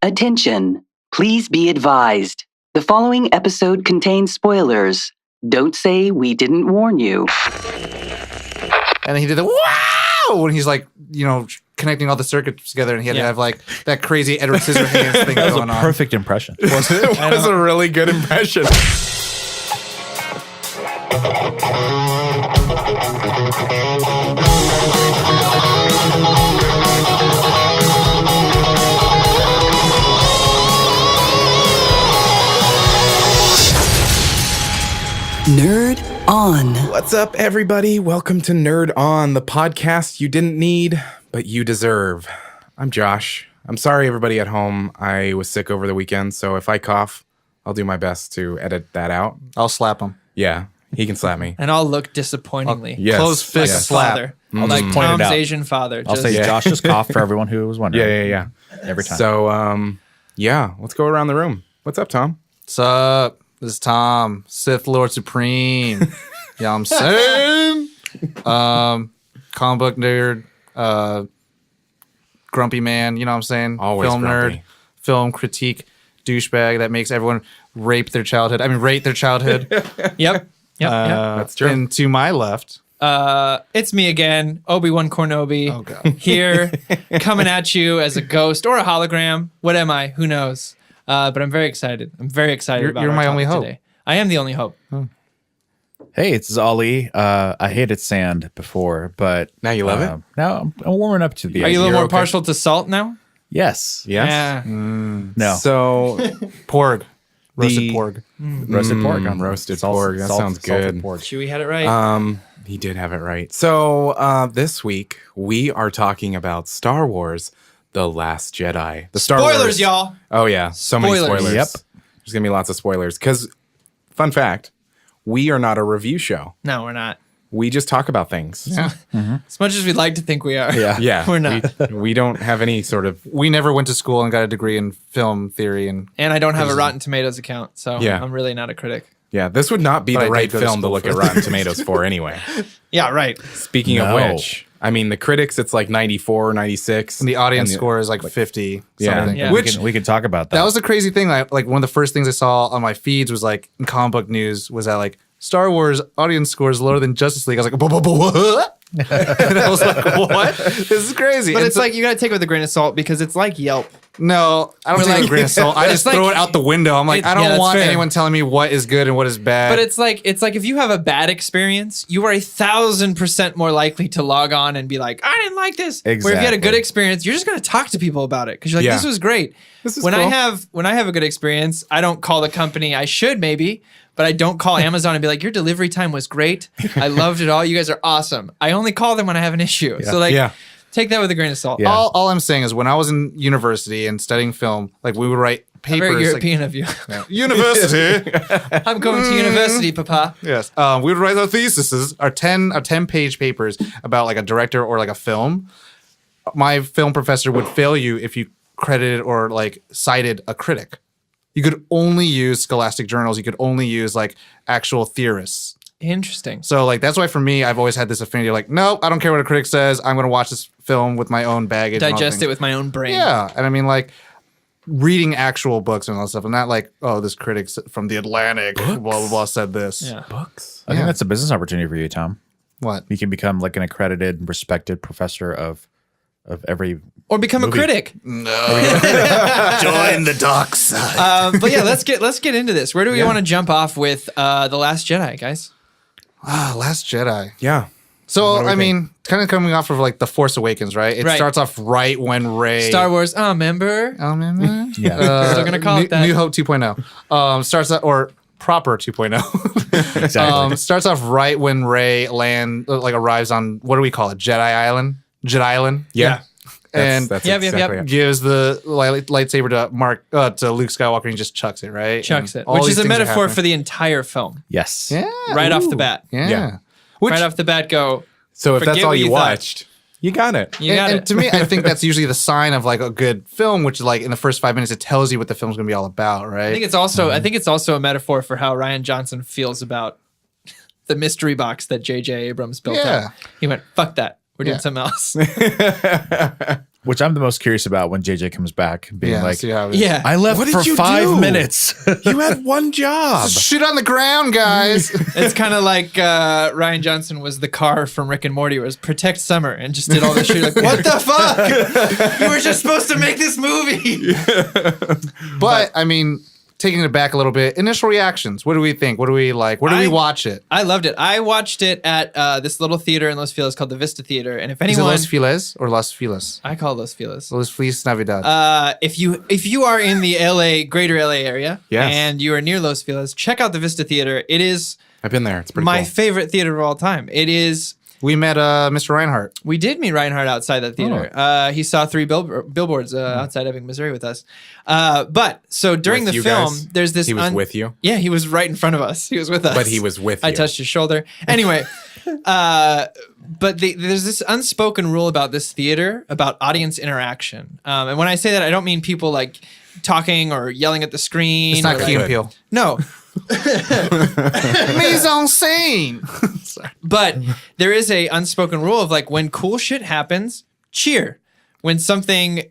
Attention, please be advised. The following episode contains spoilers. Don't say we didn't warn you. And he did the wow when he's like, connecting all the circuits together, and he had to have like that crazy Edward Scissorhands thing going on. That was a perfect impression. Was it? It was a really good impression. Nerd On. What's up, everybody? Welcome to Nerd On, the podcast you didn't need, but you deserve. I'm Josh. I'm sorry, everybody at home. I was sick over the weekend, so if I cough, I'll do my best to edit that out. I'll slap him. Yeah, he can slap me. And I'll look disappointingly. Yes. Close fist Like slap. father. I'll Like just point it Tom's out. Asian father. I'll say Josh just coughed for everyone who was wondering. Yeah. Every time. So, let's go around the room. What's up, Tom? What's up? This is Tom, Sith Lord Supreme. Yeah, I'm saying. Comic book nerd, grumpy man, you know what I'm saying? Always film grumpy. nerd, film critique douchebag that makes everyone rate their childhood. Yep. That's true. And to my left, It's me again, Obi-Wan Kenobi. Oh, God. Here, coming at you as a ghost or a hologram. What am I? Who knows? But I'm very excited. You're about our my only topic hope. today. I am the only hope. Hey, it's Ali. I hated sand before, but Now you love it? Now I'm warming up to the Are you a little idea. more okay? partial to salt now? Yes. Yes? Yeah. No. So, porg. Roasted The- porg. roasted pork. roasted pork. That sounds good. Pork. Chewie had it right. He did have it right. So this week we are talking about Star Wars: The Last Jedi. The Star Spoilers, Wars. y'all. Oh yeah, so many Spoilers. spoilers. Yep. There's gonna be lots of spoilers. Because, fun fact, we are not a review show. No, we're not. We just talk about things. Yeah. As much as we'd like to think we are. Yeah. We're not. We don't have any sort of. We never went to school and got a degree in film theory. And And I don't have a Rotten Tomatoes account, so Yeah. I'm really not a critic. Yeah, this would not be But I the did right go to film to school look for at it. Rotten Tomatoes for anyway. Yeah, right. Speaking No. of which, I mean, the critics, it's like 94, 96. the audience And score is like 50 Yeah. something. Yeah. We can talk about that. That was the crazy thing. Like one of the first things I saw on my feeds was like in comic book news was that like Star Wars audience score is lower than Justice League. I was like, what? And I was like, what? This is crazy. But And it's so- like, you got to take it with a grain of salt because it's like Yelp. no, I don't We're take like- a grain of salt. I just It's throw like- it out the window. I'm like, I Yeah, don't that's want fair. anyone telling me what is good and what is bad. But it's like if you have a bad experience, you are 1,000% more likely to log on and be like, I didn't like this. Where if you had a Exactly. good experience, you're just gonna talk to people about it because you're like, Yeah. this was great. This is when cool. I have a good experience, I don't call the company. I should maybe, but I don't call Amazon and be like, your delivery time was great. I loved it all. You guys are awesome. I only call them when I have an issue. So like, Yeah. take that with a grain of salt. Yeah. all I'm saying is when I was in university and studying film, like we would write papers. Very like, European of you. university. I'm going to university, Papa. Yes. We would write our theses, our 10-page papers about like a director or like a film. My film professor would fail you if you credited or like cited a critic. You could only use scholastic journals. You could only use like actual theorists. Interesting. So like that's why for me, I've always had this affinity. Like, nope, I don't care what a critic says. I'm going to watch this film with my own baggage. and all Digest things. it with my own brain. Yeah, and I mean like reading actual books and all that stuff, and not like, oh, this critic from the Atlantic, blah blah blah, said this. Yeah. Books. I think that's a business opportunity for you, Tom. What? You can become like an accredited and respected professor of every. Or become Movie. a critic. Join the dark side. But yeah, let's get into this. Where do we want to jump off with The Last Jedi, guys? Last Jedi. Yeah. So do we I mean, kind of coming off of like the Force Awakens, right? It Right. starts off right when Rey. Star Wars. Oh, remember? remember? Yeah. Still gonna call it that. New Hope 2.0. Starts out or proper 2.0. Exactly. Starts off right when Rey arrives on what do we call it? Jedi Island. Jet Island. Yeah. And That's Yep, exactly yep. it. gives the lightsaber to Luke Skywalker and he just chucks it, right? Chucks And it. all Which these is a things are metaphor happening. for the entire film. Yes. Yeah. Right off the ooh, bat. Yeah. Yeah. Which, Right off the bat, go. So if that's Forget all what you you thought. watched, you got it. You got and it. to me, I think that's usually the sign of like a good film, which is like in the first 5 minutes, it tells you what the film's going to be all about, right? I think it's also a metaphor for how Rian Johnson feels about the mystery box that J.J. Abrams built Yeah. up. He went, fuck that. We're doing Yeah. something else. Which I'm the most curious about when JJ comes back, being like, see how it is. Yeah. I left What did for you 5 do? minutes. You had one job. Shit on the ground, guys. It's kind of like Ryan Johnson was the car from Rick and Morty, where it was protect Summer and just did all this shit. Like, what the fuck? You were just supposed to make this movie. But I mean, taking it back a little bit, initial reactions. What do we think? What do we like? Where do we watch it? I loved it. I watched it at this little theater in Los Feliz called the Vista Theater. And if Is it anyone, Los Feliz or Las Feliz? I call it Los Feliz. Los Feliz Navidad. If you are in the greater LA area, Yes. and you are near Los Feliz, check out the Vista Theater. It is I've been there. It's pretty my cool. favorite theater of all time. It is. We met Mr. Reinhardt. We did meet Reinhardt outside that theater. He saw 3 billboards outside Ebbing, Missouri with us. But so during With the you film, guys? there's this. He was with you? Yeah, he was right in front of us. He was with us. But he was with I you. touched his shoulder. Anyway, but there's this unspoken rule about this theater about audience interaction. And when I say that, I don't mean people like talking or yelling at the screen. It's not or Key and like, Peele. no. Mise en scene. But there is a unspoken rule of like when cool shit happens, cheer. When something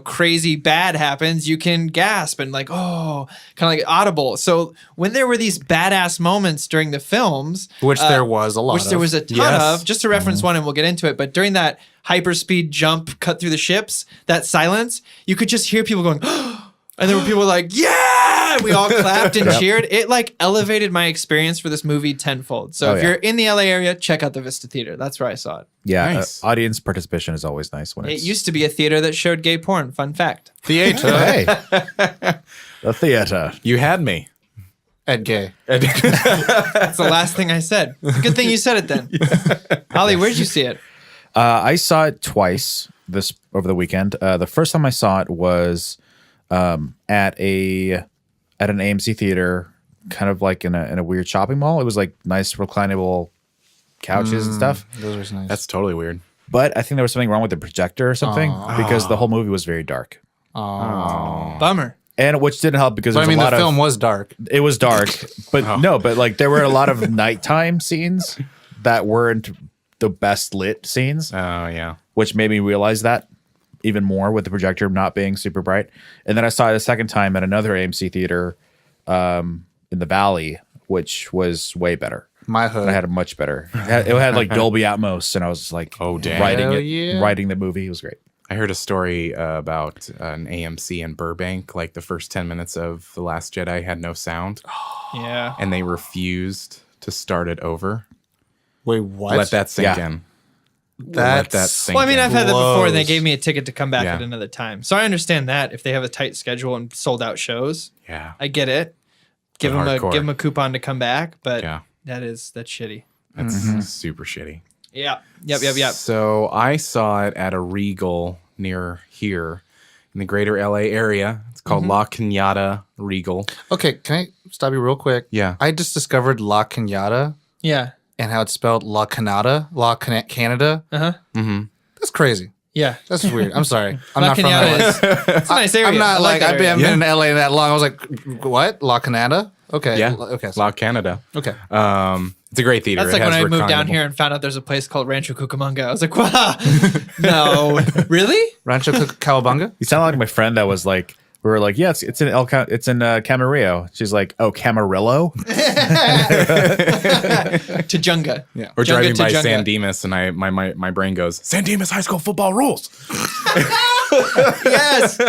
crazy bad happens, you can gasp and like, oh, kind of like audible. So when there were these badass moments during the films, Which there was a lot which there of. was a ton Yes. of, just to reference one and we'll get into it, but during that hyperspeed jump cut through the ships, that silence, you could just hear people going, and there were people like, yeah, we all clapped and cheered. It like elevated my experience for this movie tenfold. So if yeah. you're in the LA area, check out the Vista Theater. That's where I saw it. Yeah, Nice. audience participation is always nice when It it's used to be a theater that showed gay porn. Fun fact. Theater. Hey, the theater. You had me. Ed Gay. That's the last thing I said. It's a good thing you said it then. Holly, where'd you see it? I saw it twice over the weekend. The first time I saw it was at an AMC theater, kind of like in a weird shopping mall. It was like nice reclinable couches and stuff. Those are nice. That's totally weird. But I think there was something wrong with the projector or something because the whole movie was very dark, Bummer. and which didn't help because But I there's mean, a the lot film of was dark. it was dark, but no, but like there were a lot of nighttime scenes that weren't the best lit scenes, Oh, yeah. which made me realize that even more with the projector not being super bright. And then I saw it a second time at another AMC theater in the Valley, which was way better. My hood. I had a much better. It had like Dolby Atmos, and I was like, Oh, damn. writing Hell it, yeah. writing the movie. It was great. I heard a story about an AMC in Burbank. Like the first 10 minutes of The Last Jedi had no sound, Yeah. and they refused to start it over. Wait, what? Let that sink Yeah. in. Let that sink Well, I mean, in. I've had that before, and they Blows. gave me a ticket to come back Yeah. at another time. So I understand that if they have a tight schedule and sold out shows, Yeah. I get it. Give them hardcore. a coupon to come back, but Yeah. that's shitty. That's super shitty. Yeah. Yep. So I saw it at a Regal near here in the greater LA area. It's called La Cañada Regal. Okay, can I stop you real quick? Yeah. I just discovered La Cañada Yeah. and how it's spelled La Canada, Canada. Uh-huh. That's crazy. Yeah. That's weird. I'm sorry. I'm La not from Cañada LA. is it's a nice area. I'm not I like that I've been, area. in LA that long. I was like, what? La Canada? Okay. Yeah. Okay. La Canada. Okay. It's a great theater. That's like It when has I moved down reclinable- here and found out there's a place called Rancho Cucamonga. I was like, wow. No. Really? Rancho Cowabunga? You sound like my friend that was like, we were like, yeah, it's in Camarillo. She's like, oh, Camarillo. Tujunga. Yeah. Or Junga driving to by Junga. San Dimas, and my brain goes, San Dimas High School football rules. Yes. All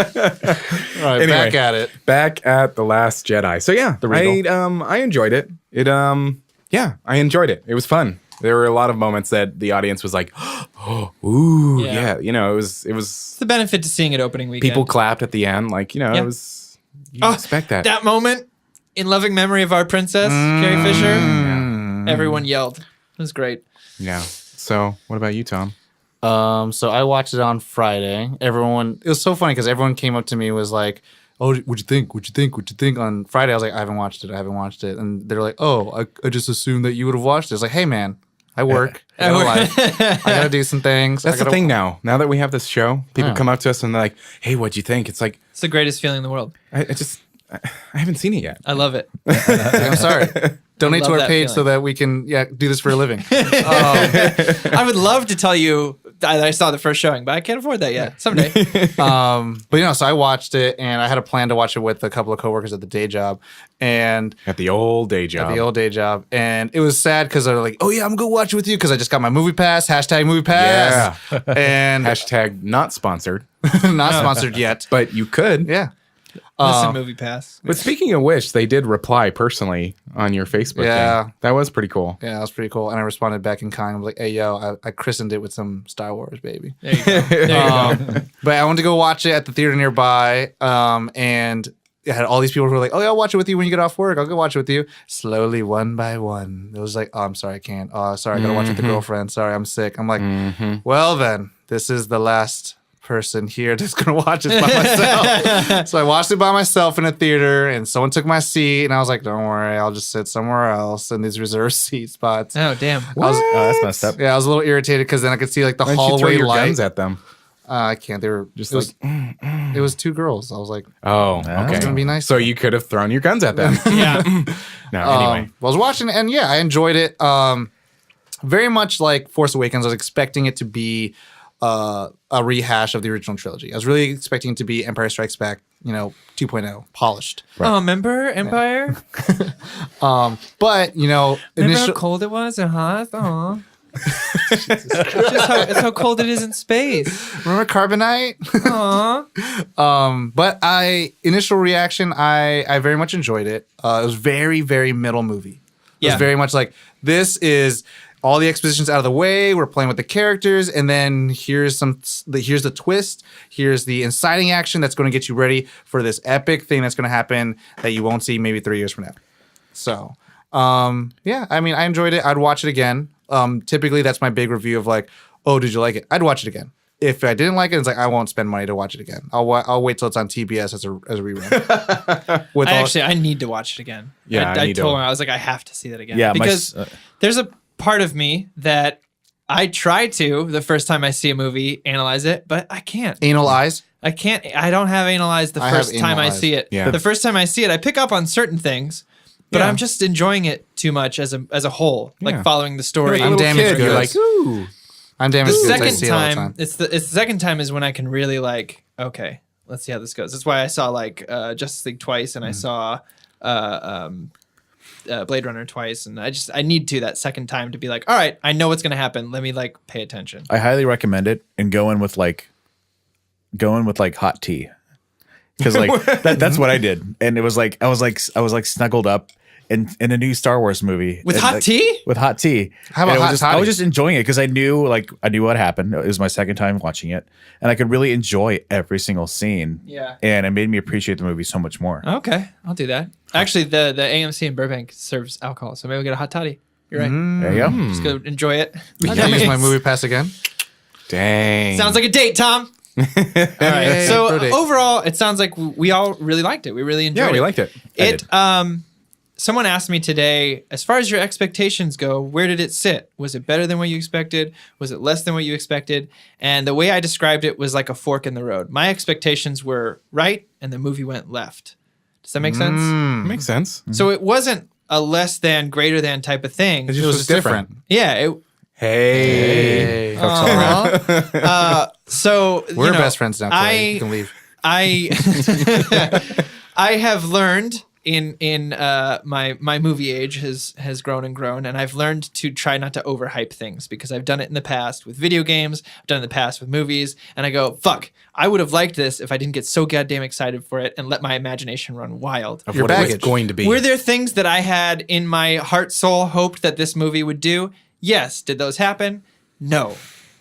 right, Anyway. back at it. Back at The Last Jedi. So yeah, I enjoyed it. I enjoyed it. It was fun. There were a lot of moments that the audience was like, oh, ooh, Yeah. yeah. It was It's the benefit to seeing it opening weekend. people clapped at the end, like, Yeah. it was you Oh, expect that. That moment in loving memory of our princess, Carrie Fisher. Everyone yelled. It was great. Yeah. So what about you, Tom? So I watched it on Friday. It was so funny because everyone came up to me and was like, oh, what'd you think? What'd you think? What'd you think? On Friday, I was like, I haven't watched it. And they're like, oh, I just assumed that you would have watched it. It's like, hey, man, I work. I got a life. I got to do some things. That's the thing now. Now that we have this show, people Yeah. come up to us and they're like, hey, what'd you think? It's like, It's the greatest feeling in the world. I just I haven't seen it yet. I love it. I'm sorry. Donate love to our that page so feeling. that we can do this for a living. I would love to tell you that I saw the first showing, but I can't afford that yet. Someday. But so I watched it, and I had a plan to watch it with a couple of coworkers at the day job, and At the old day job. and it was sad because they're like, "Oh yeah, I'm gonna go watch it with you," because I just got my movie pass. Hashtag movie pass. Yeah. And Hashtag not sponsored, not sponsored yet. but you could. Yeah. Listen, Movie Pass. But speaking of which, they did reply personally on your Facebook Yeah. thing. That was pretty cool. Yeah, that was pretty cool. And I responded back in kind. I was like, "Hey, yo, I christened it with some Star Wars, baby." There you go. There you go. But I wanted to go watch it at the theater nearby. And I had all these people who were like, "Oh, yeah, I'll watch it with you when you get off work. I'll go watch it with you." Slowly, one by one. It was like, "Oh, I'm sorry, I can't. Oh, sorry, I gotta watch with the girlfriend. Sorry, I'm sick." I'm like, well, then, this is the last person here that's gonna watch this by myself. So I watched it by myself in a theater, and someone took my seat, and I was like, "Don't worry, I'll just sit somewhere else in these reserved seat spots." Oh, damn. Oh, that's messed up. Yeah, I was a little irritated because then I could see like the Why don't you throw hallway your light. guns at them? I can't. They were Just just it was two girls. I was like, Oh, Yeah. okay. it's gonna be nice. So you could have thrown your guns at them. Yeah. No, anyway. I was watching it, and yeah, I enjoyed it. Very much like Force Awakens, I was expecting it to be a rehash of the original trilogy. I was really expecting it to be Empire Strikes Back, 2.0, polished. Oh, remember Empire? But Remember initial how cold it was and hot? Aw. It's how cold it is in space. remember Carbonite? Aw. But initial reaction, I very much enjoyed it. It was very, very middle movie. It Yeah. was very much like, this is all the expositions out of the way. We're playing with the characters, and then here's the twist. Here's the inciting action that's going to get you ready for this epic thing that's going to happen that you won't see maybe 3 years from now. So, yeah, I mean, I enjoyed it. I'd watch it again. Typically, that's my big review of like, oh, did you like it? I'd watch it again. If I didn't like it, it's like I won't spend money to watch it again. I'll wait till it's on TBS as a rerun. With I need to watch it again. Yeah, I I need to. told him, I was like, I have to see that again. Yeah, because there's a part of me that I try to, the first time I see a movie, analyze it, but I can't. anal eyes. I can't. I don't have analyzed the I have first time I analyzed. see it. Yeah. The first time I see it, I pick up on certain things, but Yeah. I'm just enjoying it too much as a whole, Yeah. like following the story. I'm damaged You're goods. like, ooh. I'm the damaged goods. I second see it all the time, time. it's the second time is when I can really like, okay, let's see how this goes. That's why I saw like Justice League twice, and I saw Blade Runner twice, and I need to that second time to be like, all right, I know what's gonna happen. Let me like pay attention. I highly recommend it and go in with like hot tea. Because like that's what I did. And it was like I was like snuggled up in a new Star Wars movie. With And, hot like, tea? With hot tea. How about And it was hot just, I toddy? was just enjoying it because I knew what happened. It was my second time watching it. And I could really enjoy every single scene. Yeah. And it made me appreciate the movie so much more. Okay, I'll do that. Actually, the AMC in Burbank serves alcohol, so maybe we'll get a hot toddy. You're right. There you go. Just go enjoy it. I can use my movie pass again. Dang. Sounds like a date, Tom. All right. Yay, So bro date. overall, it sounds like we all really liked it. We really enjoyed it. Yeah, we liked it. I It. did. Someone asked me today, as far as your expectations go, where did it sit? Was it better than what you expected? Was it less than what you expected? And the way I described it was like a fork in the road. My expectations were right, and the movie went left. Does that make sense? Makes sense. So it wasn't a less than, greater than type of thing. It It was different. Yeah. It, Hey. so We're you know, best friends now. Chloe. You can leave. I have learned in my movie age has grown and grown, and I've learned to try not to overhype things because I've done it in the past with video games, I've done it in the past with movies, and I go, fuck, I would have liked this if I didn't get so goddamn excited for it and let my imagination run wild. Of Your what it was baggage. going to be. Were there things that I had in my heart soul hoped that this movie would do? Yes. Did those happen? No.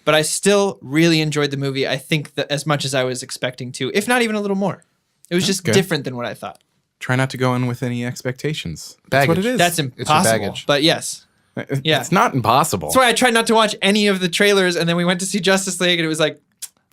But I still really enjoyed the movie. I think that as much as I was expecting to, if not even a little more. It was just good. different than what I thought. Try not to go in with any expectations. That's what Baggage. it is. That's your impossible. baggage. But yes. Yeah. It's not impossible. That's why I tried not to watch any of the trailers, and then we went to see Justice League, and it was like,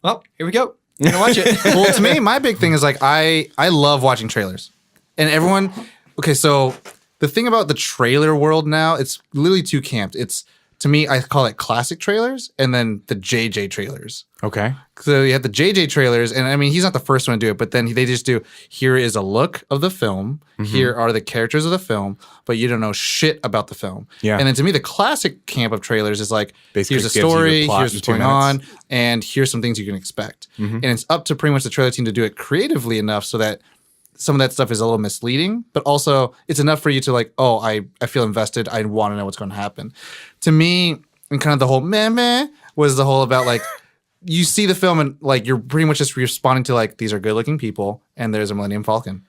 well, here we go. I'm gonna watch it. Well, to me, my big thing is like I love watching trailers, and everyone. Okay, so the thing about the trailer world now, it's literally two camps. It's to me, I call it classic trailers and then the JJ trailers. Okay. So you have the JJ trailers, and I mean, he's not the first one to do it, but then they just do, here is a look of the film, here are the characters of the film, but you don't know shit about the film. Yeah. And then to me, the classic camp of trailers is like, Basically here's a gives you the story, plot here's in what's 2 going on, minutes. and here's some things you can expect. And it's up to pretty much the trailer team to do it creatively enough so that some of that stuff is a little misleading, but also it's enough for you to like, oh, I feel invested. I want to know what's going to happen. To me, and kind of the whole meh was the whole about like, you see the film and like you're pretty much just responding to like, these are good looking people and there's a Millennium Falcon.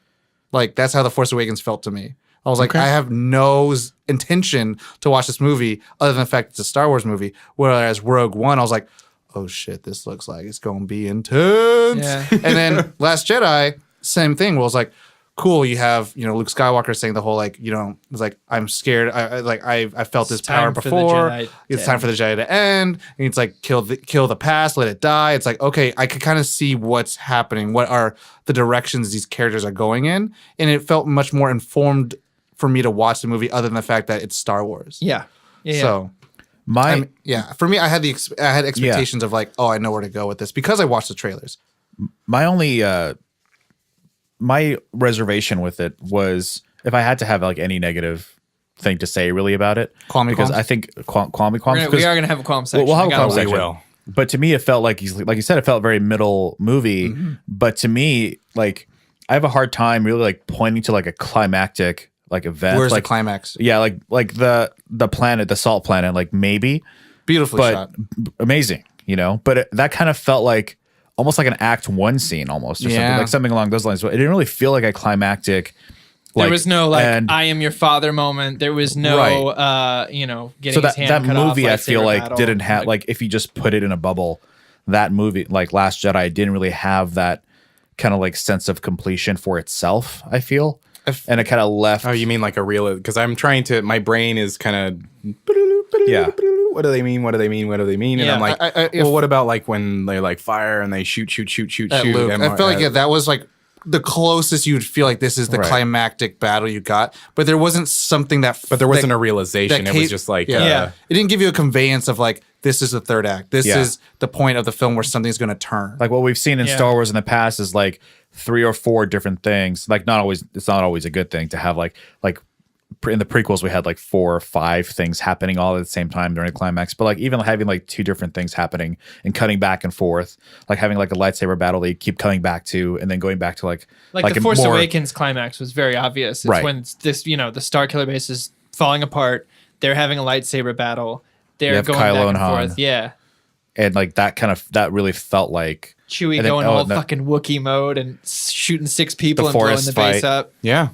Like that's how The Force Awakens felt to me. I was like, I have no intention to watch this movie other than the fact it's a Star Wars movie. Whereas Rogue One, I was like, oh shit, this looks like it's going to be intense. Yeah. And then Last Jedi, same thing. Where it was like, cool. You have Luke Skywalker saying the whole like it's like I'm scared. I felt this power time for the before. Jedi It's to time for the Jedi to end. And it's like kill the past, let it die. It's like okay, I could kind of see what's happening. What are the directions these characters are going in? And it felt much more informed for me to watch the movie, other than the fact that it's Star Wars. Yeah. So. For me, I had expectations of like, oh, I know where to go with this because I watched the trailers. My only my reservation with it was if I had to have like any negative thing to say really about it, because qualms? I think qualms. We are gonna have a qualm section. We'll have a I got qualm it. section. We will. But to me, it felt like like you said, it felt very middle movie. But to me, like I have a hard time really like pointing to like a climactic like event. Where's like the climax? Yeah, like the planet, the salt planet, like maybe, Beautifully but shot. amazing, But that kind of felt like almost like an Act 1 scene, almost, or something along those lines. But it didn't really feel like a climactic. There was no like and- I am your father moment. There was no getting so his hand that cut off, movie I feel lightsaber like battle. didn't have like if you just put it in a bubble, that movie like Last Jedi didn't really have that kind of like sense of completion for itself, I feel. And it kind of left. Oh, you mean like a real? Because I'm trying to. My brain is kind of. Yeah. What do they mean? What do they mean? What do they mean? And Yeah. I'm like, well, what about like when they like fire and they shoot? At Luke. I feel like that was like the closest you'd feel like this is the Right. climactic battle you got, but there wasn't something that. But there wasn't a realization. that It was just like, Yeah. It didn't give you a conveyance of like this is the third act. This Yeah. is the point of the film where something's going to turn. Like what we've seen in Yeah. Star Wars in the past is like 3 or 4 different things. Like it's not always a good thing to have like in the prequels we had like 4 or 5 things happening all at the same time during the climax. But like even having like 2 different things happening and cutting back and forth, like having like a lightsaber battle that you keep coming back to and then going back to like the a Force more- Awakens climax was very obvious. It's Right. when this the Star Killer base is falling apart. They're having a lightsaber battle. They're have going Kylo back and and Han. forth. Yeah. and like that really felt like Chewie and then- going oh, all no. fucking Wookiee mode and shooting 6 people The and blowing forest the base fight. up. yeah.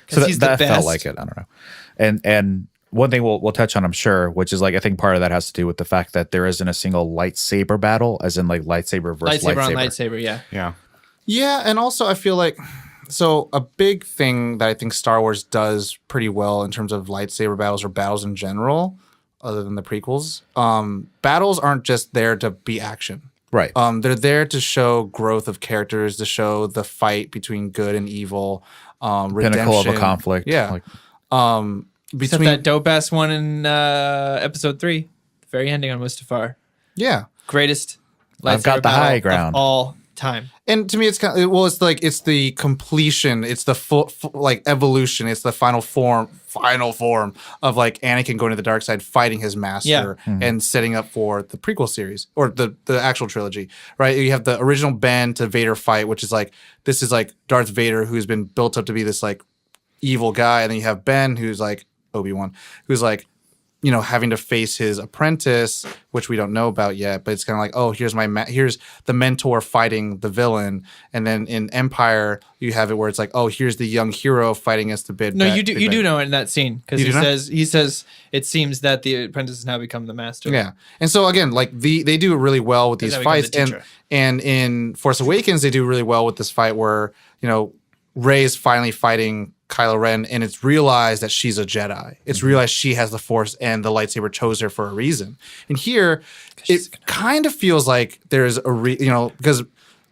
Because he's the that best. felt like it. I don't know. And one thing we'll touch on, I'm sure, which is like I think part of that has to do with the fact that there isn't a single lightsaber battle, as in like lightsaber versus Lightsaber on lightsaber, yeah. Yeah. Yeah, and also I feel like so a big thing that I think Star Wars does pretty well in terms of lightsaber battles or battles in general, other than the prequels, battles aren't just there to be action. Right. They're there to show growth of characters, to show the fight between good and evil, redemption. Pinnacle of a conflict. Yeah. Like, Except that dope ass one in episode 3, the very ending on Mustafar. yeah. Greatest lightsaber I've got the battle high ground. of all time. And to me, it's kind of, well, it's like it's the completion, it's the full like evolution, it's the final form of like Anakin going to the dark side, fighting his master, and setting up for the prequel series or the actual trilogy, right? You have the original Ben to Vader fight, which is like this is like Darth Vader who's been built up to be this like evil guy, and then you have Ben who's like Obi-Wan, who's like having to face his apprentice, which we don't know about yet, but it's kind of like, oh, here's the mentor fighting the villain, and then in Empire you have it where it's like, oh, here's the young hero fighting against the big. No, you do know it in that scene because You he do know? says it seems that the apprentice has now become the master. Yeah, and so again, like they do it really well with these that becomes fights, a teacher. and in Force Awakens they do really well with this fight where Rey is finally fighting Kylo Ren, and it's realized that she's a Jedi. It's realized she has the Force, and the lightsaber chose her for a reason. And here, it kind of feels like there's a because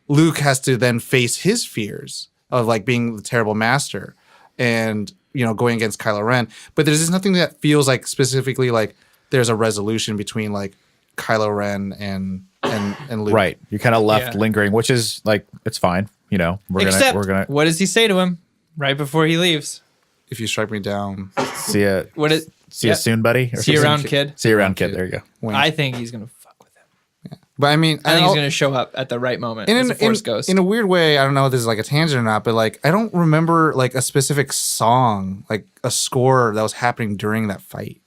Luke has to then face his fears of like being the terrible master, and going against Kylo Ren. But there's just nothing that feels like specifically like there's a resolution between like Kylo Ren and Luke. Right. You're kind of left Yeah. lingering, which is like it's fine. You know, we're gonna What does he say to him right before he leaves? If you strike me down, see ya. What is? See you soon, buddy. Or See you something. around, kid. See you around, kid. There you go. wink. I think he's gonna fuck with him. But I mean, I think he's gonna show up at the right moment as a Force ghost. in a weird way, I don't know if this is like a tangent or not, but like I don't remember like a specific song, like a score that was happening during that fight.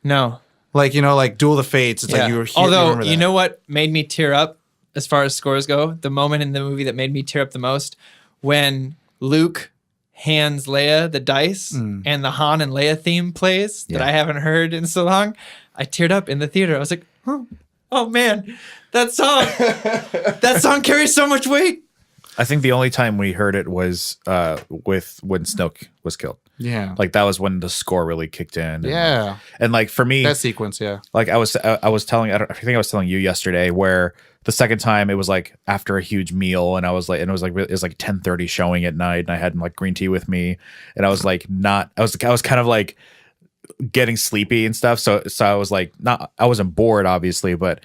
No. Like, you know, like Duel of the Fates. It's like you were here. Although, remember you that. know what made me tear up as far as scores go? The moment in the movie that made me tear up the most when Luke hands Leia the dice and the Han and Leia theme plays that I haven't heard in so long. I teared up in the theater. I was like, oh man, that song carries so much weight. I think the only time we heard it was with when Snoke was killed. Yeah. Like that was when the score really kicked in. And, Yeah. and like for me, That sequence, yeah. like I was telling, I think I was telling you yesterday, where the second time it was like after a huge meal, and I was like, and it was like 10:30 showing at night, and I had like green tea with me, and I was like I was kind of like getting sleepy and stuff. So I was like I wasn't bored obviously, but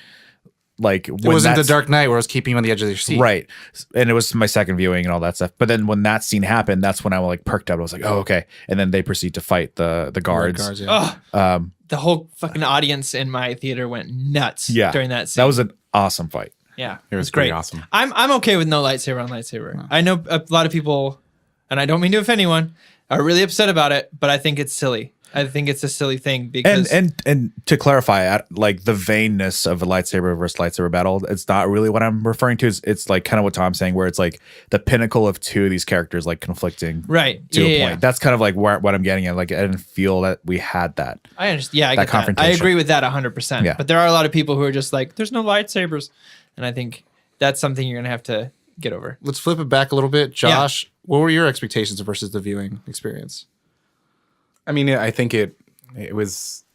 like It wasn't the Dark Knight where I was keeping you on the edge of your seat. right, and it was my second viewing and all that stuff. But then when that scene happened, that's when I like perked up. I was like, oh okay, and then they proceed to fight the guards. Yeah. The whole fucking audience in my theater went nuts Yeah, during that scene. that was an awesome fight. Yeah, It was great. pretty awesome. I'm okay with no lightsaber on lightsaber. I know a lot of people, and I don't mean to offend anyone, are really upset about it, but I think it's silly. I think it's a silly thing because And to clarify, like the vainness of a lightsaber versus lightsaber battle, it's not really what I'm referring to. It's like kind of what Tom's saying, where it's like the pinnacle of two of these characters like conflicting right to a yeah. point. That's kind of like what I'm getting at. Like I didn't feel that we had that. I understand. Yeah, I get that. I confrontation. agree with that 100%. Yeah. But there are a lot of people who are just like, there's no lightsabers, and I think that's something you're gonna have to get over. Let's flip it back a little bit. Josh, what were your expectations versus the viewing experience? I mean, I think it was.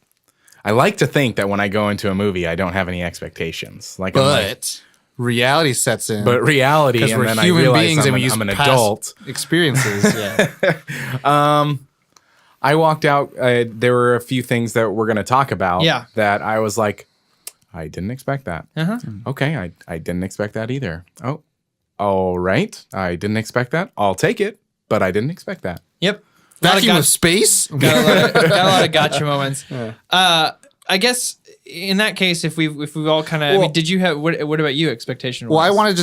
I like to think that when I go into a movie, I don't have any expectations. Like, I'm like, But reality sets in. but reality, because and we're then human I realize beings and we use I'm an past adult. experiences. Yeah. I walked out. There were a few things that we're going to talk about. Yeah. That I was like, I didn't expect that. Uh-huh. Okay, I didn't expect that either. Oh, all right. I didn't expect that. I'll take it, but I didn't expect that. Yep. Vacuum of space. Got a lot of gotcha moments. I guess in that case, if we've all kind of, I Well- mean, did you have what about you expectation? Well, I want to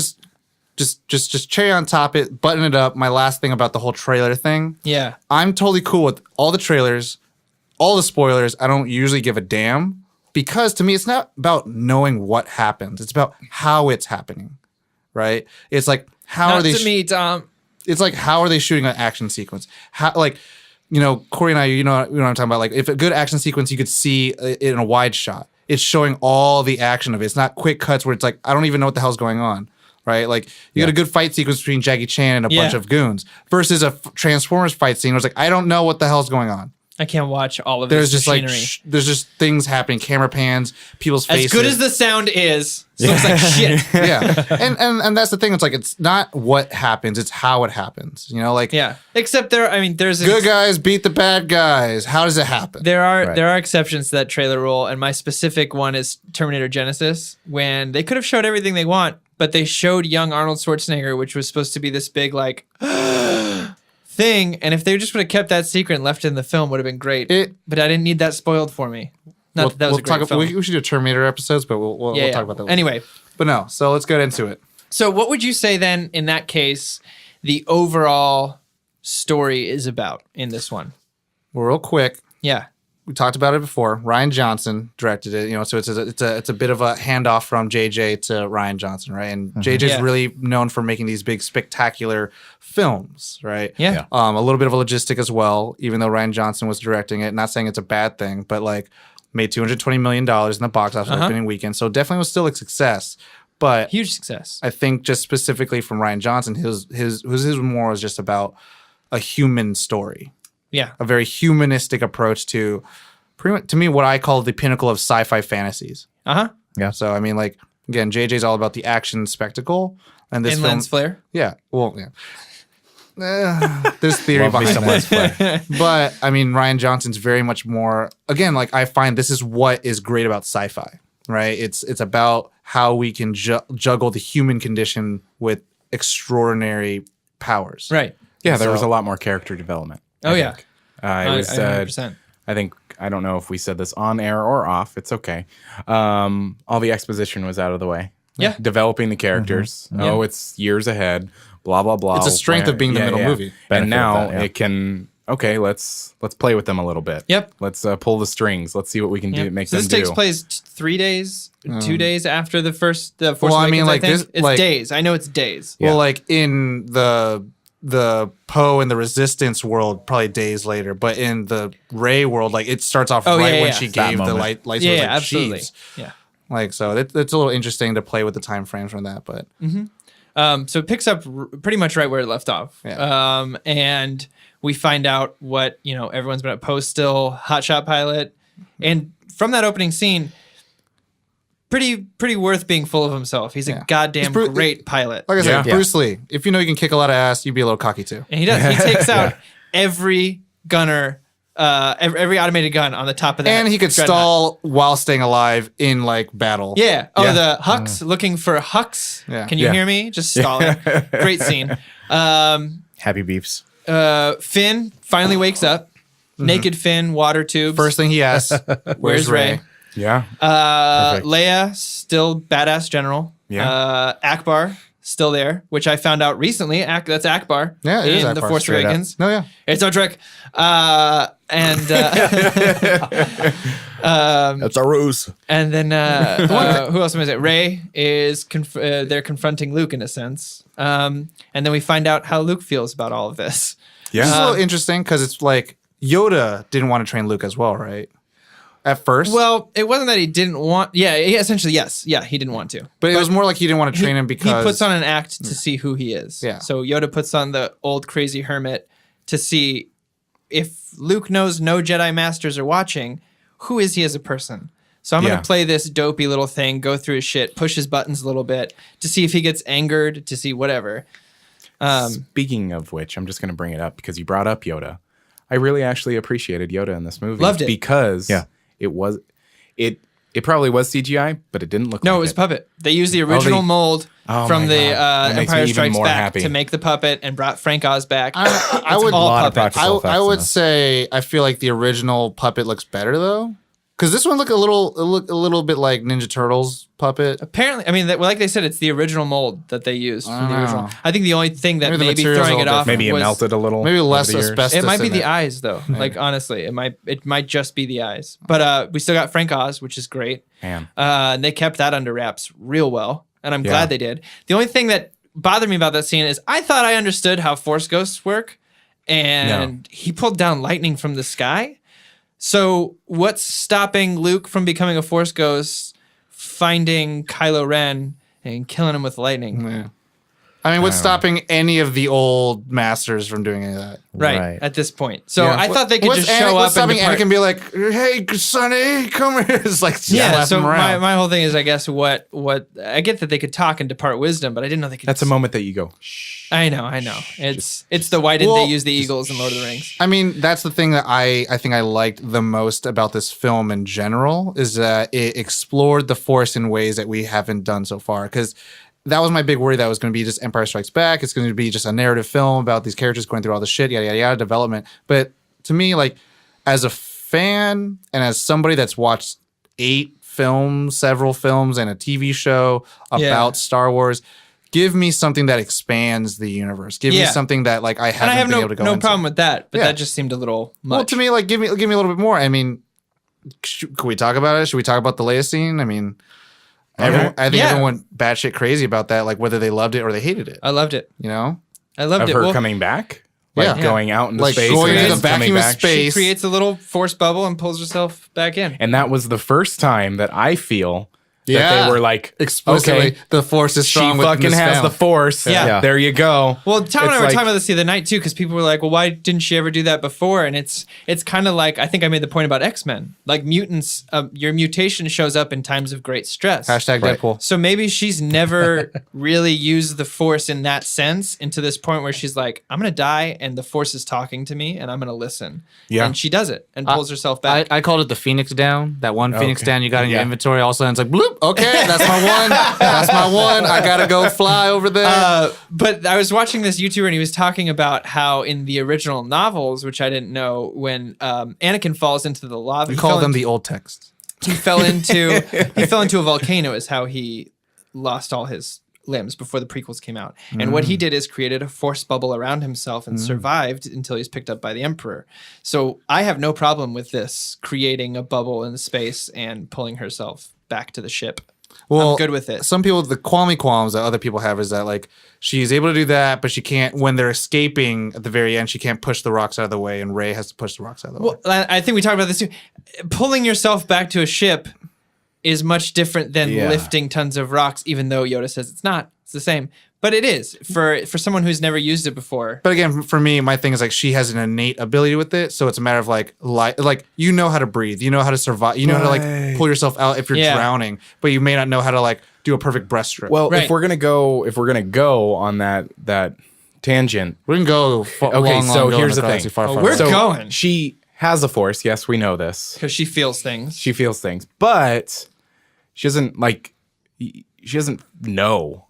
just cherry on top it, button it up. My last thing about the whole trailer thing. Yeah. I'm totally cool with all the trailers, all the spoilers. I don't usually give a damn because to me, it's not about knowing what happens. It's about how it's happening, right? It's like how are Not they? to me, Tom. It's like how are they shooting an action sequence? How like. You know, Corey and I, you know what I'm talking about. Like, if a good action sequence, you could see it in a wide shot. It's showing all the action of it. It's not quick cuts where it's like, I don't even know what the hell's going on, right? Like, you got a good fight sequence between Jackie Chan and a bunch of goons versus a Transformers fight scene where it's like, I don't know what the hell's going on. I can't watch all of There's this just machinery. like, there's just things happening, camera pans, people's faces. As good as the sound is, it looks like shit. yeah, and that's the thing. It's like it's not what happens; it's how it happens. You know, like Yeah. Except there's good guys beat the bad guys. How does it happen? There are Right. there are exceptions to that trailer rule, and my specific one is Terminator Genesis, when they could have showed everything they want, but they showed young Arnold Schwarzenegger, which was supposed to be this big like thing, and if they just would have kept that secret and left it in the film, would have been great. But I didn't need that spoiled for me. Not that was a great film. We should do Terminator episodes, but we'll yeah. talk about that later. Anyway, But no, so let's get into it. so what would you say then in that case the overall story is about in this one? Well, real quick, Yeah. we talked about it before. Ryan Johnson directed it, you know, so it's a bit of a handoff from JJ to Ryan Johnson, right? And JJ's Yeah. really known for making these big spectacular films, right? Yeah. A little bit of a logistic as well, even though Ryan Johnson was directing it. Not saying it's a bad thing, but like made $220 million in the box office opening weekend, so definitely was still a success. But Huge success. I think just specifically from Ryan Johnson, his more was just about a human story. Yeah. A very humanistic approach to pretty much, to me, what I call the pinnacle of sci-fi fantasies. Uh-huh. Yeah. So I mean, like again, JJ's all about the action spectacle, and this And film, lens flare. yeah, well, yeah. there's theory Love me behind some that. Let's Play. But I mean, Ryan Johnson's very much more, again, like I find this is what is great about sci-fi, right? It's about how we can juggle the human condition with extraordinary powers. Right. Yeah, there was So- a lot more character development. Oh, yeah. It was. 100%. I think I don't know if we said this on air or off. It's okay. All the exposition was out of the way. Yeah. Developing the characters. Yeah. Oh, it's years ahead. Blah blah blah. It's a strength of being the middle movie. And Benefit of now that, yeah. it can. Okay, let's play with them a little bit. Yep. Let's pull the strings. Let's see what we can do. Yep. Make So them this takes do. place 3 days, 2 days after the Force Well, I Awakens, mean, like, think. this- It's like- days. I know it's days. Well, like in the Poe and the Resistance world, probably days later, but in the Rey world, like it starts off Oh, right yeah, when yeah. she That gave the moment. lightsaber. Yeah, like, absolutely. "Jeez." Yeah. Like so, it's a little interesting to play with the time frames from that, but So it picks up pretty much right where it left off. Yeah. And we find out what, everyone's been at Post still, hotshot pilot. And from that opening scene, pretty worth being full of himself. He's a Yeah. goddamn He's great pilot. like I said, Yeah. Bruce Lee. If you know you can kick a lot of ass, you'd be a little cocky too. And he does. He takes out every gunner, every automated gun on the top of that. And he could dreadnought. stall while staying alive in like battle. Yeah. Oh, Yeah. the Hux looking for Hux. Yeah. Can you Yeah. hear me? Just stalling. Great scene. Happy beefs. Finn finally wakes up. Naked Finn, water tubes. First thing he asks, Where's Rey? Yeah. Uh, Leia, still badass general. Yeah. Ackbar, still there, which I found out recently. That's Ackbar. Yeah, it is in The Ackbar, Force straight up. Awakens. no, yeah, It's our trick. And That's a ruse. and then who else was it? Rey is they're confronting Luke in a sense. And then we find out how Luke feels about all of this. This is a Yeah. little interesting because it's like Yoda didn't want to train Luke as well, right? At first, Well, it wasn't that he didn't want. Yeah, essentially yes. Yeah, he didn't want to. but it was more like he didn't want to train him because he puts on an act to see who he is. Yeah. So Yoda puts on the old crazy hermit to see if Luke knows no Jedi Masters are watching, who is he as a person? So I'm Yeah. going to play this dopey little thing, go through his shit, push his buttons a little bit to see if he gets angered, to see whatever. Speaking of which, I'm just going to bring it up because you brought up Yoda. I really actually appreciated Yoda in this movie. Loved it. because Yeah. it probably was CGI, but it didn't look. No, like it was puppet. They used the they- original mold Oh from my the God. That makes me Empire even Strikes more Back happy. to make the puppet and brought Frank Oz back. I It's would all lot of puppets. practical I effects would in this. say I feel like the original puppet looks better though, because this one looked a little bit like Ninja Turtles puppet. Apparently, I mean, like they said, it's the original mold that they used from the don't original. know. I think the only thing that Maybe the maybe material's throwing a it little off Maybe it was melted a little. Maybe over less the years. asbestos. it might be in the eyes though. Like honestly, it might just be the eyes. But we still got Frank Oz, which is great. Man. And they kept that under wraps real well, and I'm Yeah. glad they did. The only thing that bothered me about that scene is I thought I understood how Force ghosts work, and he pulled down lightning from the sky. So what's stopping Luke from becoming a Force ghost, finding Kylo Ren and killing him with lightning? Yeah. I mean, what's stopping any of the old masters from doing any of that? Right, at this point. So Yeah. I thought they could What's just show what's up and stopping depart. Anakin and be like, "Hey, Sonny, come here." It's like Yeah, slapping so him around. my whole thing is, I guess, what I get that they could talk and depart wisdom, but I didn't know they could. That's a moment that you go. Shh. I know. It's the why didn't Well, they use the eagles in Lord of the Rings? I mean, that's the thing that I think I liked the most about this film in general is that it explored the Force in ways that we haven't done so far. Because that was my big worry that it was going to be just Empire Strikes Back. It's going to be just a narrative film about these characters going through all the shit, yada, yada, yada, development. But to me, like, as a fan and as somebody that's watched 8 films, several films, and a TV show about Yeah. Star Wars, give me something that expands the universe. Give me Yeah. something that, like, I And haven't I have been no able to go no into. problem with that, but Yeah. that just seemed a little much. Well, to me, like, give me a little bit more. I mean, could we talk about it? Should we talk about the Leia scene? I mean, I think Yeah. everyone went batshit crazy about that, like whether they loved it or they hated it. I loved it. You know, I loved Of it. her Well, coming back, like Yeah. going out into Like space, going and into then the coming vacuum of back. space. she creates a little force bubble and pulls herself back in. And that was the first time that I feel That they were like, explicitly, okay, the Force is she strong. within fucking this has family. the Force. Yeah. There you go. Well, Tom and I It's were like- talking about this the other night too, because people were like, "Well, why didn't she ever do that before?" And it's kind of like I think I made the point about X-Men, like mutants. Your mutation shows up in times of great stress. Hashtag Right. Deadpool. So maybe she's never really used the Force in that sense into this point where she's like, "I'm gonna die, and the Force is talking to me, and I'm gonna listen." Yeah. And she does it and pulls herself back. I called it the Phoenix Down. That one Phoenix Okay. Down you got in your Yeah. inventory. All of a sudden, it's like, bloop. Okay, that's my one. That's my one. I gotta go fly over there. But I was watching this YouTuber and he was talking about how in the original novels, which I didn't know, when Anakin falls into the lava, we call them the old texts. he fell into a volcano is how he lost all his limbs before the prequels came out. And what he did is created a force bubble around himself and survived until he was picked up by the Emperor. So I have no problem with this creating a bubble in space and pulling herself back to the ship. Well, I'm good with it. Some people, the qualms that other people have is that like she's able to do that, but she can't. When they're escaping at the very end, she can't push the rocks out of the way, and Rey has to push the rocks out of the way. Well, I think we talked about this too. Pulling yourself back to a ship is much different than Yeah. lifting tons of rocks, even though Yoda says it's not. It's the same. But it is for someone who's never used it before. But again, for me, my thing is like she has an innate ability with it, so it's a matter of like you know how to breathe, you know how to survive, you know how to like pull yourself out if you're Yeah. drowning, but you may not know how to like do a perfect breaststroke. Well, Right. if we're gonna go on that tangent, we can go. okay. So here's the thing. We're so going. She has a Force. Yes, we know this. Because she feels things. She feels things, but she doesn't like. She doesn't know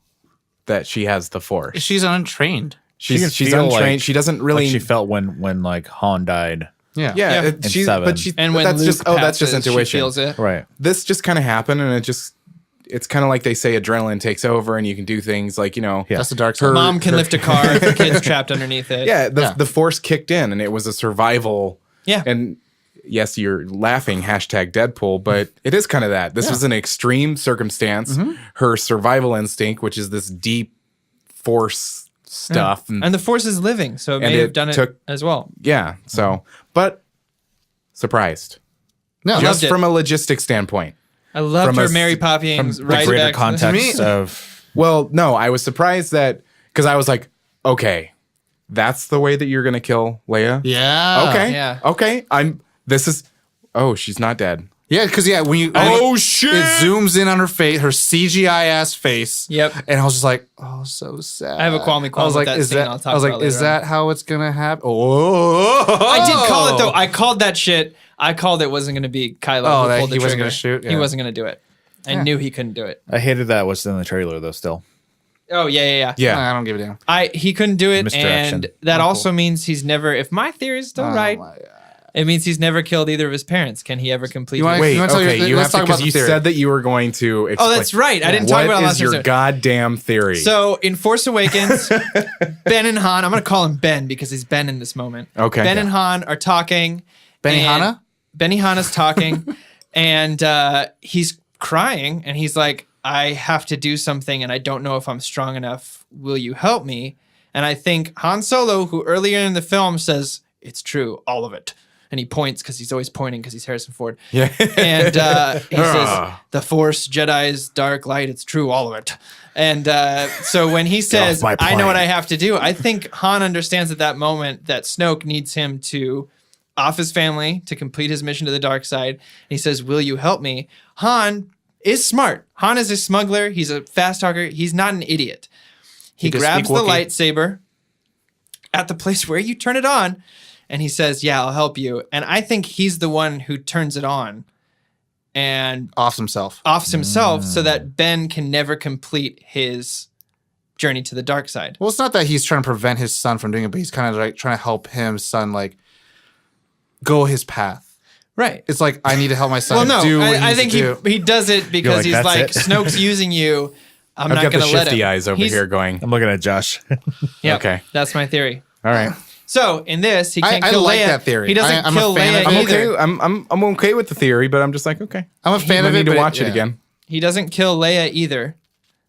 that she has the Force. She's untrained. She's feel untrained. like- she doesn't really. Like she felt when like Han died. Yeah. yeah, Yeah. she's Seven. but she And when that's Luke just that's just passes, intuition. she feels it. Right. This just kind of happened, and it's kind of like they say adrenaline takes over, and you can do things like That's the dark side. Mom can lift a car if the kid's trapped underneath it. yeah, Yeah. the Force kicked in, and it was a survival. Yeah. And yes, you're laughing, hashtag Deadpool, but it is kind of that. This was an extreme circumstance. Her survival instinct, which is this deep Force stuff. And the Force is living, so it may it have done took- it as well. Yeah. So, but surprised. No, Just loved it. from a logistic standpoint. I loved From her a- Mary Poppins The right greater back context me- of Well, no, I was surprised that because I was like, okay, that's the way that you're gonna kill Leia. yeah. Okay. Yeah. Okay. She's not dead. Yeah, because when you shit! it zooms in on her face, her CGI ass face. Yep. And I was just like, oh, so sad. I have a qualm I was with like, that is scene that? I'll talk I was like, about is later on. that how it's gonna happen? Oh, I did call it though. I called that shit. I called it wasn't going to be Kylo Oh, who that pulled the he wasn't trigger. gonna shoot? He Yeah. wasn't going to do it. I knew he couldn't do it. I hated that was in the trailer though still. Oh yeah. Yeah. I don't give a damn. He couldn't do it, Misdirection. and that also means he's never. If my theory is still right, Oh my God. it means he's never killed either of his parents. Can he ever complete? You want- his- Wait, You wanna tell okay, your- you let's have to talk about because the you theory. said that you were going to explain. Oh, that's right. I didn't talk about it What last is your episode. goddamn theory? So in Force Awakens, Ben and Han. I'm going to call him Ben because he's Ben in this moment. Okay. Ben Yeah. and Han are talking. Benihana? Benihana's talking, and he's crying, and he's like, "I have to do something, and I don't know if I'm strong enough. Will you help me?" And I think Han Solo, who earlier in the film says, "It's true, all of it," and he points because he's always pointing because he's Harrison Ford. yeah. And he says, "The Force, Jedi's dark light, it's true, all of it." And so when he says, my "I know what I plane." have to do," I think Han understands at that moment that Snoke needs him to off his family to complete his mission to the dark side. And he says, "Will you help me?" Han is smart. Han is a smuggler. He's a fast talker. He's not an idiot. He can grabs speak the Wookiee. lightsaber at the place where you turn it on, and he says, "Yeah, I'll help you." And I think he's the one who turns it on and Offs himself. offs himself so that Ben can never complete his journey to the dark side. Well, it's not that he's trying to prevent his son from doing it, but he's kind of like trying to help his son like go his path. Right. It's like I need to help my son Well, no, do what he I needs think to do. he does it because like, he's "That's like, it?" Snoke's using you. I'm I've not got the going to let him. shifty eyes over He's- here going. I'm looking at Josh. Yep, Okay. That's my theory. All right. So in this, he can't I kill like Leia. that theory. He doesn't I'm a kill fan Leia of I'm it. either. okay. I'm okay with the theory, but I'm just like, okay. I'm a fan I of it. need to but watch it yeah. again. He doesn't kill Leia either,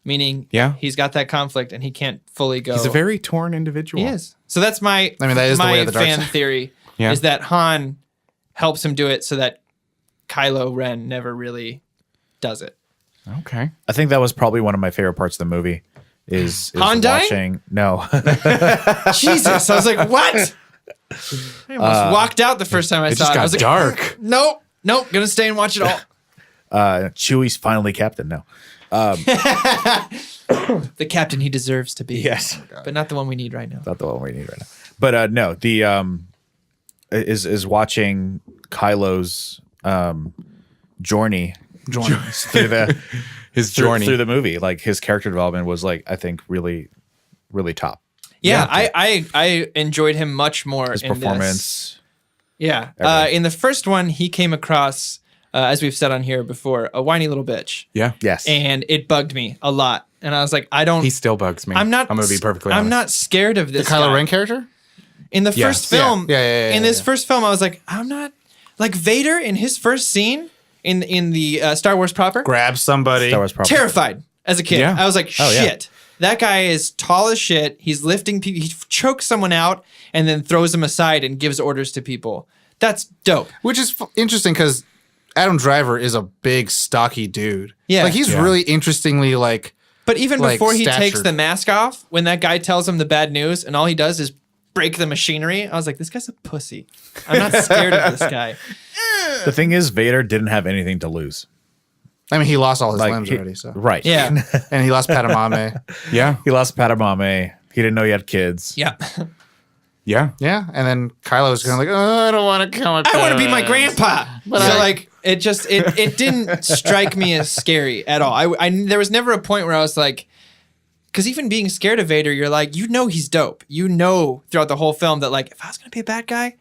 meaning Yeah. he's got that conflict and he can't fully go. He's a very torn individual. He is. So that's my I mean, that is the my way of the dark fan side. theory Yeah. is that Han helps him do it so that Kylo Ren never really does it. Okay. I think that was probably one of my favorite parts of the movie. Is Han dying? watching? No, Jesus, I was like, what? I almost walked out the first time I It saw just it. I was got like, dark. nope, gonna stay and watch it all. Chewie's finally captain. No, The captain he deserves to be. yes, But not the one we need right now. not the one we need right now. But no, the is watching Kylo's journey through the His through, journey. through the movie. Like his character development was like I think really, really top. Yeah, I enjoyed him much more His in performance. this. Yeah. In the first one, he came across, as we've said on here before, a whiny little bitch. Yeah. Yes, And it bugged me a lot. And I was like, He still bugs me. I'm gonna be perfectly honest. I'm not scared of The this Kylo guy. Ren character? In the Yes. first film, Yeah, in this first film, I was like, I'm not like Vader in his first scene in the Star Wars proper. Grab somebody. Star Wars property. Terrified as a kid. Yeah. I was like, Oh, yeah. shit. That guy is tall as shit. He's lifting people. He chokes someone out and then throws them aside and gives orders to people. That's dope. Which is interesting because Adam Driver is a big, stocky dude. Yeah. Like, he's Yeah. really interestingly, like, But even Like before he takes stature. the mask off, when that guy tells him the bad news and all he does is break the machinery, I was like, this guy's a pussy. I'm not scared of this guy. The thing is, Vader didn't have anything to lose. I mean, he lost all his Like limbs he- already, so. right? Yeah. And he lost Padamame. Yeah. He lost Padamame. He didn't know he had kids. Yeah. Yeah. Yeah, and then Kylo's kind of like, oh, I don't want to come with I want to be my Padamé." grandpa. But So I- like it didn't strike me as scary at all. I there was never a point where I was like, because even being scared of Vader, you're like, you know he's dope. You know throughout the whole film that like if I was gonna be a bad guy,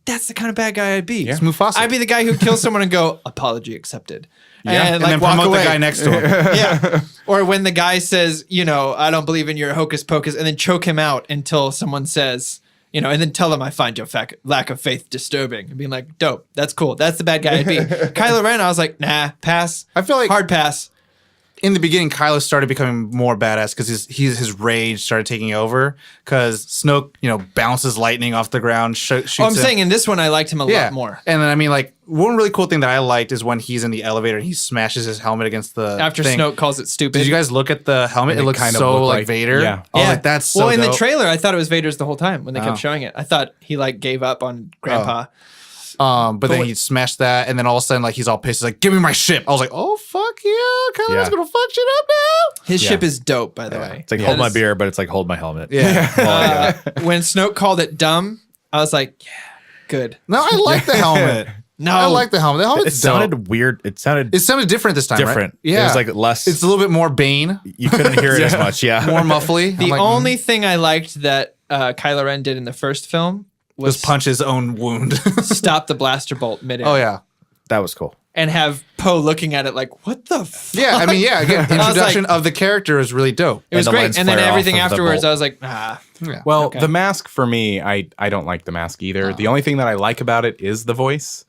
that's the kind of bad guy I'd be. It's Mufasa. I'd be the guy who kills someone and go apology accepted. and like then walk promote away. the guy next to him. Yeah. Or when the guy says, I don't believe in your hocus pocus, and then choke him out until someone says, and then tell him I find your lack of faith disturbing. And being like, dope, that's cool. That's the bad guy I'd be. Kylo Ren, I was like, nah, pass. I feel like- hard pass. In the beginning, Kylo started becoming more badass because his rage started taking over. Because Snoke, bounces lightning off the ground, shoots I'm him. saying in this one, I liked him a lot more. And then I mean, like, one really cool thing that I liked is when he's in the elevator and he smashes his helmet against the After thing. Snoke calls it stupid. Did you guys look at the helmet? And It it looks kind of so looked like like- Vader. yeah. I was like, that's so well, in the dope. trailer, I thought it was Vader's the whole time when they Oh. kept showing it. I thought he like gave up on Grandpa. But then what- he smashed that, and then all of a sudden, like, he's all pissed. He's like, give me my ship. I was like, oh, fuck yeah. Kylo's Yeah. gonna fuck shit up now. His Yeah. ship is dope, by the way. It's like Yeah, hold my this- beer, but it's like hold my helmet. Yeah. When Snoke called it dumb, I was like, yeah, good. No, I like the helmet. No. I like the helmet. The It helmet's dope. sounded weird. It sounded It sounded different this time, different. right? Yeah. It was like less. It's a little bit more Bane, you couldn't hear it as much. Yeah. more muffly. The I'm like, only thing I liked that Kylo Ren did in the first film was just punch his own wound. stop the blaster bolt midair. Oh, yeah. That was cool. And have Poe looking at it like, what the fuck? Yeah, I mean, yeah, again, I was introduction like- of the character is really dope. It was And the great. lens And then flare off everything of the afterwards, bolt. I was like, ah. Yeah. Well, Okay. the mask for me, I don't like the mask either. The only thing that I like about it is the voice.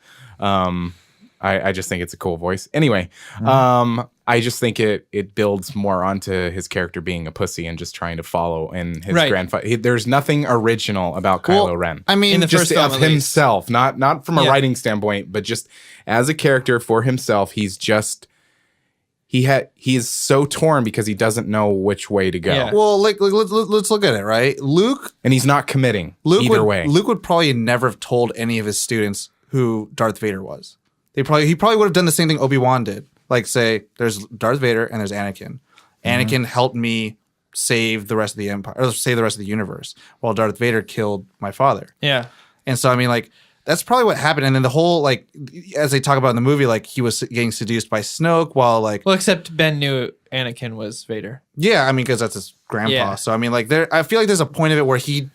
I just think it's a cool voice. Anyway, I just think it builds more onto his character being a pussy and just trying to follow in his Right. grandfather. There's nothing original about Kylo Well, Ren. I mean, In the just first film, of at least. himself, not from a Yeah. writing standpoint, but just as a character for himself. He's just he is so torn because he doesn't know which way to go, Yeah. well, like let's look at it, right? Luke and he's not committing either way. Luke would probably never have told any of his students who Darth Vader was. He probably would have done the same thing Obi-Wan did. Like, say, there's Darth Vader and there's Anakin. Anakin helped me save the rest of the empire, or save the rest of the universe, while Darth Vader killed my father. Yeah. And so, I mean, like, that's probably what happened. And then the whole, like, as they talk about in the movie, like, he was getting seduced by Snoke while, like, Well, except Ben knew Anakin was Vader. yeah, I mean, because that's his grandpa. Yeah. So, I mean, like, I feel like there's a point of it where he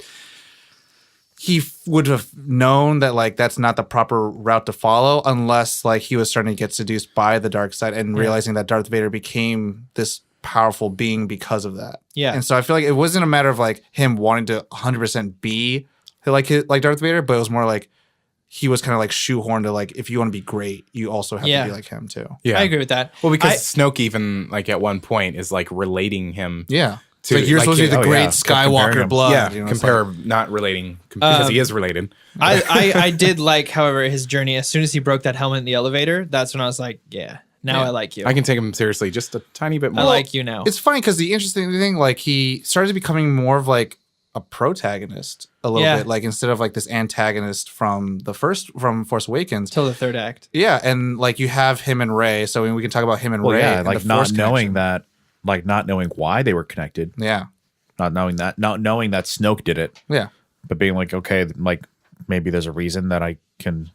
would have known that, like, that's not the proper route to follow unless, like, he was starting to get seduced by the dark side and realizing that Darth Vader became this powerful being because of that. Yeah. And so I feel like it wasn't a matter of, like, him wanting to 100% be like Darth Vader, but it was more like he was kind of like shoehorned to, like, if you want to be great, you also have Yeah. to be like him too. Yeah, I agree with that. Well, because Snoke even like at one point is like relating him. Yeah. To- Like, you're like, supposed to be the oh, great yeah. Comparing Skywalker him. blood. Yeah, you know, it's compare like- not relating because he is related. I did like, however, his journey. As soon as he broke that helmet in the elevator, that's when I was like, yeah, Now I like you. I can take him seriously just a tiny bit I more. like you now. It's funny because the interesting thing, like he started becoming more of like a protagonist a little Yeah. bit, like instead of like this antagonist from Force Awakens. Till the third act. Yeah, and like you have him and Rey, so we can talk about him and Well, Rey. yeah, and like the not Force knowing connection. that, like not knowing why they were connected, Yeah, not knowing that Snoke did it, yeah. but being like, okay, like maybe there's a reason that I can,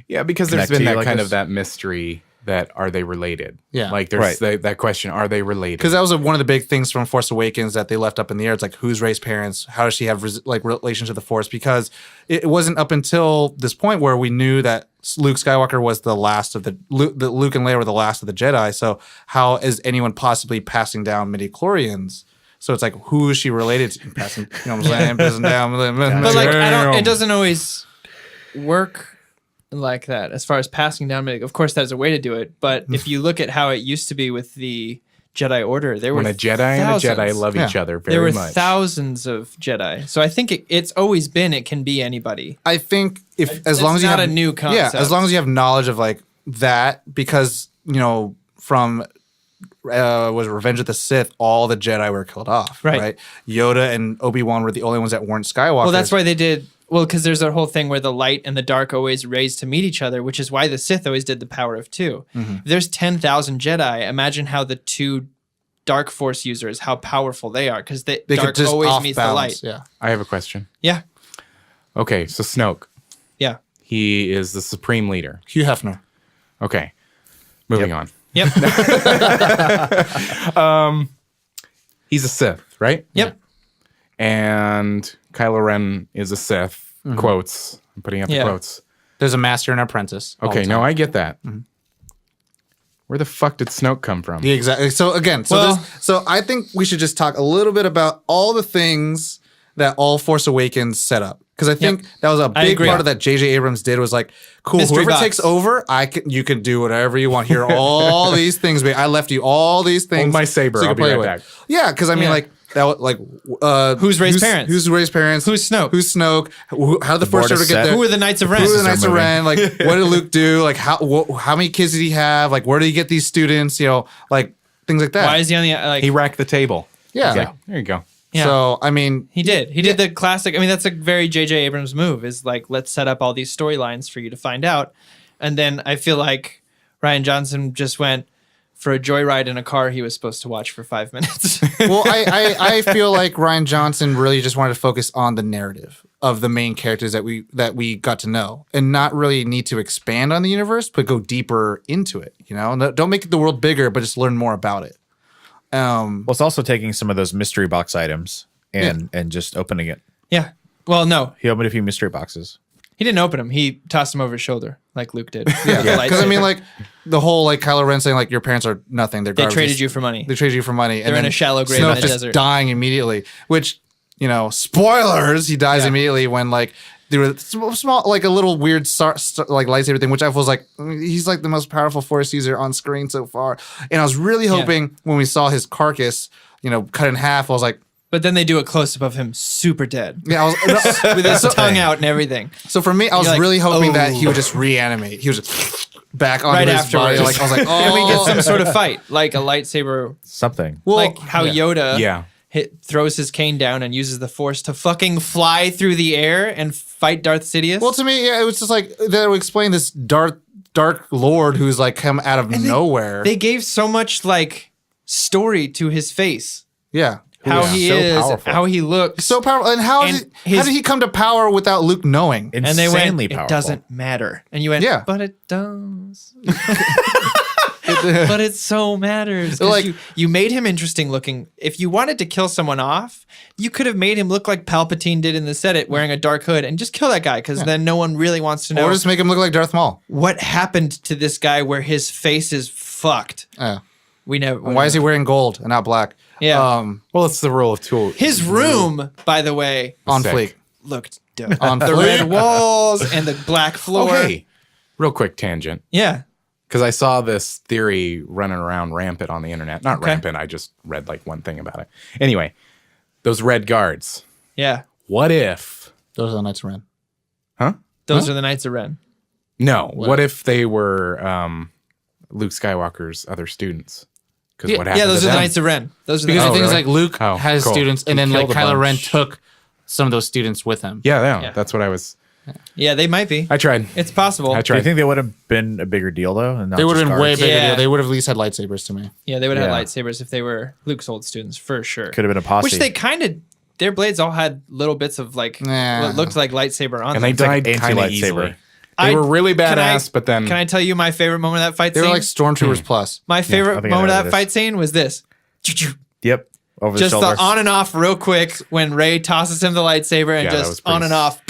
Yeah, because there's connect been to you that like kind this. of that mystery that are they related? Yeah. Like there's Right. that question, are they related? Because that was one of the big things from Force Awakens that they left up in the air. It's like, who's Rey's parents? How does she have relation to the Force? Because it wasn't up until this point where we knew that Luke Skywalker was the last of Luke and Leia were the last of the Jedi. So how is anyone possibly passing down midichlorians? So it's like, who is she related to? Passing, you know what I'm saying? Passing down. But like, it doesn't always work like that as far as passing down. Of course, there's a way to do it. But if you look at how it used to be with the Jedi Order, there when were a Jedi and a Jedi thousands. love each Yeah. other very There were much. thousands of Jedi. So I think it's always been, it can be anybody. I think as It's long as you not have a new yeah, concept. as long as you have knowledge of like that, because from was Revenge of the Sith, all the Jedi were killed off, Right. Yoda and Obi-Wan were the only ones that weren't Skywalkers. Well, that's why they did. Well, because there's a whole thing where the light and the dark always raise to meet each other, which is why the Sith always did the power of two. Mm-hmm. If there's 10,000 Jedi, imagine how the two dark force users, how powerful they are, because the they dark could just always off meets balance. the light. Yeah. I have a question. Yeah. Okay, so Snoke, Yeah. he is the supreme leader. Hugh Hefner. Okay, moving on. Yep. He's a Sith, right? Yep. And Kylo Ren is a Sith. Quotes. I'm putting up the Yeah. quotes. There's a master and apprentice. all Okay, the no, time. I get that. Where the fuck did Snoke come from? Yeah, exactly. So again, so I think we should just talk a little bit about all the things that all Force Awakens set up, because I think that was a I big agree. part of that J.J. Abrams did was like, cool, Mystery whoever box. takes over, you can do whatever you want. Here are all these things. I left you all these things. Hold my saber, you I'll can be play right with. back. Yeah, because I mean, Yeah. like that. Who's Rey's parents? Who's Rey's parents? Who's Snoke? Who's Snoke? How did the Force Board of Order get Seth. there? Who are the Knights of Ren? Who are the Knights of movie. Ren? Like, what did Luke do? Like, how many kids did he have? Like, where did he get these students? Like things like that. Why is he on the He racked the table. Yeah. He's like, there you go. Yeah. So I mean, He did. He did the classic. I mean, that's a very J.J. Abrams move. Is like, let's set up all these storylines for you to find out, and then I feel like Ryan Johnson just went for a joyride in a car he was supposed to watch for 5 minutes. well, I feel like Ryan Johnson really just wanted to focus on the narrative of the main characters that we got to know, and not really need to expand on the universe, but go deeper into it. Don't make the world bigger, but just learn more about it. Well, it's also taking some of those mystery box items and just opening it. Yeah. Well, no, He opened a few mystery boxes. he didn't open them. He tossed them over his shoulder like Luke did. Yeah, because I mean, like the whole like Kylo Ren saying like your parents are nothing. They're they garbage. traded you for money. They traded you for money. They're in a shallow grave Snoke in the just desert. dying immediately. Which spoilers, he dies immediately when like there was small like a little weird like lightsaber thing, which I was like, he's like the most powerful Force user on screen so far. And I was really hoping when we saw his carcass, cut in half, I was like, But then they do a close up of him super dead yeah, I was with his tongue out and everything. So for me, I was You're like, really hoping that he oh. would just reanimate. He was just back onto Right his afterwards. body. Like I was like, oh, And we get some sort of fight, like a lightsaber, Something. well, like how Yoda Yeah. throws his cane down and uses the Force to fucking fly through the air and fight Darth Sidious. Well, to me, yeah, it was just like that would explain this dark lord who's like come out of nowhere. they gave so much like story to his face, yeah. how is he so is, powerful. how he looks. So powerful. And how And did his- he come to power without Luke knowing? and they went, Insanely it powerful. doesn't matter. And you went, Yeah. but it does. But it so matters. 'Cause Like- you made him interesting looking. If you wanted to kill someone off, you could have made him look like Palpatine did in the Senate, wearing a dark hood, and just kill that guy, because then no one really wants to know Or just make him look like Darth Maul. what happened to this guy where his face is fucked. Yeah. We never. Why is he wearing gold and not black? Yeah. Well, it's the rule of two. His room, by the way, On Sick. fleek. looked dope. On The fleek. red walls and the black floor. Oh, hey, real quick tangent. Yeah. Because I saw this theory running around rampant on the internet. Not Okay. rampant, I just read like one thing about it. Anyway, those red guards. Yeah. What if? Those are the Knights of Ren. Huh? Those are the Knights of Ren. No. What if they were Luke Skywalker's other students. Because Yeah, what happened those to are the them? Knights of Ren. Those are the Because Knights the of thing is, really? like, Luke Oh, has cool. students, and then like killed a Kylo Ren bunch. took some of those students with him. Yeah, Yeah. that's what I was. Yeah, they might be. I tried. It's possible. I Do you tried. think they would have been a bigger deal though? And not They would have just been way guards? bigger Yeah. deal. They would have at least had lightsabers to me. Yeah, they would have Yeah. had lightsabers if they were Luke's old students, for sure. Could have been a posse. Which they kind of, their blades all had little bits of like, Nah. what looked like lightsaber on And they them. like died kind of anti-lightsaber. easily. I- They were really can I- badass, but then Can I tell you my favorite moment of that fight They scene? were like stormtroopers plus. My I favorite think I moment know of what that it fight scene was this. Yep. Over Just the the shoulder. on and off real quick when Rey tosses him the lightsaber and Yeah, that was just pretty on and off.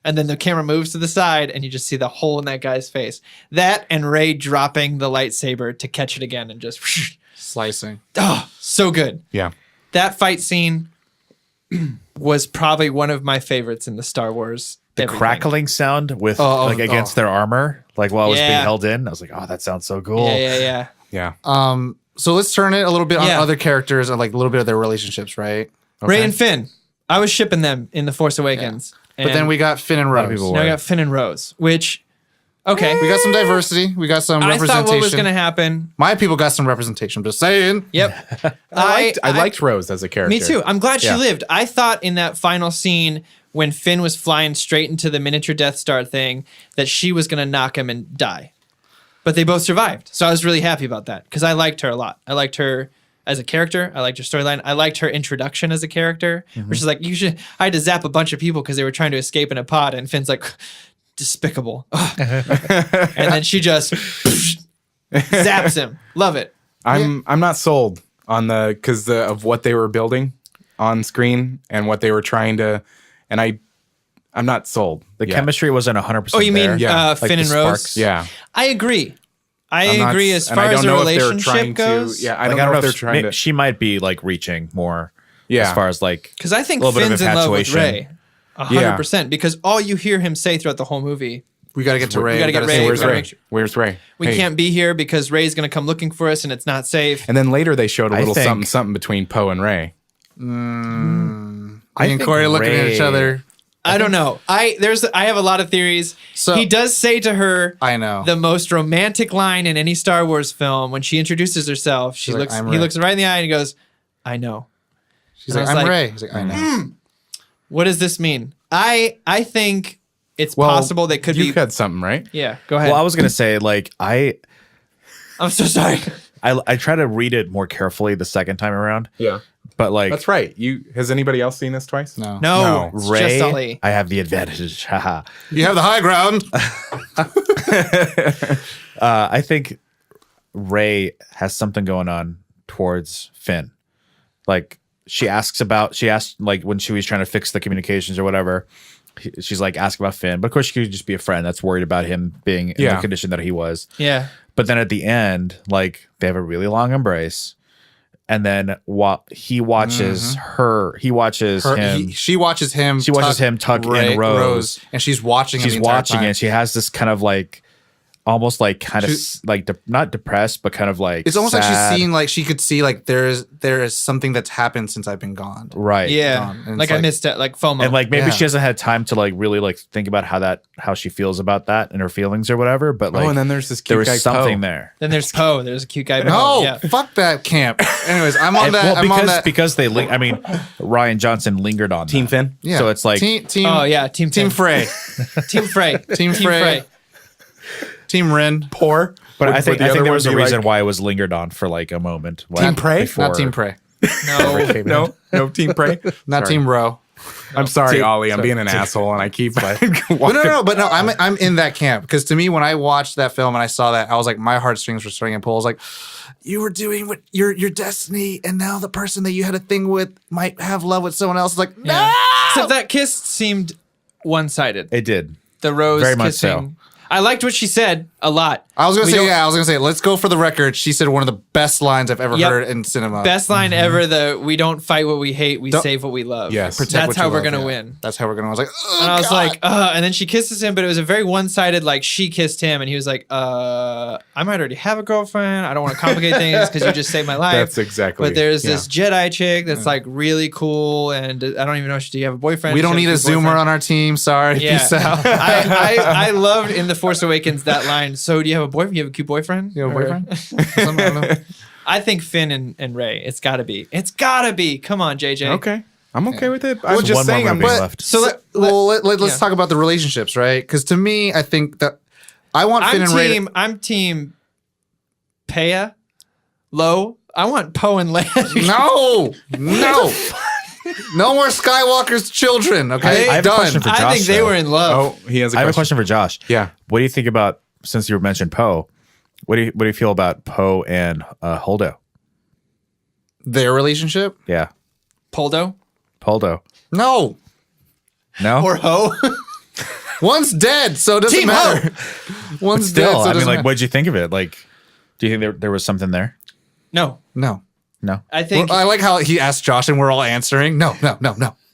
And then the camera moves to the side and you just see the hole in that guy's face. That and Rey dropping the lightsaber to catch it again and just Slicing. oh, so good. yeah. That fight scene was probably one of my favorites in the Star Wars. the everything. crackling sound with Oh, like against their armor, like while it was being Yeah. held in. I was like, oh, that sounds so cool. Yeah. Yeah. So let's turn it a little bit on Yeah. other characters and like a little bit of their relationships, right? Rey and Finn. I was shipping them in The Force Awakens. But then we got Finn and Rose. people now were. we got Finn and Rose, which okay. We got some diversity. We got some I representation. thought what was going to happen. My people got some representation. Just saying. Yep. I liked Rose as a character. Me too. I'm glad Yeah. she lived. I thought in that final scene when Finn was flying straight into the miniature Death Star thing that she was going to knock him and die. But they both survived. So I was really happy about that because I liked her a lot. I liked her as a character. I liked her storyline. I liked her introduction as a character, which is like, I had to zap a bunch of people because they were trying to escape in a pod and Finn's like, despicable. And then she just zaps him. Love it. I'm not sold on because of what they were building on screen and what they were trying to, and I'm not sold. The yet. chemistry wasn't 100%. Oh, you mean there. Yeah. Like Finn the and Rose? sparks. Yeah. I agree. I I'm not- agree as and far I as don't the know if they're relationship trying goes. to. Yeah, I Like, don't know if they're if trying to. she might be like reaching more. Yeah. As far as like, Because I think a little bit of Finn's in love with infatuation. Rey. 100%. Because all you hear him say throughout the whole movie, We got to get to Ray. We gotta get Rey. Hey, we where's gotta Ray? make sure- Where's Ray? we Hey. can't be here because Rey's going to come looking for us and it's not safe. And then later they showed a I little think- something between Poe and Ray. Me and think Corey looking at each Rey- other. I don't know. I have a lot of theories. So- he does say to her I know. the most romantic line in any Star Wars film when she introduces herself. She She's like, looks "I'm he Rey." looks her right in the eye and he goes, "I know." She's And like, I was I'm like, Ray. He's like, I know. What does this mean? I think it's Well, possible they could you be. had something, right? Yeah, go ahead. well, I was gonna say like I'm so sorry. I try to read it more carefully the second time around, Yeah. but like That's right. Has anybody else seen this twice? No. No, No. it's Ray, just Sully. I have the advantage. Haha. You have the high ground. I think Ray has something going on towards Finn. Like she asked like when she was trying to fix the communications or whatever. She's like ask about Finn, but of course she could just be a friend that's worried about him being in the Yeah. condition that he was. Yeah. But then at the end, like they have a really long embrace, and then he watches her. He watches him. She watches him. She watches him tuck in Rose. and she's watching. She's him the entire watching time. it. She has this kind of like, almost like kind of like not depressed, but kind of like It's almost like sad. she's seeing, like she could see, like there is something that's happened since I've been gone. right. Yeah. gone. And Like it's I like- missed it. Like FOMO. And like maybe Yeah. she hasn't had time to like really like think about how she feels about that and her feelings or whatever. But like, and then there's this there cute was guy, something Poe. there. then there's Poe. There's a cute guy. No, Poe. Yeah. fuck that camp. Anyways, I'm on And- that. well, I'm on that. because they I mean, Ryan Johnson lingered on Team that. Finn. Yeah. So it's like team. Oh yeah, Team Team Finn. Frey. Team Frey. Team Frey. Team Ren. Poor. But Would- I think would the other there one was a be reason like- why it was lingered on for like a moment. Team Prey? Not Team Prey. No. No, Team Prey. Not Sorry. Team Row. I'm sorry, Team- Ollie. I'm being an asshole, and I keep. But no. I'm in that camp because to me, when I watched that film and I saw that, I was like, my heartstrings were starting to pull. I was like, you were doing what your destiny, and now the person that you had a thing with might have love with someone else. It's like, no. Yeah. Except that kiss seemed one-sided. It did. The Rose Very much kissing. I liked what she said a lot. I was We don't- gonna say, let's go for the record. She said one of the best lines I've ever Yep. heard in cinema. Best line ever. We don't fight what we hate. We Don't- save what we love. Yes. Protect That's what how you we're love, gonna yeah. win. That's how we're gonna. I was like, oh, And I was God. like, and then she kisses him, but it was a very one-sided, like she kissed him and he was like, I might already have a girlfriend. I don't want to complicate things because you just saved my life. That's exactly. But there's yeah. this Jedi chick that's like really cool, and I don't even know if do you have a boyfriend? we Does don't she need have a boyfriend? Zoomer on our team. Sorry, Yeah, peace out. I loved in the Force Awakens, that line. So do you have a boyfriend? You have a cute boyfriend? You have a Or- boyfriend? Something, I don't know. I think Finn and Ray. It's got to be. It's got to be. Come on, JJ. Okay. I'm okay with it. I So was just one more saying, I'm movie But left. So let's yeah. talk about the relationships, right? Because to me, I think that I want Finn and Ray. I'm team Peya, Low. I want Poe and Leia. No, no more Skywalker's children. Okay, I have a done. question for I Josh, think they though. were in love. Oh, he has a I have a question. question for Josh. Yeah. What do you think about, since you mentioned Poe, what do you feel about Poe and Holdo? Their relationship? Yeah. Poldo Holdo. No, No? or Ho. one's dead, so it doesn't Team matter. One's Still, dead, so it I mean, doesn't like, matter. what'd you think of it? Like, do you think there was something there? No, No. No. I think. I like how he asked Josh, and we're all answering. No.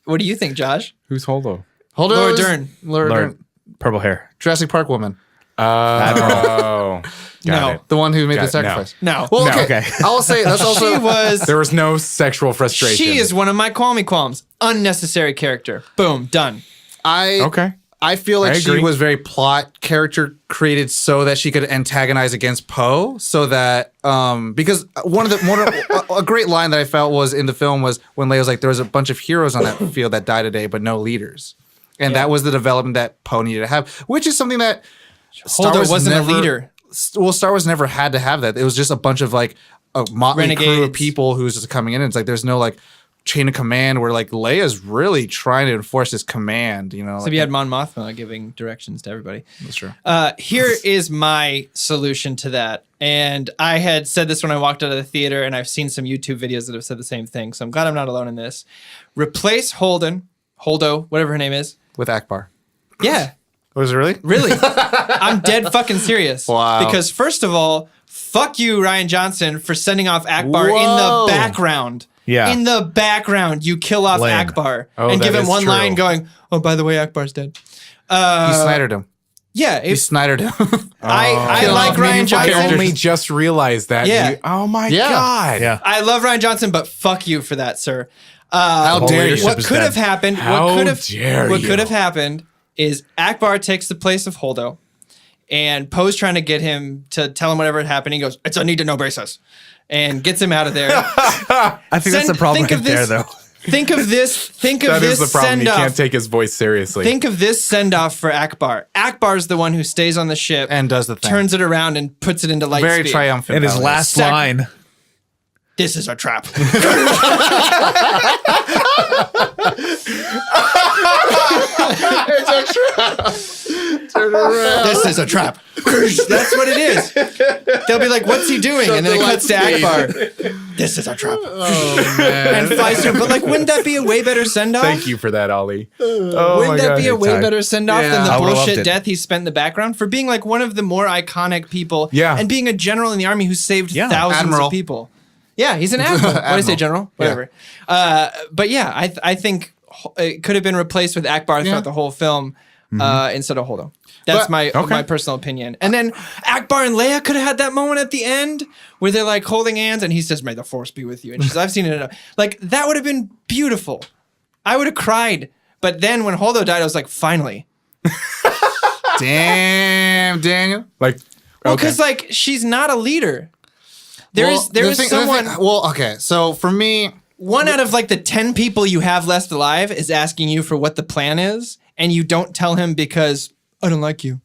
What do you think, Josh? Who's Holdo? Hold on, Laura Dern. Laura Lord, Dern. purple hair. Jurassic Park woman, Oh. No. it. the one who made Got the it. No. sacrifice. No. Well, No. okay. Okay. I'll say that's also She was. There was no sexual frustration. She is one of my qualms. Unnecessary character. Boom. Done. Okay. I feel like I she agree. was very plot character created so that she could antagonize against Poe, so that because a great line that I felt was in the film was when Leia was like, there was a bunch of heroes on that field that died today, but no leaders, and that was the development that Poe needed to have, which is something that Star Holdo Wars wasn't never, a leader. Well, Star Wars never had to have that. It was just a bunch of like a motley crew of Renegades. people who's just coming in. And it's like there's no like chain of command where like Leia's really trying to enforce this command. You know, So you had Mon Mothma giving directions to everybody. that's true. Here is my solution to that. And I had said this when I walked out of the theater, and I've seen some YouTube videos that have said the same thing. So I'm glad I'm not alone in this. Replace Holdo, whatever her name is. With Ackbar. Yeah, Was it really? really. I'm dead fucking serious. Wow. Because first of all, fuck you, Ryan Johnson, for sending off Ackbar in Whoa. the background. Yeah. In the background, you kill off Lame. Ackbar Oh, and that give him is one true. line going, oh, by the way, Ackbar's dead. He snidered him. Yeah, He snidered him. I Kill like off Ryan meaningful Johnson. I characters. only just realized that. Yeah. Oh my Yeah. God. Yeah. I love Ryan Johnson, but fuck you for that, sir. How Whole dare you? leadership What is could dead. have happened? How what could dare you. have happened is Ackbar takes the place of Holdo, and Poe's trying to get him to tell him whatever had happened. He goes, "It's a need to know basis," and gets him out of there. I think that's the problem right there, though. Think of this. Think of That this is the problem. send You off. can't take his voice seriously. Think of this send off for Ackbar. Ackbar's the one who stays on the ship And does the thing. turns it around, and puts it into light Very speed. triumphant. In his about it. last Sac- line. This is a trap. This is a trap. That's what it is. They'll be like, "What's he doing?" And then it cuts to Ackbar. This is a trap. And Pfizer. But like, wouldn't that be a way better send off? Thank you for that, Ollie. Wouldn't that be a way Time. better send off Yeah. than the I would've loved bullshit it. death he spent in the background for being like one of the more iconic people? Yeah. And being a general in the army who saved Yeah. thousands Admiral. of people. Yeah, he's an admiral. What did I say, Admiral. general? Whatever. But yeah, I think it could have been replaced with Ackbar throughout the whole film instead of Holdo. That's But- my personal opinion. And then Ackbar and Leia could have had that moment at the end where they're like holding hands and he says, "May the force be with you." And she's, "I've seen it enough." Like that would have been beautiful. I would have cried. But then when Holdo died, I was like, finally. Damn, Daniel. Like, Well, okay. because like she's not a leader. There is The someone. well, okay. So for me, One out of like the 10 people you have left alive is asking you for what the plan is, and you don't tell him because I don't like you.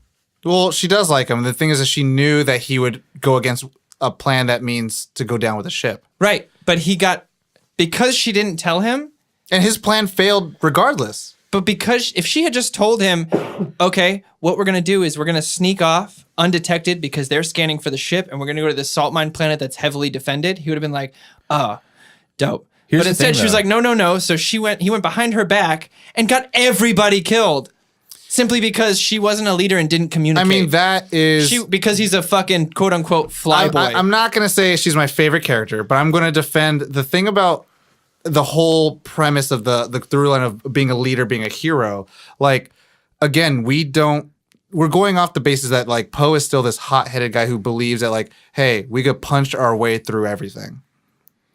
well, she does like him. The thing is that she knew that he would go against a plan that means to go down with the ship. Right. But because she didn't tell him, And his plan failed regardless. but because if she had just told him, okay, what we're going to do is we're going to sneak off undetected because they're scanning for the ship and we're going to go to this salt mine planet that's heavily defended, he would have been like, dope. Here's But the instead thing, she was though. like, no. So he went behind her back and got everybody killed simply because she wasn't a leader and didn't communicate. I mean, that is. because he's a fucking quote unquote flyboy. I'm not going to say she's my favorite character, but I'm going to defend the thing about the whole premise of the through line of being a leader, being a hero. Like, again, we're going off the basis that like Poe is still this hot-headed guy who believes that like, hey, we could punch our way through everything.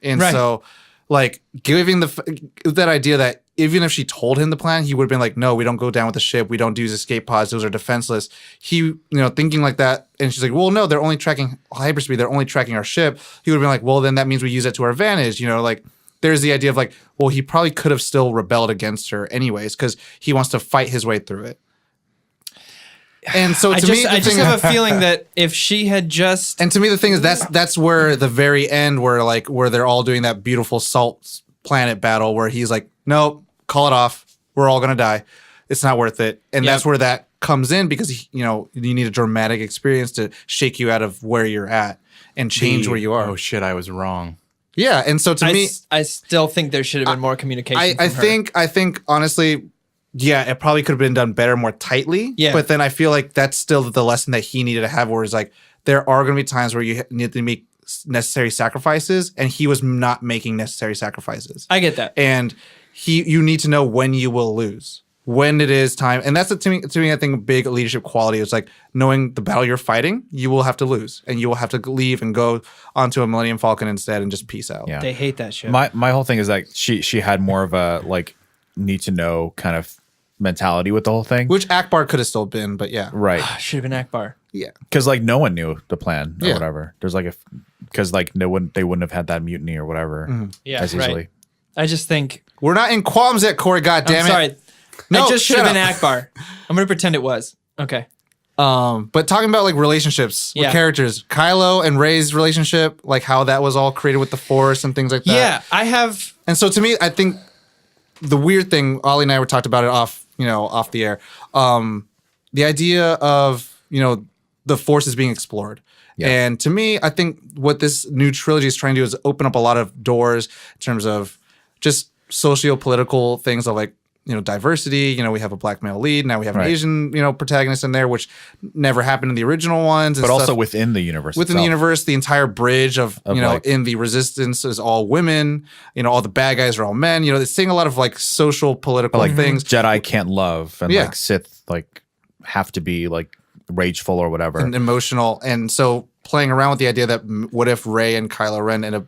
And Right. so like giving that idea that even if she told him the plan, he would have been like, no, we don't go down with the ship. We don't use escape pods. Those are defenseless. He, thinking like that. And she's like, well, no, they're only tracking hyperspeed. They're only tracking our ship. He would have been like, well, then that means we use it to our advantage. Like there's the idea of like, well, he probably could have still rebelled against her anyways, because he wants to fight his way through it. And so I just have a feeling that if she had just, and to me, the thing is that's where the very end, where they're all doing that beautiful salt planet battle, where he's like, nope, call it off. We're all gonna die. It's not worth it. And that's where that comes in, because you need a dramatic experience to shake you out of where you're at and change where you are. Oh shit, I was wrong. Yeah, and so to me, I still think there should have been more communication. I think honestly, yeah, it probably could have been done better, more tightly. Yeah. But then I feel like that's still the lesson that he needed to have, where it's like, there are going to be times where you need to make necessary sacrifices, and he was not making necessary sacrifices. I get that. And you need to know when you will lose, when it is time. And that's to me, I think a big leadership quality is like knowing the battle you're fighting, you will have to lose, and you will have to leave and go onto a Millennium Falcon instead and just peace out. Yeah. They hate that shit. My whole thing is that she had more of a like need to know kind of mentality with the whole thing. Which Ackbar could have still been, but yeah. Right. Should have been Ackbar. Yeah. Because like no one knew the plan or Yeah. whatever. There's like because like they wouldn't have had that mutiny or whatever Yeah, as easily. right. I just think We're not in qualms yet, Corey, goddammit. I'm sorry. No, it just should shut have been up. Ackbar. I'm gonna pretend it was. Okay. But talking about like relationships with Yeah. characters, Kylo and Rey's relationship, like how that was all created with the Force and things like that. Yeah, I have. And so to me, I think the weird thing, Ollie and I were talked about it off the air. The idea of, the Force is being explored. Yeah. And to me, I think what this new trilogy is trying to do is open up a lot of doors in terms of just socio-political things of like, diversity. We have a black male lead. Now we have an Right. Asian, protagonist in there, which never happened in the original ones. And But also stuff. within the universe. Within the itself. universe, the entire bridge of like- in the Resistance is all women. All the bad guys are all men. They're saying a lot of like social, political like things. Jedi can't love and Yeah. like Sith like have to be like rageful or whatever. And emotional. And so playing around with the idea that what if Rey and Kylo Ren end up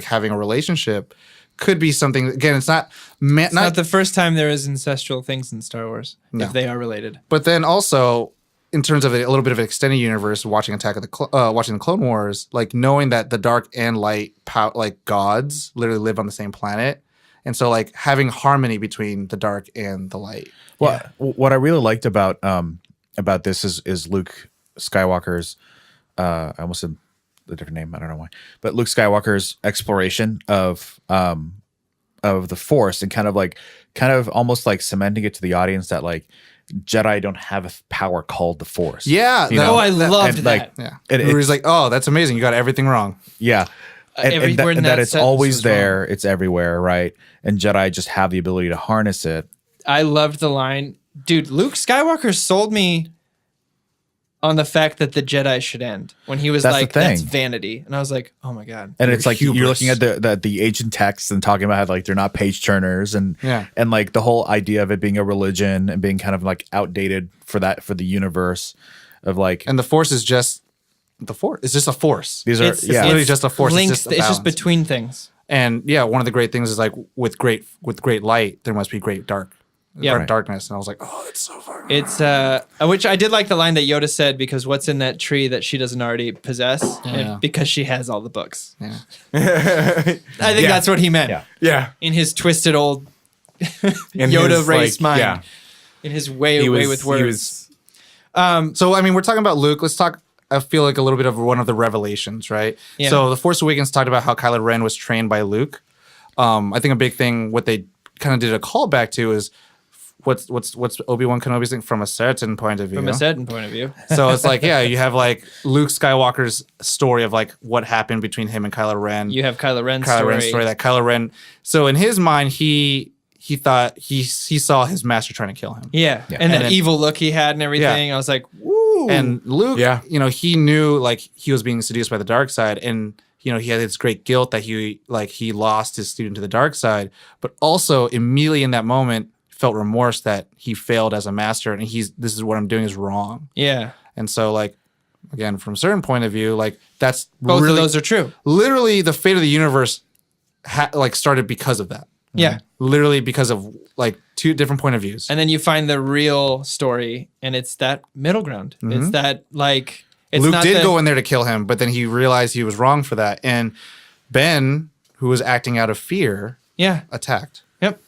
having a relationship could be something. Again, it's not Not the first time there is ancestral things in Star Wars, No. if they are related. But then also, in terms of a little bit of an extended universe, watching watching the Clone Wars, like knowing that the dark and light, like gods, literally live on the same planet, and so like having harmony between the dark and the light. Well, what I really liked about this is Luke Skywalker's. I almost said a different name. I don't know why, but Luke Skywalker's exploration of the Force and kind of almost like cementing it to the audience that like Jedi don't have a power called the Force. Yeah. I loved and, that. like, Yeah. It- Where he's like, oh, that's amazing. You got everything wrong. Yeah. Every word in and that that it's sentence always was wrong. there, it's everywhere, right? And Jedi just have the ability to harness it. I loved the line. Dude, Luke Skywalker sold me on the fact that the Jedi should end when he was That's the like, that's thing. vanity. And I was like, oh my God. And it's like you're hubris. looking at the ancient texts and talking about how like they're not page turners and Yeah. and like the whole idea of it being a religion and being kind of like outdated for the universe of like And the Force is just the Force. It's just a force. these are It's literally just a force. It's Links, just a it's just balance. between things. And yeah, one of the great things is like with great light, there must be great dark. Yeah. Dark Right. darkness. And I was like, oh, it's so far. It's which I did like the line that Yoda said, because what's in that tree that she doesn't already possess? Yeah. Because she has all the books. Yeah. I think that's what he meant. Yeah. Yeah. In his twisted old In Yoda his, race mind. Yeah. In his way with words. So, I mean, we're talking about Luke. Let's talk, I feel like a little bit of one of the revelations, right? Yeah. So The Force Awakens talked about how Kylo Ren was trained by Luke. I think a big thing, what they kind of did a callback to is what's Obi-Wan Kenobi's thing from a certain point of view. From a certain point of view. So it's like, yeah, you have like Luke Skywalker's story of like what happened between him and Kylo Ren. You have Kylo Ren's Ren's story that Kylo Ren. So in his mind, he thought he saw his master trying to kill him. Yeah. Yeah. And that And then- evil look he had and everything. I was like, woo. And Luke, Yeah. he knew like he was being seduced by the dark side, and he had this great guilt that he lost his student to the dark side, but also immediately in that moment felt remorse that he failed as a master, and this is what I'm doing is wrong. yeah. And so like again, from a certain point of view, like that's Both really of those are true. literally the fate of the universe started because of that. Yeah. literally because of like two different point of views. And then you find the real story, and it's that middle ground. It's that like it's Luke not did go in there to kill him, but then he realized he was wrong for that. And Ben, who was acting out of fear, attacked. Yep.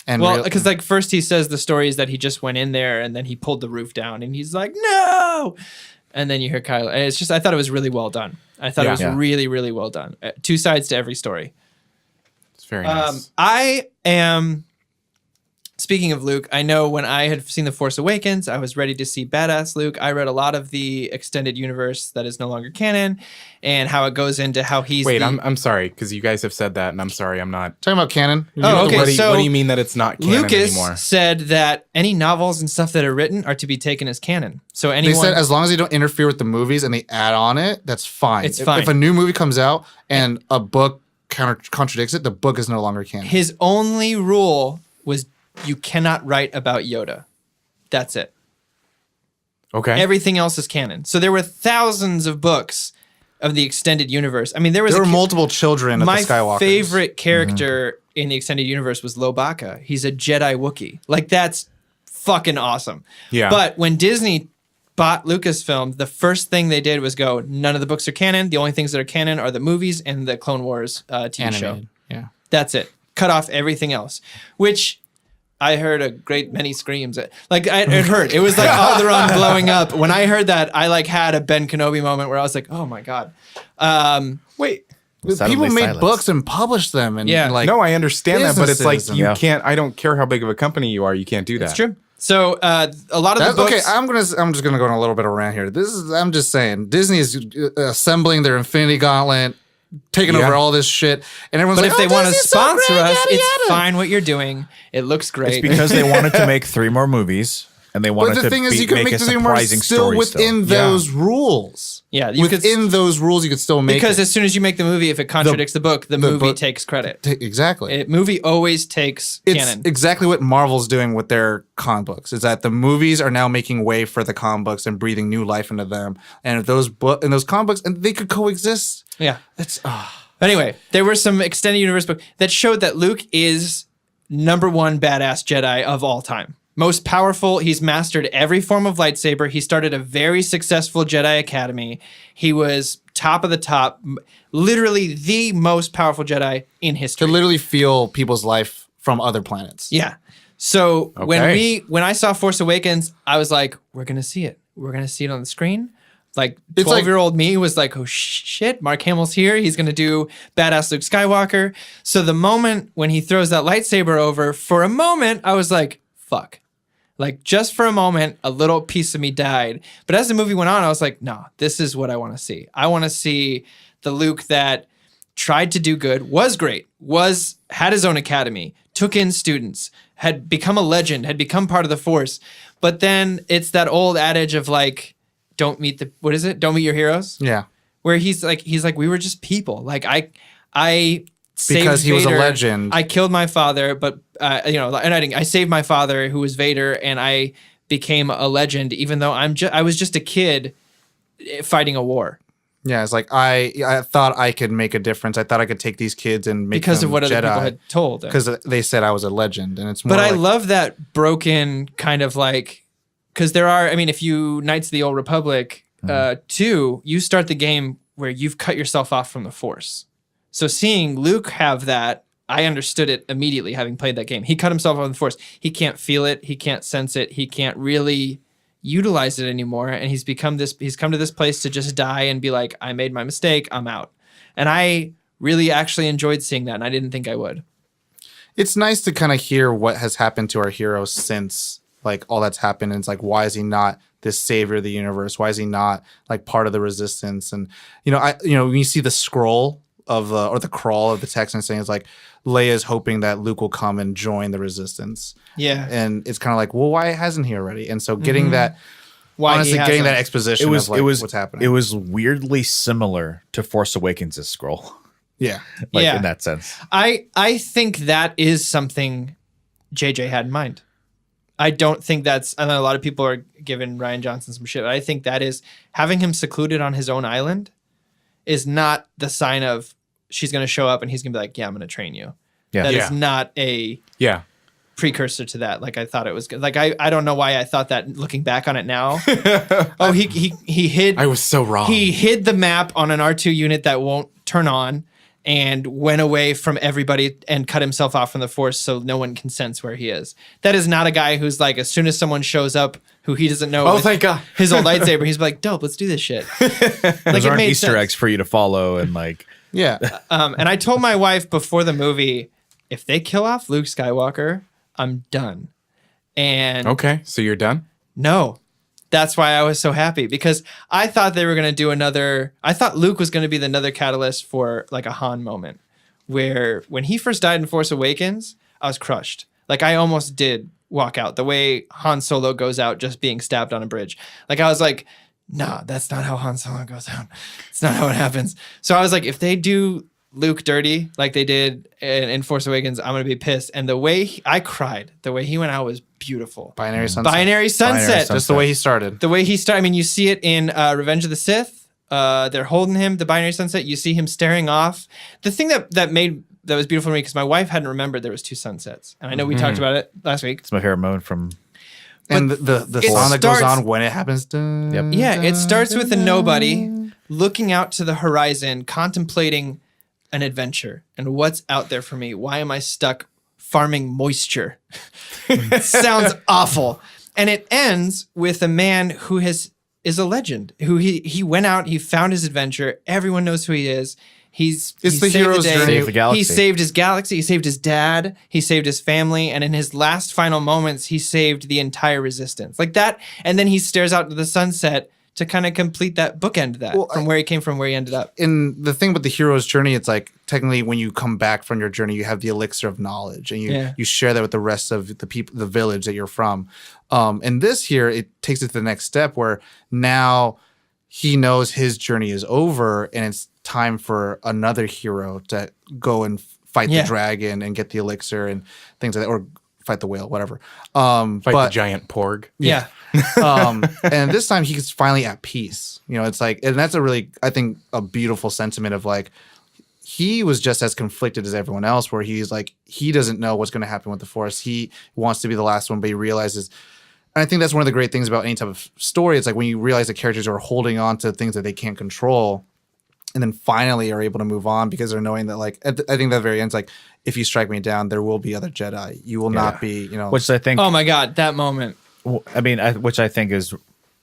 And well, because like first he says the story is that he just went in there and then he pulled the roof down, and he's like, no. And then you hear Kylo. And it's just, I thought it was really well done. I thought it was really, really well done. Two sides to every story. It's very nice. I am. Speaking of Luke, I know when I had seen The Force Awakens, I was ready to see badass Luke. I read a lot of the extended universe that is no longer canon, and how it goes into how he's. Wait, I'm sorry because you guys have said that, and I'm sorry, I'm not talking about canon. Oh, okay. What do you mean that it's not canon Lucas anymore? said that any novels and stuff that are written are to be taken as canon. So They anyone. said as long as they don't interfere with the movies and they add on it, that's fine. It's fine. If a new movie comes out and a book contradicts it, the book is no longer canon. His only rule was you cannot write about Yoda. That's it. Okay. Everything else is canon. So there were thousands of books of the extended universe. I mean, there were multiple children of the my Skywalkers. favorite character in the extended universe was Chewbacca. He's a Jedi Wookiee. Like, that's fucking awesome. Yeah. But when Disney bought Lucasfilm, the first thing they did was go, none of the books are canon. The only things that are canon are the movies and the Clone Wars TV show. Animated. Yeah. That's it. Cut off everything else. Which I heard a great many screams. Like, it hurt. It was like Alderaan blowing up. When I heard that, I like had a Ben Kenobi moment where I was like, oh my God. Wait. People made books and published them. And like, no, I understand that, but it's like businesses you and- can't. I don't care how big of a company you are. You can't do that. It's true. So a lot of the books. Okay, I'm just gonna go on a little bit of a rant here. I'm just saying Disney is assembling their Infinity Gauntlet, taking over all this shit, and everyone's But like, if they want to Disney's so sponsor great, us, yada, it's yada. fine what you're doing. It looks great. It's because they wanted to make 3 more movies, and they wanted But the to thing is, you can make make a the more surprising still story within those rules. Yeah, you could- within those rules, you could still make because it. as soon as you make the movie, if it contradicts the book, the movie book- takes credit. Exactly. Movie always takes It's canon. exactly what Marvel's doing with their comic books. Is that the movies are now making way for the comic books and breathing new life into them. And if those comic books, and they could coexist. Yeah. It's Anyway, there were some extended universe books that showed that Luke is #1 badass Jedi of all time. Most powerful. He's mastered every form of lightsaber. He started a very successful Jedi Academy. He was top of the top, literally the most powerful Jedi in to history. literally feel people's life from other planets. Yeah. So Okay. when I saw Force Awakens, I was like, we're gonna see it. We're gonna see it on the screen. Like It's like- 12-year-old me was like, oh shit, Mark Hamill's here. He's gonna do badass Luke Skywalker. So the moment when he throws that lightsaber over, for a moment, I was like, fuck. Like, just for a moment, a little piece of me died. But as the movie went on, I was like, no, this is what I want to see. I want to see the Luke that tried to do good, was great, had his own academy, took in students, had become a legend, had become part of the Force. But then it's that old adage of like, don't meet your heroes? Yeah. Where he's like, we were just people. Like I saved Because he was a Vader. legend. I killed my father, but I saved my father, who was Vader, and I became a legend, even though I was just a kid fighting a war Yeah, it's like I thought I could make a difference. I thought I could take these kids and make because them of what other Jedi people had told him. because they said I was a legend, and it's more. But I like, love that broken kind of like, because there are, I mean, if you Knights of the Old Republic 2, you start the game where you've cut yourself off from the Force. So seeing Luke have that, I understood it immediately having played that game. He cut himself off from the Force. He can't feel it. He can't sense it. He can't really utilize it anymore. And he's come to this place to just die and be like, I made my mistake. I'm out. And I really actually enjoyed seeing that. And I didn't think I would. It's nice to kind of hear what has happened to our hero since like all that's happened. And it's like, why is he not this savior of the universe? Why is he not like part of the resistance? And when you see the scroll of or the crawl of the text and saying it's like Leia's hoping that Luke will come and join the resistance. Yeah. And it's kind of like, well, why hasn't he already? And so getting that, Why honestly, he getting hasn't. that exposition of like what's happening. It was weirdly similar to Force Awakens' scroll, yeah. in that sense. I think that is something JJ had in mind. I don't think I know a lot of people are giving Rian Johnson some shit, but I think that is having him secluded on his own island is not the sign of she's going to show up and he's going to be like, yeah, I'm going to train you. Yeah. That Yeah. is not a Yeah. precursor to that. Like I thought it was good. Like I don't know why I thought that looking back on it now. Oh, he hid. I was so wrong. He hid the map on an R2 unit that won't turn on and went away from everybody and cut himself off from the Force so no one can sense where he is. That is not a guy who's like, as soon as someone shows up who he doesn't know, Oh, thank God. his old lightsaber, he's like, dope, let's do this shit. Like Those it aren't made Easter sense. eggs for you to follow and like. Yeah. And I told my wife before the movie, if they kill off Luke Skywalker, I'm done. And Okay, so you're done? no, that's why I was so happy, because I thought they were going to do another. I thought Luke was going to be another catalyst for like a Han moment, where when he first died in Force Awakens, I was crushed. Like I almost did walk out the way Han Solo goes out just being stabbed on a bridge. Like I was like, no, that's not how Han Solo goes out. It's not how it happens. So I was like, if they do Luke dirty like they did in Force Awakens, I'm gonna be pissed. And the way I cried, the way he went out was beautiful. Binary sunset. Binary sunset. Just the way he started. The way he started. I mean, you see it in Revenge of the Sith. They're holding him, the binary sunset. You see him staring off. The thing that was beautiful for me, because my wife hadn't remembered there was two sunsets, and I know we talked about it last week. It's my favorite moment from. And the it song that goes starts- on when it happens. Yep. Yeah, it starts with a nobody looking out to the horizon, contemplating an adventure and what's out there for me. Why am I stuck farming moisture? Sounds awful. And it ends with a man who is a legend. Who he went out, he found his adventure. Everyone knows who he is. He It's the saved hero's day. journey. Saved the galaxy. He saved his galaxy. He saved his dad. He saved his family. And in his last final moments, he saved the entire resistance. Like that. And then he stares out to the sunset to kind of complete that bookend that Well, from where he came from, where he ended up. In the thing with the hero's journey, it's like technically when you come back from your journey, you have the elixir of knowledge, and you share that with the rest of the people, the village that you're from. And this here, it takes it to the next step where now he knows his journey is over, and it's time for another hero to go and fight Yeah. the dragon and get the elixir and things like that, or fight the whale, whatever. Fight the But giant porg. Yeah. and this time he's finally at peace. You know, it's like, and that's a really, I think, a beautiful sentiment of like, he was just as conflicted as everyone else, where he's like, he doesn't know what's going to happen with the Force. He wants to be the last one, but he realizes, and I think that's one of the great things about any type of story. It's like when you realize the characters are holding on to things that they can't control, and then finally are able to move on because they're knowing that, like, I think that very end's like, if you strike me down, there will be other Jedi. You will not be, you know. Which I think. Oh my God, that moment. I mean, which I think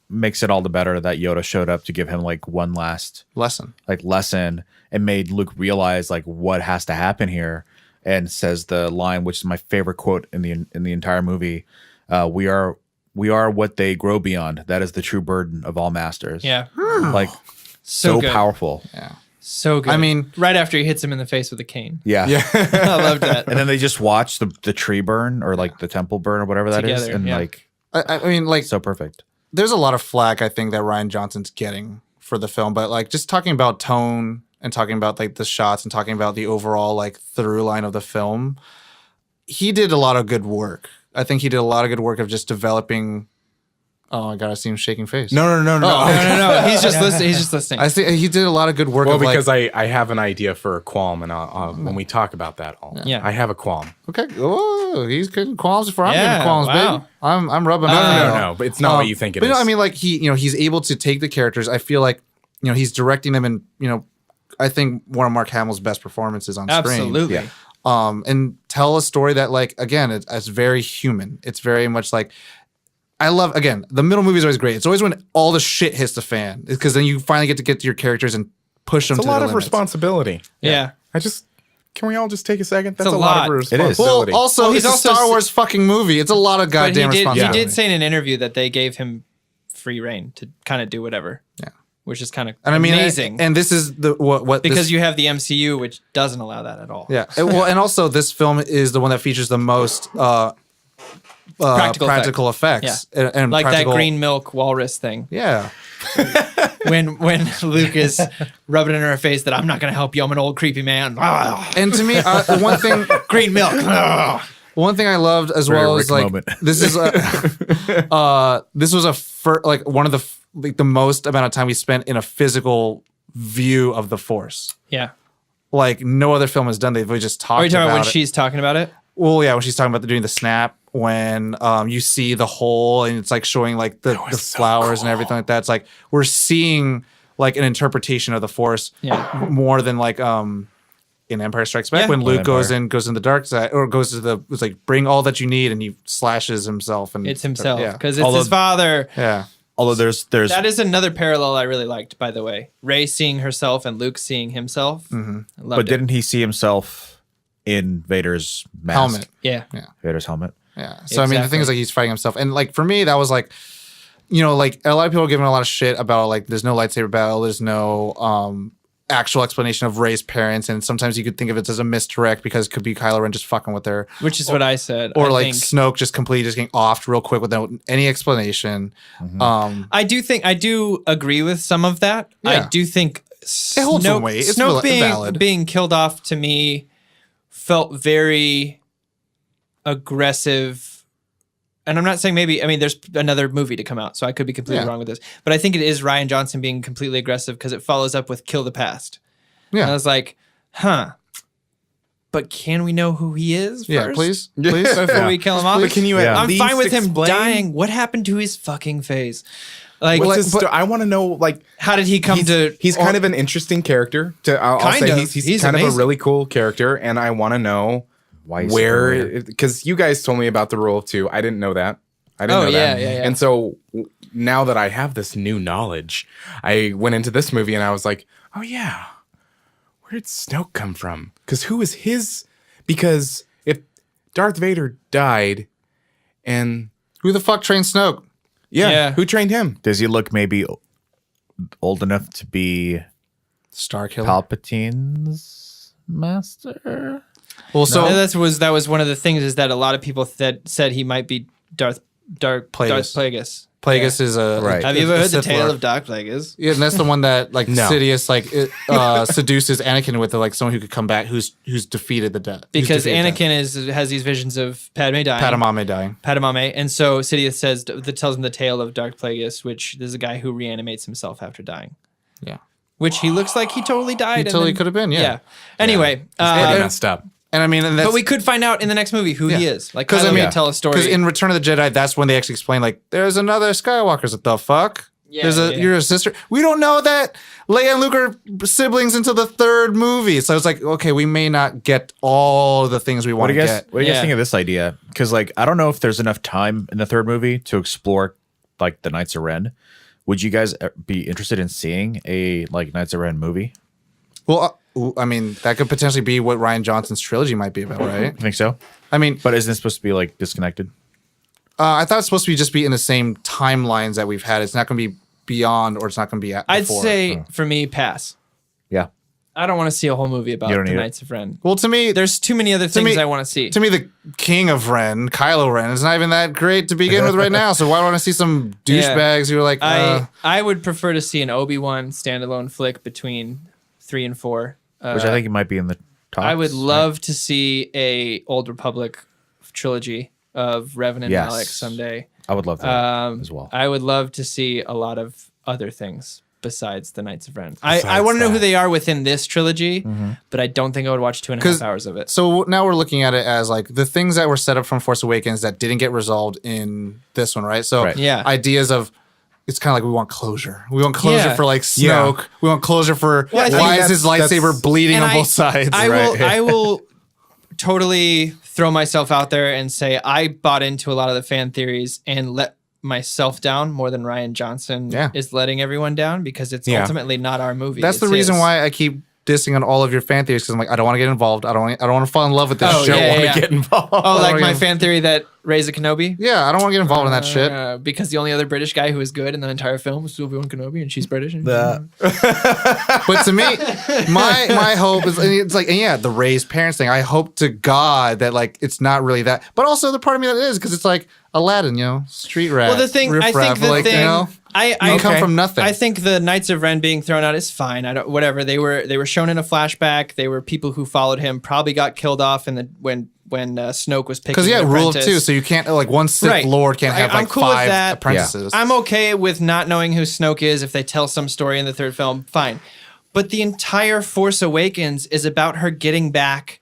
makes it all the better that Yoda showed up to give him like one last lesson. lesson and made Luke realize like what has to happen here, and says the line, which is my favorite quote in the entire movie: "We are what they grow beyond. That is the true burden of all masters." Yeah. Like So so good. powerful. Yeah. So good. I mean- right after he hits him in the face with a cane. Yeah. I loved that. And then they just watch the tree burn, or like the temple burn, or whatever that is, Together, and yeah. like I mean, like, so perfect. there's a lot of flack I think that Rian Johnson's getting for the film, but like just talking about tone and talking about like the shots and talking about the overall like through line of the film, he did a lot of good work. I think he did a lot of good work of just developing. Oh my God, I see him shaking face. No. No. He's just listening. He's just listening. I see he did a lot of good work. Well, of because like, I have an idea for a qualm, and when we talk about that, Yeah. I have a qualm. okay, oh, he's getting qualms before I'm Yeah, getting qualms, wow. baby. I'm rubbing. No, but it's not what you think it but is. no, I mean, like he's able to take the characters. I feel like he's directing them, and I think one of Mark Hamill's best performances on screen. Absolutely. Yeah. And tell a story that, like, again, it's very human. It's very much like, I love, again, the middle movie is always great. It's always when all the shit hits the fan, because then you finally get to your characters and push them it's to a lot their of limits. responsibility. Yeah. Can we all just take a second? That's a a lot lot. of It is. responsibility. Well, also, Well, he's it's also a Star s- Wars fucking movie. It's a lot of But he goddamn did responsibility. say in an interview that they gave him free reign to kind of do whatever. Yeah. Which is kind of And I mean, amazing. and this is the what because this, you have the MCU, which doesn't allow that at all. yeah. Well, and also this film is the one that features the most Practical effects. And Like practical, that green milk walrus thing. Yeah. when Luke is rubbing in her face that I'm not going to help you. I'm an old creepy man. And to me, one thing. Green milk. One thing I loved as Very well Rick is like moment. this is this was one of the most amount of time we spent in a physical view of the Force. Yeah. like no other film has done. They've really just talked Are you talking about about when it. she's talking about it? Well, yeah, when she's talking about doing the snap, when you see the hole and it's like showing like the so flowers cool. and everything like that. It's like we're seeing like an interpretation of the Force more than like in Empire Strikes Back Yeah. when Luke Empire. goes in the dark side or goes to it's like bring all that you need and he slashes himself and It's himself Yeah, because it's his father. yeah. Although there's That is another parallel I really liked, by the way. Rey seeing herself and Luke seeing himself. Mm-hmm. I loved but it. didn't he see himself in Vader's mask? Helmet. Yeah. Vader's helmet. Yeah. So I mean, the thing Exactly. is like he's fighting himself, and like for me, that was like, you know, like a lot of people are giving a lot of shit about like there's no lightsaber battle, there's no actual explanation of Rey's parents, and sometimes you could think of it as a misdirect because it could be Kylo Ren just fucking with her, Which is what I said. or I like think- Snoke just completely just getting offed real quick without any explanation. I do agree with some of that. I Yeah. do think It holds some weight. It's Snoke valid. being killed off to me felt very aggressive. And I'm not saying there's another movie to come out, so I could be completely Yeah. wrong with this. But I think it is Ryan Johnson being completely aggressive because it follows up with Kill the Past. Yeah. And I was like, but can we know who he is first? Yeah, please. Before we kill him off? But can you Yeah. at I'm least fine with him explain dying. What happened to his fucking face? Like, What's his sto- I want to know, like, how did he come to? he's kind of an interesting character. I'll Kind say of. he's He's kind of a amazing. really cool character, and I want to know Why is where, because you guys told me about the rule of two. I didn't know that. I didn't Oh, know that. yeah. And so now that I have this new knowledge, I went into this movie and I was like, oh yeah, where did Snoke come from? Because who is his? Because if Darth Vader died, and Who the fuck trained Snoke? Yeah. who trained him? Does he look maybe old enough to be Star Killer. Palpatine's master? Well, so that was one of the things is that a lot of people said he might be Darth Plagueis. Plagueis is a Right. Have you ever heard the Sith tale Lord. of Darth Plagueis? Yeah, and that's the one that like No. Sidious seduces Anakin with, like someone who could come back who's defeated the death. Because Anakin has these visions of Padme dying. Padmé dying. Padmé, and so Sidious tells him the tale of Darth Plagueis, which there's a guy who reanimates himself after dying. Yeah. Which he looks like he totally died. He and totally then- could have been, yeah. Anyway, Pretty messed up. And I mean, and that's, but we could find out in the next movie who he is. Like, because Kylo I mean, could tell a story. Because in Return of the Jedi, that's when they actually explain like there's another Skywalker's. What the fuck? Yeah, yeah. You're a sister. We don't know that Leia and Luke are siblings until the third movie. So it's like, okay, we may not get all the things we What want do to you guys? get. What do you guys Yeah. think of this idea? Because like I don't know if there's enough time in the third movie to explore like the Knights of Ren. Would you guys be interested in seeing a like Knights of Ren movie? Well, I mean, that could potentially be what Ryan Johnson's trilogy might be about, right? You think so? I mean, But isn't it supposed to be like disconnected? I thought it's supposed to be just be in the same timelines that we've had. It's not going to be beyond, or it's not going to be at. I'd before. say for me, pass. Yeah. I don't want to see a whole movie about You don't the need it? Knights of Ren. Well, to me, There's too many other things me- I want to see. to me, the King of Ren, Kylo Ren, is not even that great to begin with right now. So why do I want to see some douchebags who are like, I would prefer to see an Obi-Wan standalone flick between 3 and 4. Which I think it might be in the top. I would love to see a Old Republic trilogy of Revan and Yes. Malak someday. I would love that as well. I would love to see a lot of other things besides the Knights of Ren. I Besides want to know who that. they are within this trilogy, Mm-hmm. but I don't think I would watch 2.5 hours of it. So now we're looking at it as like the things that were set up from Force Awakens that didn't get resolved in this one, right? So Right. Yeah. ideas of it's kind of like we want closure. We want closure Yeah. for like Yeah. Snoke. We want closure for Well, I think why is his that's- lightsaber bleeding And on both sides? I will totally throw myself out there and say I bought into a lot of the fan theories and let myself down more than Ryan Johnson Yeah. is letting everyone down because it's Yeah. ultimately not our movie. That's the It's reason his. why I keep dissing on all of your fan theories because I'm like I don't want to get involved. I don't want to fall in love with this Oh, shit. yeah, I wanna yeah. get involved. Oh, like my Yeah. fan theory that Rey's a Kenobi? Yeah, I don't want to get involved in that shit. Because the only other British guy who was good in the entire film was Obi-Wan Kenobi, and she's British. And But to me, my hope is, and it's like, and yeah, the Rey's parents thing. I hope to God that like it's not really that, but also the part of me that is because it's like Aladdin, you know, street rat. well, the thing I riff-raff, think the like, thing you know, I you come Okay. from nothing. I think the Knights of Ren being thrown out is fine. I don't whatever. They were shown in a flashback. They were people who followed him. Probably got killed off in the when Snoke was picking. because yeah, an rule of apprentice. two, so you can't like one Sith Right. Lord can't have I'm like cool with 5 that. apprentices. I'm okay with not knowing who Snoke is if they tell some story in the third film. Fine. But the entire Force Awakens is about her getting back.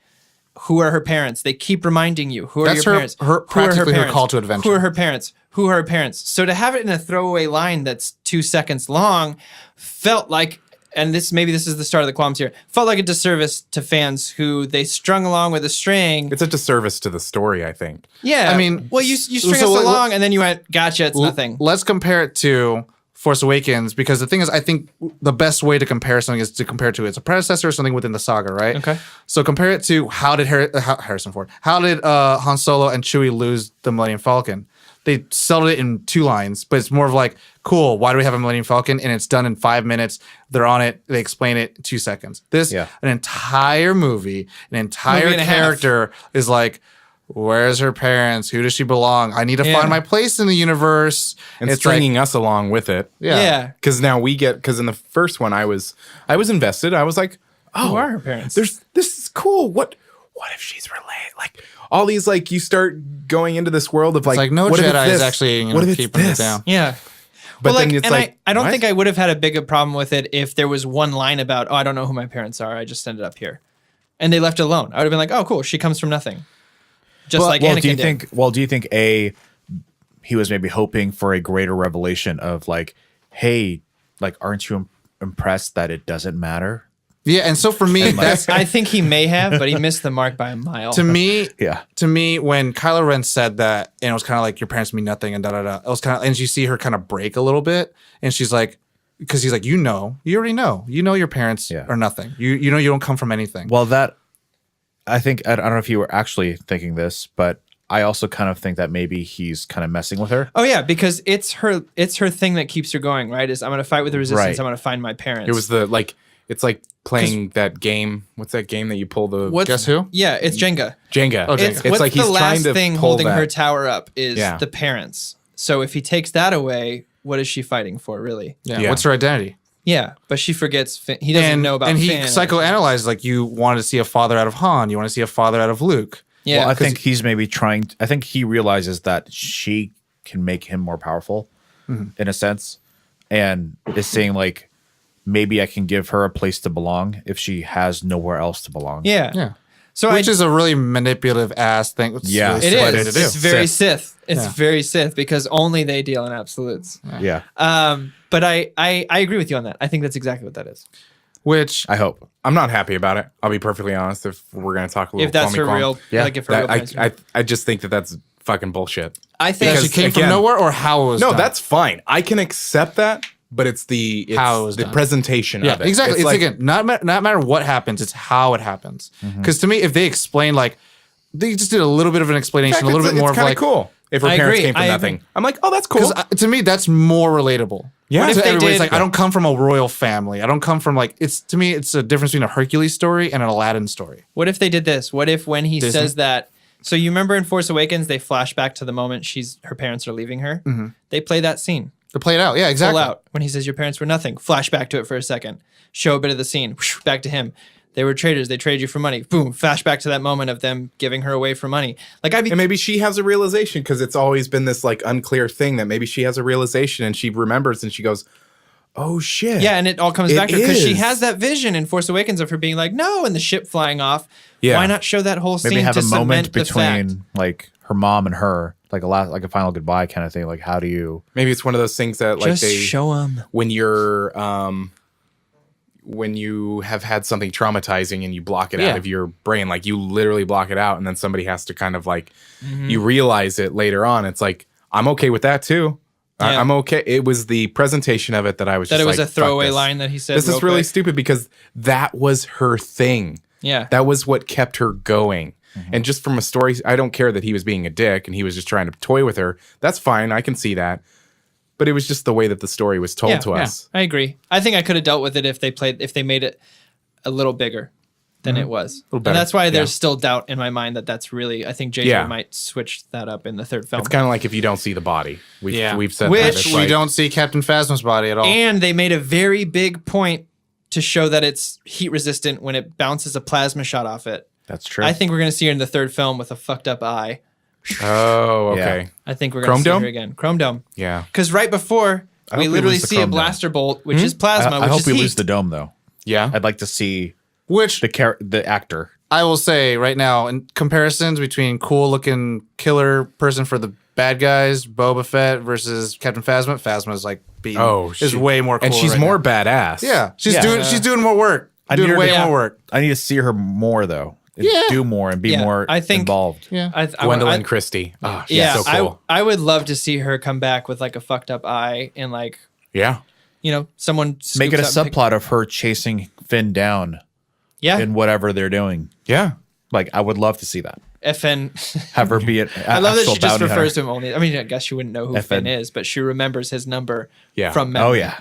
Who are her parents? They keep reminding you. Who are That's your her- parents? her- Who are practically her parents? call to adventure. Who are her parents? Who are her parents? So to have it in a throwaway line that's 2 seconds long felt like, and maybe this is the start of the qualms here, felt like a disservice to fans who they strung along with a string. It's a disservice to the story, I think. Yeah. I mean, well, you string so us along and then you went, gotcha, it's nothing. Let's compare it to Force Awakens, because the thing is, I think the best way to compare something is to compare it to its predecessor or something within the saga, right? Okay. So compare it to how did Harrison Ford, how did Han Solo and Chewie lose the Millennium Falcon? They settled it in 2 lines, but it's more of like, cool, why do we have a Millennium Falcon? And it's done in 5 minutes. They're on it. They explain it in 2 seconds. This, an entire movie, an entire Movie and a half. character is like, where's her parents? Who does she belong? I need to Yeah. find my place in the universe. And It's stringing us along with it. Yeah. Because now because in the first one I was invested. I was like, Who are her parents? this is cool. What if she's related? Like all these, like you start going into this world of like, It's like no what if it's Jedi is this? actually What if it's keeping it this? down. Yeah. But well, then it's and like, I don't what? think I would have had a bigger problem with it if there was one line about, oh, I don't know who my parents are. I just ended up here. And they left it alone. I would have been like, oh, cool. She comes from nothing. Just like Anakin did. Do you think he was maybe hoping for a greater revelation of like, hey, like, aren't you impressed that it doesn't matter? Yeah, and so for me, that's I think he may have, but he missed the mark by a mile. to me. Yeah. To me, when Kylo Ren said that, and it was kind of like your parents mean nothing, and da da da. It was kind of, and you see her kind of break a little bit, and she's like, because he's like, you already know, your parents are nothing. You know, you don't come from anything. Well, I think I don't know if you were actually thinking this, but I also kind of think that maybe he's kind of messing with her. Oh yeah, because it's her thing that keeps her going, right? Is I'm gonna fight with the resistance, Right. I'm gonna find my parents. It was it's like playing that game. What's that game that you pull the Guess who? Yeah, it's Jenga. Jenga? Oh, Jenga. It's It's what's like he's the trying last to thing pull holding that. her tower up is Yeah. the parents. So if he takes that away, what is she fighting for, really? Yeah. Yeah. What's her identity? Yeah, but she forgets. He doesn't know about. And he Finn. psychoanalyzes like you wanted to see a father out of Han, you want to see a father out of Luke. Yeah, Well, I think he's maybe trying. I think he realizes that she can make him more powerful, in a sense, and is saying like, maybe I can give her a place to belong if she has nowhere else to belong. Yeah. Yeah. So Which is a really manipulative ass thing. It's Yeah. really it silly is. to do. It's very Sith. Sith. It's very Sith because only they deal in absolutes. Yeah. But I agree with you on that. I think that's exactly what that is. Which I hope. I'm not happy about it. I'll be perfectly honest. If we're gonna talk a little, If that's her qualmy real, qualm. Yeah. like if her real That, parents I just think that that's fucking bullshit. I think she because, came from again- nowhere, or how it was No, done? that's fine. I can accept that, but it's How it was the done. presentation Yeah, of it. exactly. It's like, again, not matter what happens, it's how it happens. Because to me, if they explain like they just did a little bit of an explanation, a little bit more of kind like, cool. If her I parents agree. came from I nothing, agree. I'm like, oh, that's cool. because to me that's more relatable. Yeah. What if To they everybody's did- like, I don't come from a royal family. I don't come from like it's to me it's a difference between a Hercules story and an Aladdin story. What if they did this? What if when he Disney? says that? So you remember in Force Awakens, they flash back to the moment her parents are leaving her. They play that scene To play it out, yeah, full exactly. out when he says your parents were nothing. Flash back to it for a second. Show a bit of the scene. Whoosh, back to him. They were traders. They traded you for money. Boom. Flash back to that moment of them giving her away for money. Like I'd be and maybe she has a realization because it's always been this like unclear thing that maybe she has a realization and she remembers and she goes, oh shit. Yeah, and it all comes It back to her because she is. has that vision in Force Awakens of her being like, no, and the ship flying off. Yeah. Why not show that whole scene Maybe have to a moment cement the fact? between like her mom and her, like a final goodbye kind of thing. Like, how do you? Maybe it's one of those things that like Just they show them. when you have had something traumatizing and you block it Yeah. out of your brain, like you literally block it out, and then somebody has to kind of like you realize it later on. It's like I'm okay with that too. Yeah. I'm okay. It was the presentation of it that I was That just it was like, a throwaway fuck this. line that he said. This is real really quick. stupid because that was her thing. Yeah. That was what kept her going. And just from a story, I don't care that he was being a dick and he was just trying to toy with her. That's fine. I can see that. But it was just the way that the story was told to us. I agree. I think I could have dealt with it if they made it a little bigger than it was. And better, that's why yeah. there's still doubt in my mind that that's really, I think JJ Yeah. might switch that up in the third film. It's kind of like if you don't see the body. We've said Which that. It's We like- don't see Captain Phasma's body at all. And they made a very big point to show that it's heat resistant when it bounces a plasma shot off it. That's true. I think we're going to see her in the third film with a fucked up eye. Oh, okay. I think we're Chrome going to see dome? her again. Chrome dome. Yeah. Because right before, we hope we literally lose the see a chrome dome. blaster bolt, which is plasma, I which hope is we heat. lose the dome though. Yeah. I'd like to see Which the actor. I will say right now, in comparisons between cool looking killer person for the bad guys, Boba Fett versus Captain Phasma. Phasma's like is way more cool. And she's right more now. badass. Yeah, she's Yeah. doing more work. I need Doing her way to- more work. I need to see her more though. And do more and be more I think- involved. Yeah. Gwendolyn Christie. Oh, she's Yeah, so cool. I would love to see her come back with like a fucked up eye and like, Yeah. you know, someone Make it a scoops up and subplot of her chasing Finn down yeah, in whatever they're doing. Yeah. Like I would love to see that. FN. Have her be it. I love that she just refers to him only. I mean, I guess she wouldn't know who FN. Finn is, but she remembers his number Yeah. from memory. Oh yeah.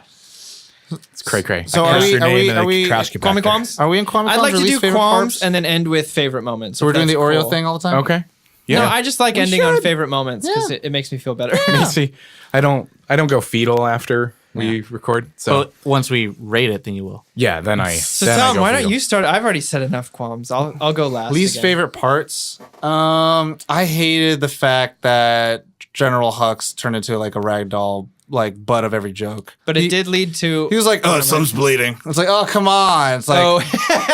It's cray. So That's are her name we and are the we trash can Qualmy back there. qualms? are we in qualms? I'd like to do favorite qualms parts? and then end with favorite moments. So we're if doing the that's Oreo cool. thing all the time. Okay. Yeah. No, I just like ending on should. favorite moments because it makes me feel better. See, I don't go fetal after we record. So But once we rate it, then you will. yeah, then I. So then I Tom, go why don't fetal. you start? I've already said enough qualms. I'll go last. Least again. favorite parts. I hated the fact that General Hux turned into like a ragdoll, like butt of every joke. But it did lead to. He was like, "Oh, some's bleeding." It's like, "Oh, come on!" It's like, Oh,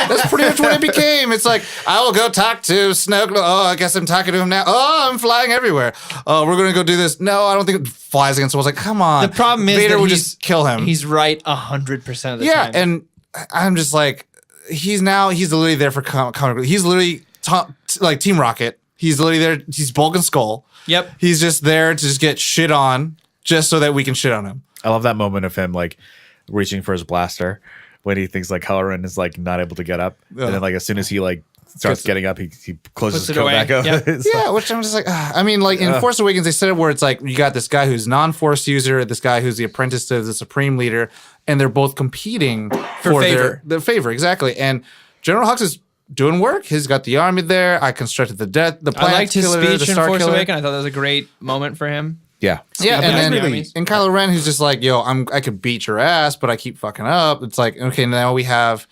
that's pretty much what it became. It's like, I will go talk to Snoke. Oh, I guess I'm talking to him now. Oh, I'm flying everywhere. Oh, we're gonna go do this. No, I don't think it flies against walls. Like, come on. the problem is Vader that would he's- just kill him. He's right 100% of the Yeah, time. and I'm just like, he's literally there for comic. He's literally like Team Rocket. He's literally there. He's Bulk and Skull. Yep. He's just there to just get shit on, just so that we can shit on him. I love that moment of him like reaching for his blaster when he thinks like Kylo Ren is like not able to get up, and then like as soon as he like starts getting up, he closes Puts his it coat away. back up. Yeah. It's Yeah, which I'm just like, I mean, like in Force Awakens, they said it where it's like you got this guy who's non-Force user, this guy who's the apprentice to the Supreme Leader, and they're both competing for favor. their favor, exactly. And General Hux is doing work. He's got the army there. I constructed the I planet liked his killer, speech the in Star Force Killer. Awakens. I thought that was a great moment for him. yeah. Yeah, and then really- and Kylo Ren, who's just like, yo, I could beat your ass, but I keep fucking up. It's like, okay, now we have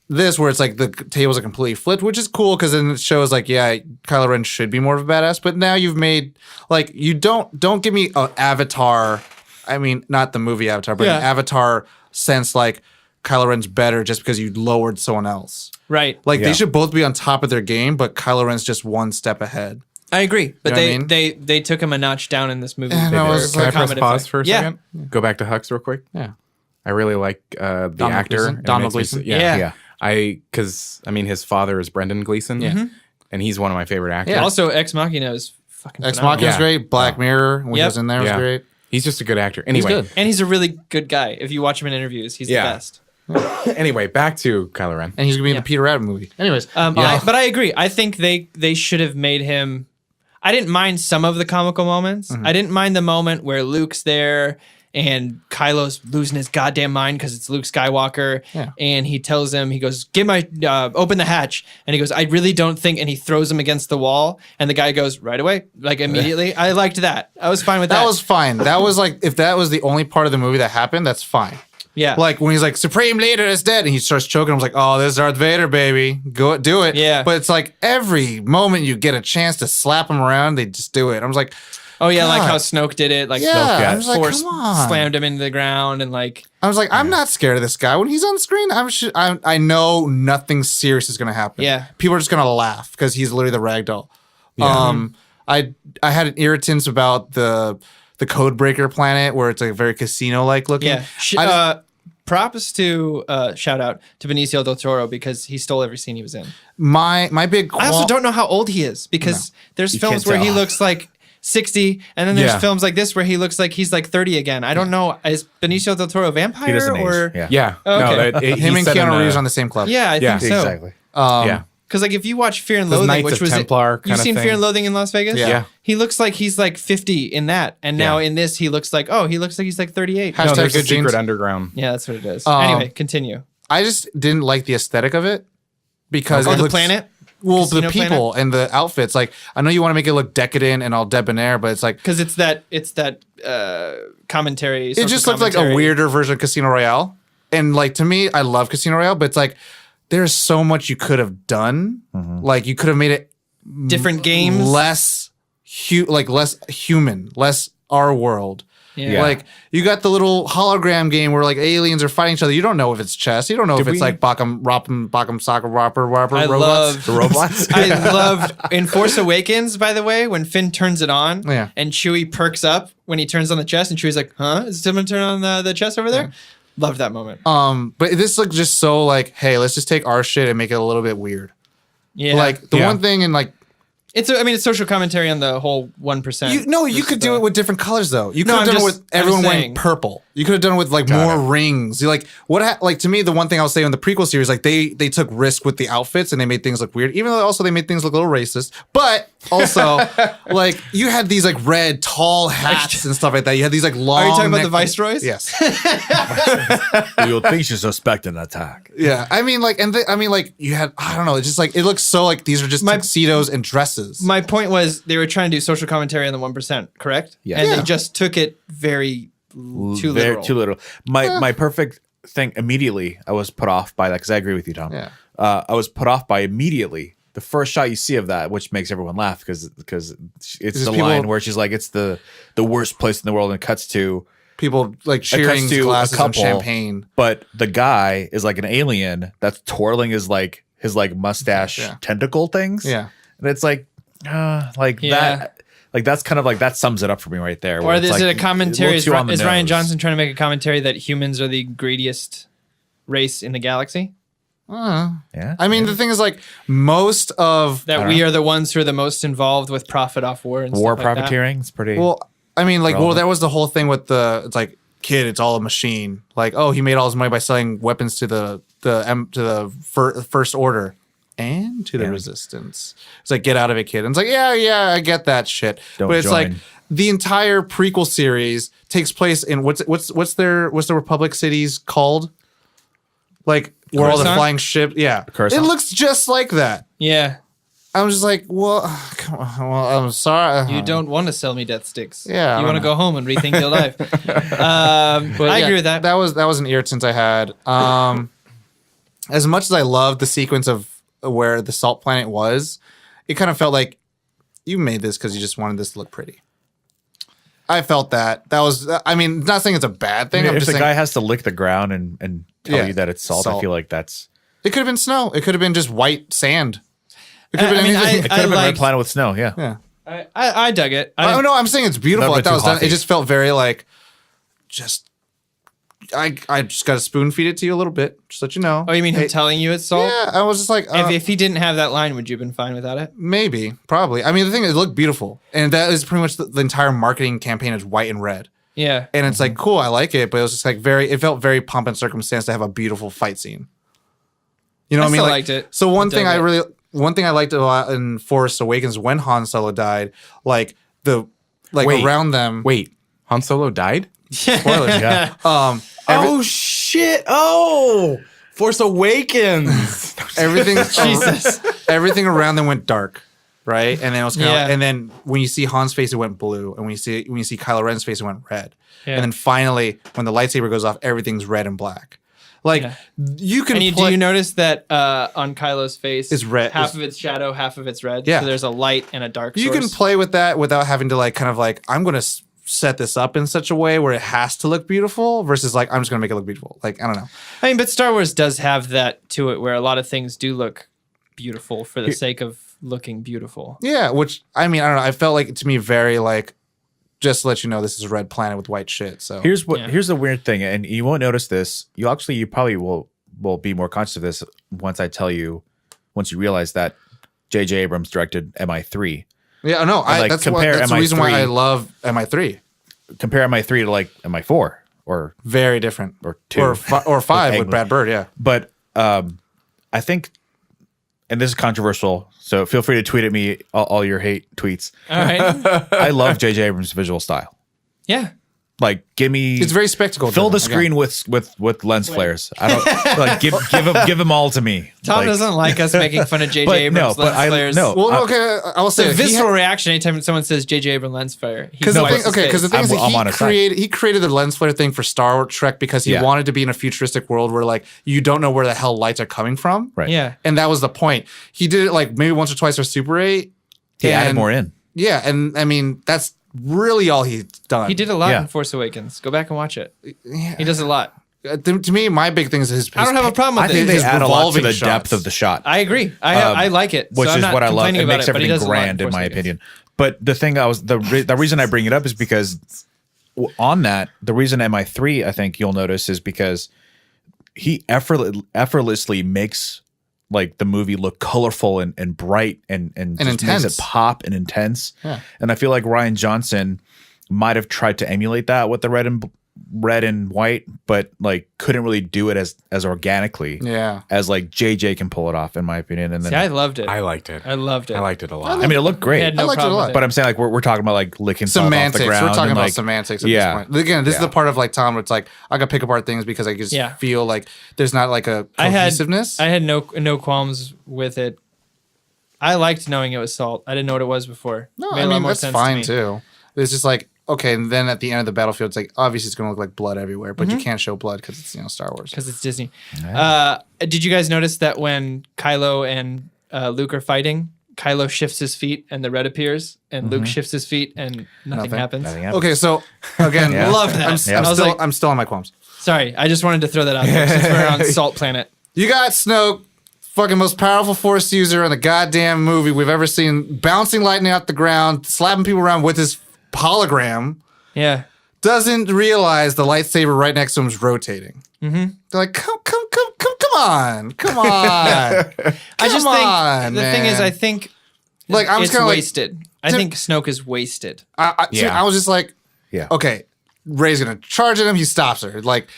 this where it's like the tables are completely flipped, which is cool because then it shows like, yeah, Kylo Ren should be more of a badass, but now you've made like you don't give me an Avatar. I mean, not the movie Avatar, but an Yeah. Avatar sense like Kylo Ren's better just because you lowered someone else. Right. Like Yeah. they should both be on top of their game, but Kylo Ren's just one step ahead. I agree. But You know what I mean? they took him a notch down in this movie. And I was Can I like, press comedic pause effect. for a Yeah. second? Go back to Hux real quick. Yeah. I really like the Donald actor. Gleason? It Donald makes me- Gleason? Yeah. Yeah. Because I mean, his father is Brendan Gleeson. Yeah. And he's one of my favorite actors. Yeah. Also, Ex Machina is fucking Ex phenomenal. Machina's Yeah. great. Black Mirror when he Yep. was in there was Yeah. great. He's just a good actor. Anyway, good. And he's a really good guy. If you watch him in interviews, he's Yeah. the best. anyway, back to Kylo Ren. And he's gonna be in Yeah. the Peter Rabbit movie. Anyways, But I agree. I think they should have made him. I didn't mind some of the comical moments. Mm-hmm. I didn't mind the moment where Luke's there and Kylo's losing his goddamn mind because it's Luke Skywalker. Yeah. And he tells him, he goes, "Give my open the hatch." And he goes, "I really don't think." And he throws him against the wall. And the guy goes, "Right away," like immediately. I liked that. I was fine with that. that was fine. That was like if that was the only part of the movie that happened, that's fine. yeah. Like when he's like Supreme Leader is dead and he starts choking, I was like, oh, there's Darth Vader, baby. Go do it. Yeah. But it's like every moment you get a chance to slap him around, they just do it. I was like, oh yeah, like God. how Snoke did it. Like Yeah, Snoke I was like, force come on. slammed him into the ground and like. I'm not scared of this guy. When he's on screen, I know nothing serious is gonna happen. Yeah. People are just gonna laugh because he's literally the ragdoll. I had an irritants about the Codebreaker planet where it's like very casino like looking. Yeah. Props to shout out to Benicio del Toro because he stole every scene he was in. My big I also don't know how old he is because there's You films can't where he tell. looks like 60 and then there's Yeah. films like this where he looks like he's like 30 again. I don't know. Is Benicio del Toro a vampire He doesn't or age. Yeah. Yeah. Okay. No, him and Keanu Reeves on the same club. Yeah, I Yeah, think so. Exactly. yeah. Because like if you watch Fear and Those Loathing, Knights which of was Templar you've kinda seen thing. Fear and Loathing in Las Vegas? Yeah. He looks like he's like 50 in that, and now Yeah. in this he looks like he's like 38. Hashtag No, there's a good genes. secret underground. Yeah, that's what it is. Um, Anyway, continue. I just didn't like the aesthetic of it because Oh, it the looks, planet. Well, Casino the people and the outfits. Like I know you want to make it look decadent and all debonair, but it's like Because it's that commentary. it just looked like a weirder version of Casino Royale. And like to me, I love Casino Royale, but it's like there's so much you could have done. Like you could have made it different games. less human, less our world. Yeah. Like you got the little hologram game where like aliens are fighting each other. You don't know if it's chess. You don't know if it's like Bakam Soccer Whopper I robots. loved The robots. I loved in Force Awakens, by the way, when Finn turns it on Yeah. and Chewie perks up when he turns on the chest, and Chewie's like, "Huh? Is someone turn on the chest over there?" Loved that moment. But this looks just so like, hey, let's just take our shit and make it a little bit weird. Yeah, Like the one thing in like it's social commentary on the whole 1%. you could do it with different colors though. You could No, have I'm done it just- with everyone I'm wearing saying. purple. You could have done it with like more rings. You like like to me the one thing I'll say on the prequel series, like they took risk with the outfits and they made things look weird. Even though also they made things look a little racist. But also like you had these like red tall hats and stuff like that. You had these like long. Are you talking about the neck- Viceroys? Yes. You'll think you suspect an attack. Yeah. I mean like like you had I don't know. It's just like it looks so like these are just tuxedos and dresses. My point was they were trying to do social commentary on the 1%, correct? Yeah. And Yeah. they just took it very too literal. Too literal. My perfect thing immediately, I was put off by that because I agree with you, Tom. Yeah. I was put off by immediately the first shot you see of that, which makes everyone laugh because it's the people- line where she's like, "It's the worst place in the world," and it cuts to People like cheering to a glasses of couple. champagne. but the guy is like an alien that's twirling his mustache Yeah. tentacle things. Yeah. And it's like Yeah. that. Like that's kind of like that sums it up for me right there. Or where it's is like, it a commentary? looks you on the Is Ryan nose. Johnson trying to make a commentary that humans are the greediest race in the galaxy? Yeah. I mean, the thing is, like, most of That we are the ones who are the most involved with profit off war and war stuff like that? profiteering? It's pretty. well, I mean, like, Relevant. that was the whole thing with it's like, kid, it's all a machine. Like, oh, he made all his money by selling weapons to the First Order and to the Resistance. It's like, get out of it, kid. And it's like, yeah, I get that shit. Don't but it's like join. the entire prequel series takes place in what's the Republic cities called? Like where all the Coruscant? flying ship, yeah. Coruscant? It looks just like that. Yeah. I was just like, well, come on. Well, I'm sorry. You don't want to sell me death sticks. Yeah, I You don't want to know. go home and rethink your life. But I yeah, agree with that. That was an irritant I had. As much as I loved the sequence of where the salt planet was, it kind of felt like you made this because you just wanted this to look pretty. I felt that. That was. I mean, not saying it's a bad thing. I'm if just the saying guy has to lick the ground and tell Yeah, you that it's salt, I salt. feel like that's it could have been snow. It could have been just white sand. It could have been I mean, anything. it could have been Red liked- Planet with snow. Yeah. yeah. I dug it. Oh no, I'm saying it's beautiful. Not I thought it was too done. It hotty. just felt very like, just. I just got to spoon feed it to you a little bit, just let you know. Oh, you mean him Hey, telling you it's salt? Yeah, I was just like, If he didn't have that line, would you have been fine without it? maybe, probably. I mean, the thing is, it looked beautiful, and that is pretty much the entire marketing campaign is white and red, Yeah. and it's like cool, I like it, but it was just like it felt very pomp and circumstance to have a beautiful fight scene. You know I what I mean? still Like, liked it. So one I thing dug it. one thing I liked a lot in Force Awakens when Han Solo died, like Wait. around them. Wait, Han Solo died? Spoilers. Yeah. Oh shit! Oh, Force Awakens. Everything. Jesus. Everything around them went dark, right? And then it was kind of, Yeah. and then when you see Han's face, it went blue, and when you see Kylo Ren's face, it went red, Yeah. and then finally, when the lightsaber goes off, everything's red and black. Like Yeah. you can And do play. you notice that on Kylo's face, It's red. half of it's shadow, half of it's red. Yeah. So there's a light and a dark. You source. can play with that without having to like kind of like I'm gonna set this up in such a way where it has to look beautiful versus like I'm just gonna make it look beautiful. Like I don't know. I mean, but Star Wars does have that to it, where a lot of things do look beautiful for the sake of looking beautiful. Yeah, which I mean I don't know. I felt like to me very like just to let you know this is a red planet with white shit. So Here's Yeah. here's the weird thing, and you won't notice this. You probably will be more conscious of this once you realize that J.J. Abrams directed MI3. yeah, no, like, that's compare the reason why MI3 I love MI3. Compare MI3 to like MI4 or Very different. Or two. or five with Eggman. Brad Bird. Yeah, but I think, and this is controversial, so feel free to tweet at me all your hate tweets. All right. I love J.J. Abrams' visual style. Yeah. Like, give me it's very spectacle. fill the driven, again. screen with lens flares. I don't like give them all to me. Tom Like, doesn't like us making fun of J.J. But Abrams no, lens but flares. no. Well, okay, I will say The he had- visceral reaction anytime someone says J.J. Abrams lens flare. Because the No, thing, but- okay, because the thing is I'm on that his side. he created the lens flare thing for Star Trek because he Yeah. wanted to be in a futuristic world where like you don't know where the hell lights are coming from. Right. Yeah. And that was the point. He did it like maybe once or twice for Super 8. He added and- more in. Yeah, and I mean that's really all he's done. He did a lot Yeah. in Force Awakens. Go back and watch it. He does a lot. To me, my big thing is his. I don't have a problem I with think it. they add a lot to revolving the shots. depth of the shot. I agree. I like it, which so I'm is not what I love. complaining It about makes but he everything does a lot grand, in Force my Awakens. opinion. But the thing the reason I bring it up is because on that, the reason MI3, I think you'll notice, is because he effortlessly makes like the movie look colorful and bright and just intense. makes it pop and intense. Yeah. And I feel like Rian Johnson might have tried to emulate that with the red and white, but like couldn't really do it as organically as like JJ can pull it off, in my opinion. And then See, I loved it. I liked it. I loved it. I liked it a lot. I mean, it looked great. I had no I liked it a problem lot. with But I'm saying like we're talking about like licking salt off Semantics. the ground. We're talking and, about like, semantics at yeah. this point. Again, this is Yeah. the part of like Tom where it's like I can pick apart things because I just feel like there's not like a cohesiveness. I had no qualms with it. I liked knowing it was salt. I didn't know what it was before. No, Made a I lot mean more that's sense fine to me. too. It's just like okay, and then at the end of the battlefield, it's like obviously it's going to look like blood everywhere, but you can't show blood because it's Star Wars. Because it's Disney. Did you guys notice that when Kylo and Luke are fighting, Kylo shifts his feet and the red appears, and Luke shifts his feet and nothing happens? Nothing happens. Okay, so again, Yeah. Love that. Yeah. I was like, I'm still on my qualms. sorry, I just wanted to throw that out there since we're on Salt Planet. You got Snoke, fucking most powerful Force user in the goddamn movie we've ever seen, bouncing lightning off the ground, slapping people around with his hologram. Yeah. Doesn't realize the lightsaber right next to him is rotating. Mm-hmm. They're like, come on. I just on, think the thing is, man. I think Like I'm it's just kind of like, wasted. I think Snoke is wasted. see, I was just like, Yeah. okay, Rey's gonna charge at him. He stops her. Like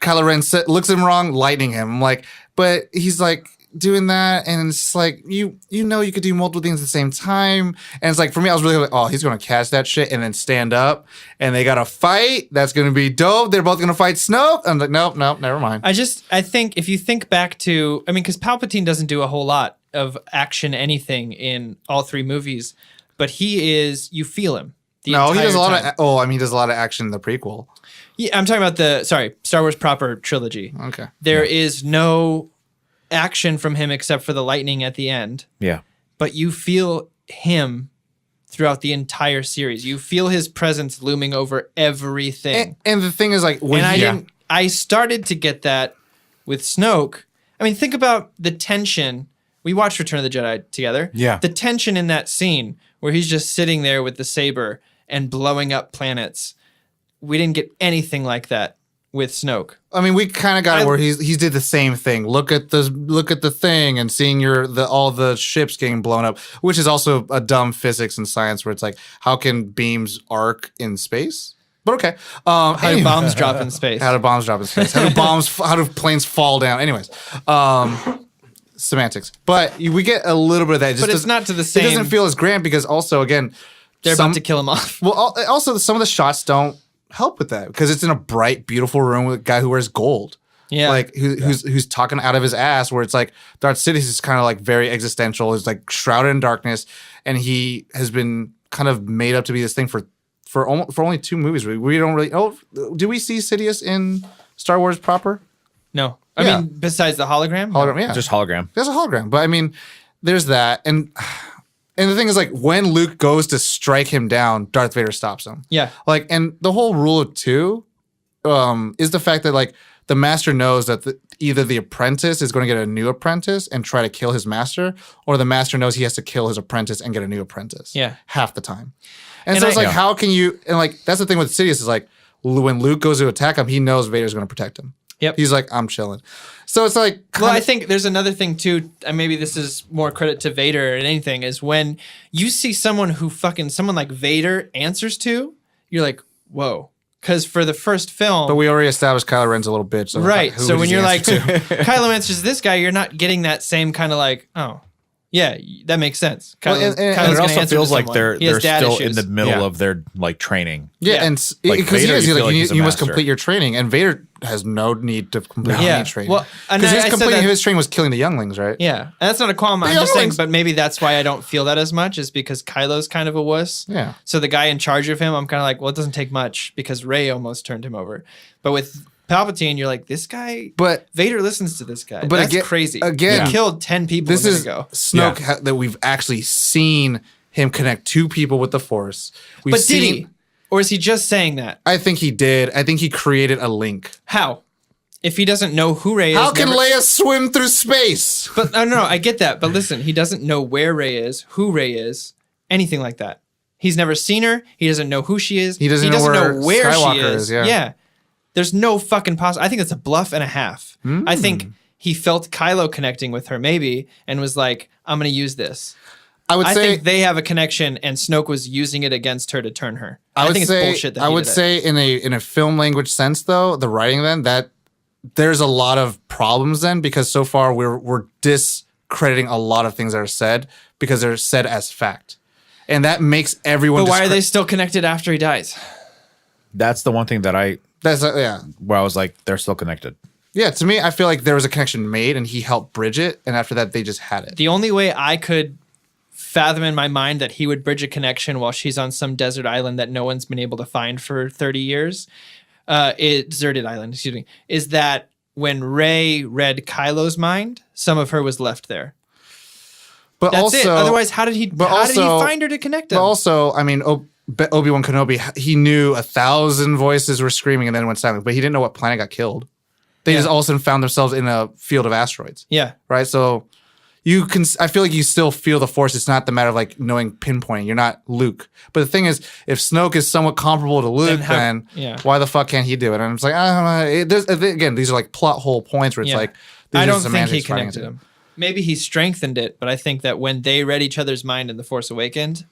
Kylo Ren looks at him wrong, lightning him. I'm like, but he's like doing that, and it's like you know you could do multiple things at the same time. And it's like for me, I was really like, oh, he's gonna catch that shit and then stand up, and they gotta fight. That's gonna be dope. They're both gonna fight Snoke. I'm like, nope, never mind. I think if you think back to, I mean, because Palpatine doesn't do a whole lot of action anything in all three movies, but you feel him. No, he does a lot time. of. He does a lot of action in the prequel. Yeah, I'm talking about Star Wars proper trilogy. Okay. There is no action from him except for the lightning at the end, Yeah. but you feel him throughout the entire series. You feel his presence looming over everything. And the thing is, like, when I started to get that with Snoke. I mean, think about the tension. We watched Return of the Jedi together. Yeah. The tension in that scene where he's just sitting there with the saber and blowing up planets. We didn't get anything like that with Snoke. I mean, we kind of got it where he did the same thing. Look at the thing and seeing all the ships getting blown up, which is also a dumb physics and science where it's like, how can beams arc in space? But okay. How do bombs drop in space? How do bombs drop in space? How do planes fall down? Anyways, semantics. But we get a little bit of that. It just But it's doesn't- not to the same. It doesn't feel as grand because also, again, They're about to kill him off. well, also some of the shots don't help with that because it's in a bright, beautiful room with a guy who wears gold. Yeah. Like who's talking out of his ass, where it's like Darth Sidious is kind of like very existential. He's like shrouded in darkness, and he has been kind of made up to be this thing for only 2 movies. We don't really. Oh, do we see Sidious in Star Wars proper? No. I Yeah. mean, besides the hologram? Hologram, yeah, Just hologram. there's a hologram, but I mean, there's that, and the thing is, like, when Luke goes to strike him down, Darth Vader stops him. Yeah. Like, and the whole rule of 2 is the fact that, like, the master knows that either the apprentice is going to get a new apprentice and try to kill his master, or the master knows he has to kill his apprentice and get a new apprentice. Yeah. Half the time. And And so it's like, Yeah. how can you, and like, that's the thing with Sidious is like, when Luke goes to attack him, he knows Vader's going to protect him. Yep. He's like, I'm chilling. So it's like, Well, I think there's another thing too, and maybe this is more credit to Vader than anything, is when you see someone like Vader answers to, you're like, whoa. Because for the first film, but we already established Kylo Ren's a little bitch. So right. who So does when he you're like, answer to? Kylo answers to this guy, you're not getting that same kind of like, oh, yeah, that makes sense. Well, Kylo's and And gonna it also answer feels to like someone. they're He has dad still issues. in the middle Yeah. of their like training. Yeah, Yeah. and Like because Vader, he's you feel like, like he's a you must master. complete your training, and Vader has no need to complete Yeah. any training. Well, and because I his said completing that- his training was killing the younglings, right? Yeah, and that's not a qualm. I'm The just saying, younglings- but maybe that's why I don't feel that as much, is because Kylo's kind of a wuss. Yeah. So the guy in charge of him, I'm kind of like, well, it doesn't take much because Rey almost turned him over. But with Palpatine, you're like, this guy. But Vader listens to this guy. But That's again- crazy. again- he killed 10 people this a minute is ago. Snoke that we've actually seen him connect two people with the Force. We've But did he? Or is he just saying that? I think he did. I think he created a link. How? If he doesn't know who Rey is, How can Leia swim through space? But no, I get that. But listen, he doesn't know where Rey is, who Rey is, anything like that. He's never seen her. He doesn't know who she is. He doesn't know where she Skywalker is. is, yeah. There's no fucking I think it's a bluff and a half. I think he felt Kylo connecting with her maybe and was like, I'm going to use this. I think they have a connection, and Snoke was using it against her to turn her. I think it's bullshit. That I would say, in a film language sense, though, the writing then that there's a lot of problems then because so far we're discrediting a lot of things that are said because they're said as fact, and that makes everyone. But why are they still connected after he dies? That's the one thing that where I was like, they're still connected. Yeah, to me, I feel like there was a connection made, and he helped bridge it, and after that, they just had it. The only way I could fathom in my mind that he would bridge a connection while she's on some desert island that no one's been able to find for 30 years, deserted island, excuse me, is that when Rey read Kylo's mind, some of her was left there. But That's also, it. Otherwise, how did he find her to connect them? But also, I mean, Obi-Wan Kenobi, he knew 1,000 voices were screaming and then went silent, but he didn't know what planet got killed. They just all of a sudden found themselves in a field of asteroids. Yeah. Right? So I feel like you still feel the Force. It's not the matter of like knowing pinpointing. You're not Luke. But the thing is, if Snoke is somewhat comparable to Luke, then why the fuck can't he do it? And it's like, I don't know. Again, these are like plot hole points where it's like, I don't think he connected them. Maybe he strengthened it, but I think that when they read each other's mind in The Force Awakens,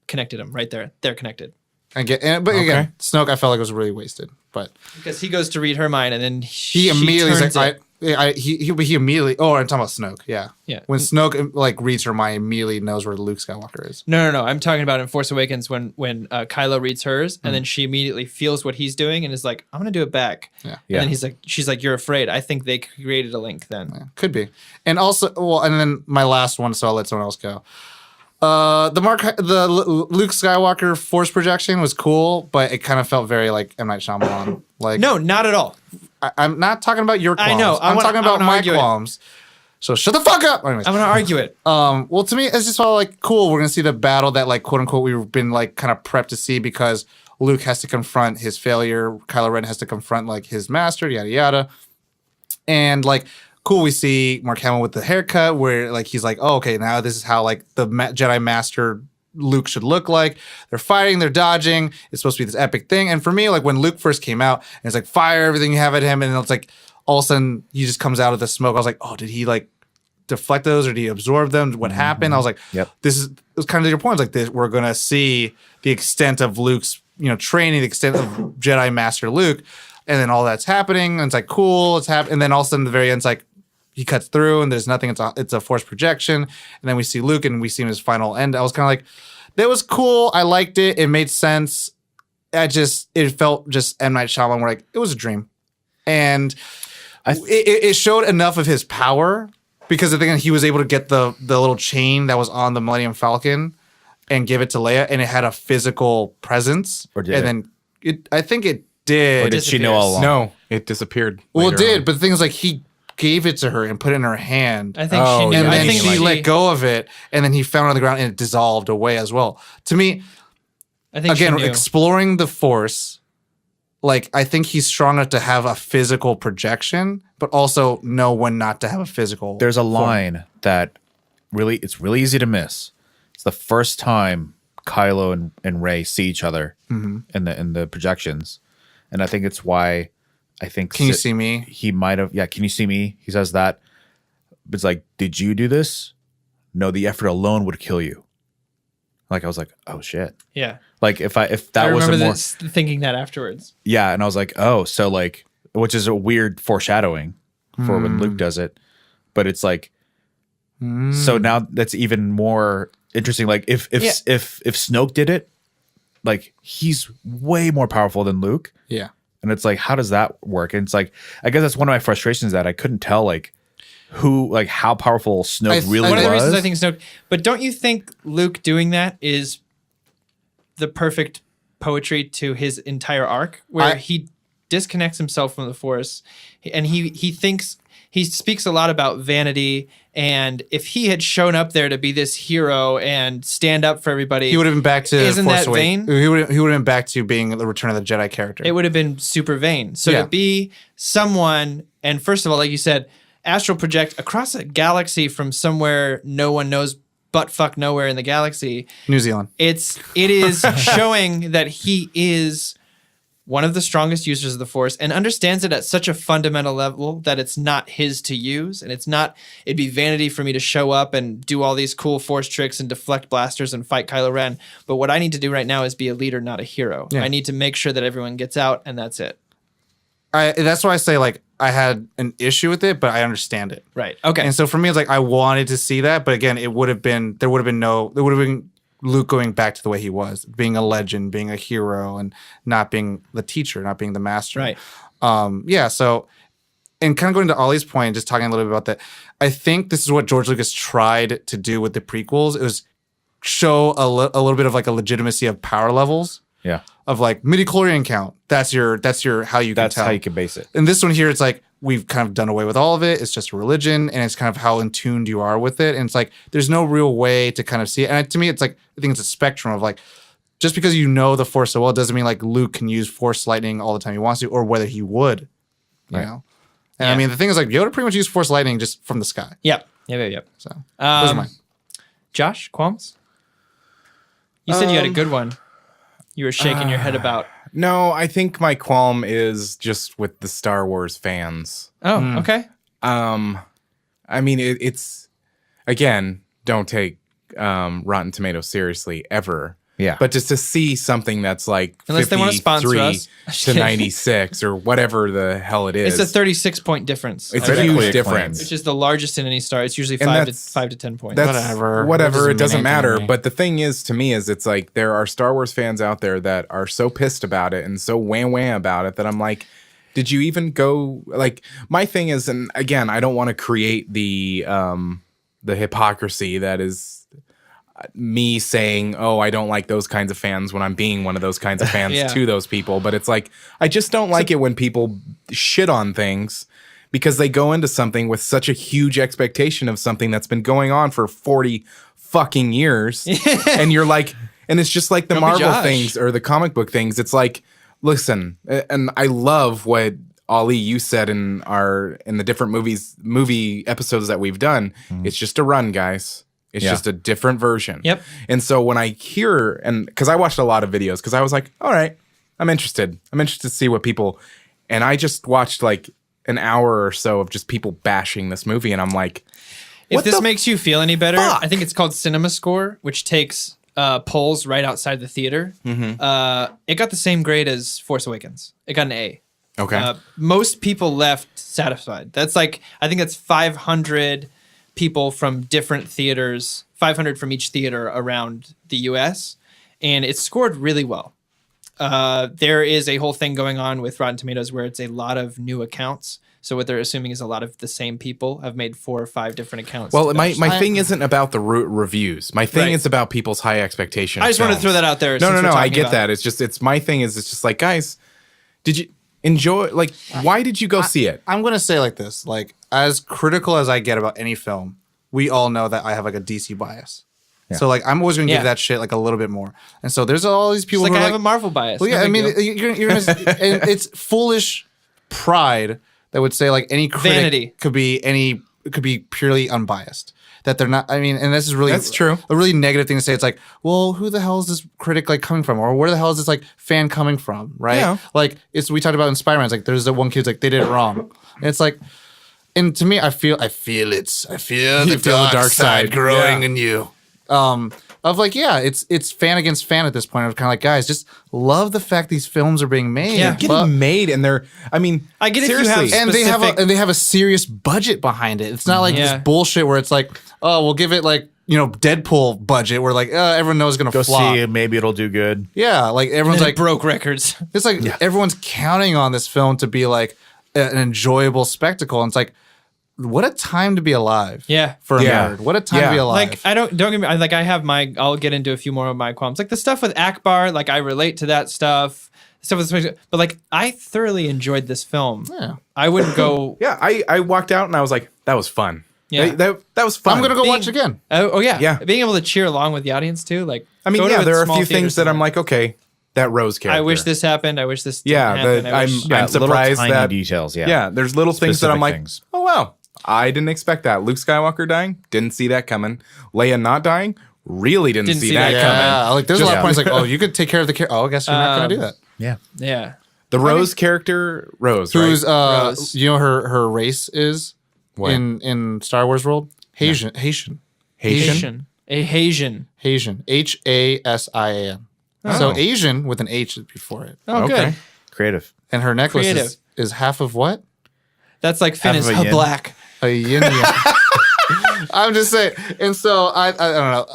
connected them right there. They're connected. Again, Snoke, I felt like was really wasted, but because he goes to read her mind and then he immediately is like, he immediately. Oh, I'm talking about Snoke. Yeah. When Snoke like reads her mind, immediately knows where Luke Skywalker is. No. I'm talking about in Force Awakens when Kylo reads hers, and then she immediately feels what he's doing and is like, I'm gonna do it back. Yeah. And then she's like, you're afraid. I think they created a link then. Yeah, could be. And also, and then my last one, so I'll let someone else go. The Luke Skywalker Force projection was cool, but it kind of felt very like M. Night Shyamalan. Like, no, not at all. I'm not talking about your qualms. I know. I'm talking about my qualms. So shut the fuck up. Anyways, I'm gonna argue it. Well, to me, it's just all like cool. We're gonna see the battle that like quote unquote we've been like kind of prepped to see because Luke has to confront his failure. Kylo Ren has to confront like his master. Yada yada. And like. Cool, we see Mark Hamill with the haircut where like he's like, oh, okay, now this is how like the Jedi Master Luke should look like. They're fighting, they're dodging. It's supposed to be this epic thing. And for me, like when Luke first came out, and it's like fire everything you have at him, and it's like all of a sudden he just comes out of the smoke. I was like, oh, did he like deflect those or did he absorb them? What happened? I was like, it was kind of your point. It's like this, we're gonna see the extent of Luke's training, the extent of Jedi Master Luke, and then all that's happening. And it's like cool, it's happening. And then all of a sudden, at the very end, it's like. He cuts through and there's nothing. It's a force projection. And then we see Luke and we see him his final end. I was kind of like, that was cool. I liked it. It made sense. It felt just M. Night Shyamalan where like, it was a dream. And it showed enough of his power because I think he was able to get the little chain that was on the Millennium Falcon and give it to Leia. And it had a physical presence. Or did I think it did. Or did she know all along? No, it disappeared. Well, it did. But the thing is like, he gave it to her and put it in her hand. I think she knew. And then she let go of it, and then he found it on the ground, and it dissolved away as well. To me, I think again, exploring the Force, like I think he's strong enough to have a physical projection, but also know when not to have a physical. There's a line that it's really easy to miss. It's the first time Kylo and Rey see each other in the projections, and I think it's why. I think. Can you see me? He might have. Yeah. Can you see me? He says that. It's like, did you do this? No, the effort alone would kill you. Like I was like, oh shit. Yeah. Like if that was remember more thinking that afterwards. Yeah, and I was like, oh, so like, which is a weird foreshadowing for when Luke does it, but it's like, so now that's even more interesting. Like if Snoke did it, like he's way more powerful than Luke. Yeah. And it's like, how does that work? And it's like, I guess that's one of my frustrations that I couldn't tell, like, how powerful Snoke really was. One of the reasons I think Snoke, but don't you think Luke doing that is the perfect poetry to his entire arc, where he disconnects himself from the Force, and he speaks a lot about vanity. And if he had shown up there to be this hero and stand up for everybody, He would have been back to Isn't Force that Awakens. vain? He would have been back to being the Return of the Jedi character. it would have been super vain. So Yeah. to be someone, and first of all, like you said, astral project across a galaxy from somewhere no one knows but fuck nowhere in the galaxy. New Zealand. It is showing that he is one of the strongest users of the Force and understands it at such a fundamental level that it's not his to use, and it'd be vanity for me to show up and do all these cool Force tricks and deflect blasters and fight Kylo Ren. But what I need to do right now is be a leader, not a hero. Yeah. I need to make sure that everyone gets out, and that's it. That's why I say like I had an issue with it, but I understand it. Right. Okay. And so for me, it's like I wanted to see that, but again, there would have been Luke going back to the way he was, being a legend, being a hero, and not being the teacher, not being the master. Right. Yeah. So, and kind of going to Ollie's point, just talking a little bit about that, I think this is what George Lucas tried to do with the prequels. It was show a little bit of like a legitimacy of power levels. Yeah. Of like midi-chlorian count. That's your how you can That's tell. how you can base it. And this one here, it's like we've kind of done away with all of it. It's just a religion, and it's kind of how in tuned you are with it. And it's like there's no real way to kind of see it. And to me, it's like I think it's a spectrum of like just because you know the Force so well doesn't mean like Luke can use Force lightning all the time he wants to, or whether he would. You know. And I Yeah. mean, the thing is like Yoda pretty much used Force lightning just from the sky. Yep. Yep. So those are mine. Josh, qualms? You said you had a good one. You were shaking your head about. No, I think my qualm is just with the Star Wars fans. Oh, okay. I mean, it's again, don't take Rotten Tomatoes seriously ever. Yeah. But just to see something that's like Unless they wanna sponsor 53 us. to 96 or whatever the hell it is. It's a 36-point difference. It's I a read. huge Critically difference. Which is the largest in any star. It's usually And 5 to 10 points. That's Whatever. whatever. It It doesn't doesn't mean anything matter. to me. But the thing is, to me, is it's like there are Star Wars fans out there that are so pissed about it and so wham about it that I'm like, did you even go? Like, my thing is, and again, I don't want to create the hypocrisy that is me saying, oh, I don't like those kinds of fans when I'm being one of those kinds of fans Yeah. to those people. But it's like, I just don't like it when people shit on things because they go into something with such a huge expectation of something that's been going on for 40 fucking years. And you're like, and it's just like the Don't be Marvel Josh. things or the comic book things. It's like, listen, and I love what Ollie, you said in the different movie episodes that we've done. It's just a run, guys. It's Yeah. just a different version. Yep. And so when I hear, and because I watched a lot of videos, because I was like, all right, I'm interested. I'm interested to see what people, and I just watched like an hour or so of just people bashing this movie, and I'm like, If what this the makes you feel any better, fuck? I think it's called Cinema Score, which takes polls right outside the theater. It got the same grade as Force Awakens. It got an A. Okay. Most people left satisfied. That's like, I think that's 500 people from different theaters, 500 from each theater around the US, and it's scored really well. There is a whole thing going on with Rotten Tomatoes where it's a lot of new accounts. So what they're assuming is a lot of the same people have made 4 or 5 different accounts. Well, to my bash. thing isn't about the reviews. My thing Right. is about people's high expectations. I just wanted to throw that out there. No, since we're I talking get about that. It's my thing is it's just like, guys, did you enjoy? Like, why did you go see it? I'm gonna say like this: like as critical as I get about any film, we all know that I have like a DC bias. So like I'm always gonna Yeah. give that shit like a little bit more. And so there's all these people It's like who I are have a Marvel bias. well, yeah, No I big mean, deal. you're gonna, and it's foolish pride that would say like any critic Vanity. could be purely unbiased. That they're not. I mean, and this is really That's true. A really negative thing to say. It's like, well, who the hell is this critic like coming from, or where the hell is this like fan coming from, right? Yeah. Like we talked about in Spider-Man. It's like there's the one kid's like they did it wrong, and it's like. And to me, I feel it. I feel the dark side growing Yeah. in you. Of like, yeah, it's fan against fan at this point. Of kind of like, guys, just love the fact these films are being made. Yeah. Getting made, and they're. I mean, I get if you seriously. have and specific- they have a serious budget behind it. It's not like Yeah. this bullshit where it's like, oh, we'll give it like Deadpool budget where like everyone knows it's gonna Go flop. see it. Maybe it'll do good. Yeah, like everyone's And it like broke records. it's like everyone's counting on this film to be like an enjoyable spectacle, and it's like, what a time to be alive. Yeah. for a Yeah. nerd. What a time to Yeah. be alive. Like don't get me like I have I'll get into a few more of my qualms. Like the stuff with Ackbar, like I relate to that stuff. stuff was, but like I thoroughly enjoyed this film. Yeah. I wouldn't go. Yeah, I walked out and I was like, that was fun. Yeah. That was fun. I'm gonna go Being- watch again. Oh yeah, Yeah. Being able to cheer along with the audience too, like I mean, go to yeah, there are a small few theater things that I'm somewhere. like, okay, that Rose character. I wish this happened. I wish this. Yeah, didn't happen. I wish- I'm little surprised tiny that details. Yeah, there's little things that I'm Specific like, things. oh wow, I didn't expect that. Luke Skywalker dying, didn't see that coming. Leia not dying, really didn't see that coming. Yeah, like there's a lot of Yeah. points like, oh, you could take care of the character. Oh, I guess you're not gonna do that. Yeah. yeah. The Rose character, Rose, Who's right? Rose. you know her race is What? in Star Wars world? Haitian. Haitian? Asian. A Haitian. Haitian. HASIAN. So Asian with an H before it. Oh, Okay. good. Creative. And her necklace Creative. is half of what? That's like Finn Half is of a yin. black. A yin yang. I'm just saying. And so I don't know.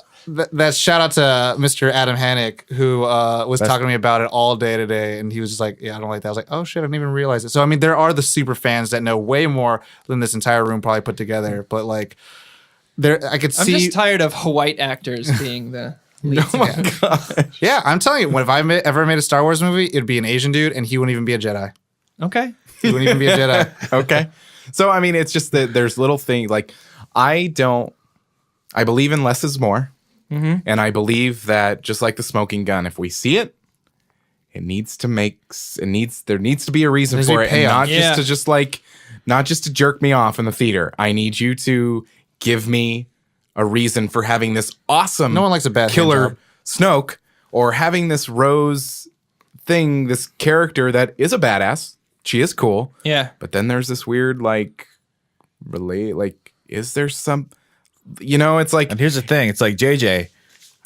That shout out to Mr. Adam Hannick, who was talking to me about it all day today, and he was just like, "Yeah, I don't like that." I was like, "Oh shit, I didn't even realize it." So I mean, there are the super fans that know way more than this entire room probably put together. But like, there, I could I'm see. just tired of white actors being the lead. Oh my god. Yeah, I'm telling you, if I ever made a Star Wars movie, it'd be an Asian dude, and he wouldn't even be a Jedi. Okay. He wouldn't even be a Jedi. Okay. So I mean, it's just that there's little things like I believe in less is more. Mm-hmm. And I believe that just like the smoking gun, if we see it, there needs to be a reason There's for a it, and payoff. not Yeah. not just to jerk me off in the theater. I need you to give me a reason for having this awesome No one likes a bad hand killer job. Snoke, or having this Rose thing, this character that is a badass. She is cool. Yeah. But then there's this weird is there some, it's like, And here's the thing. It's like, JJ,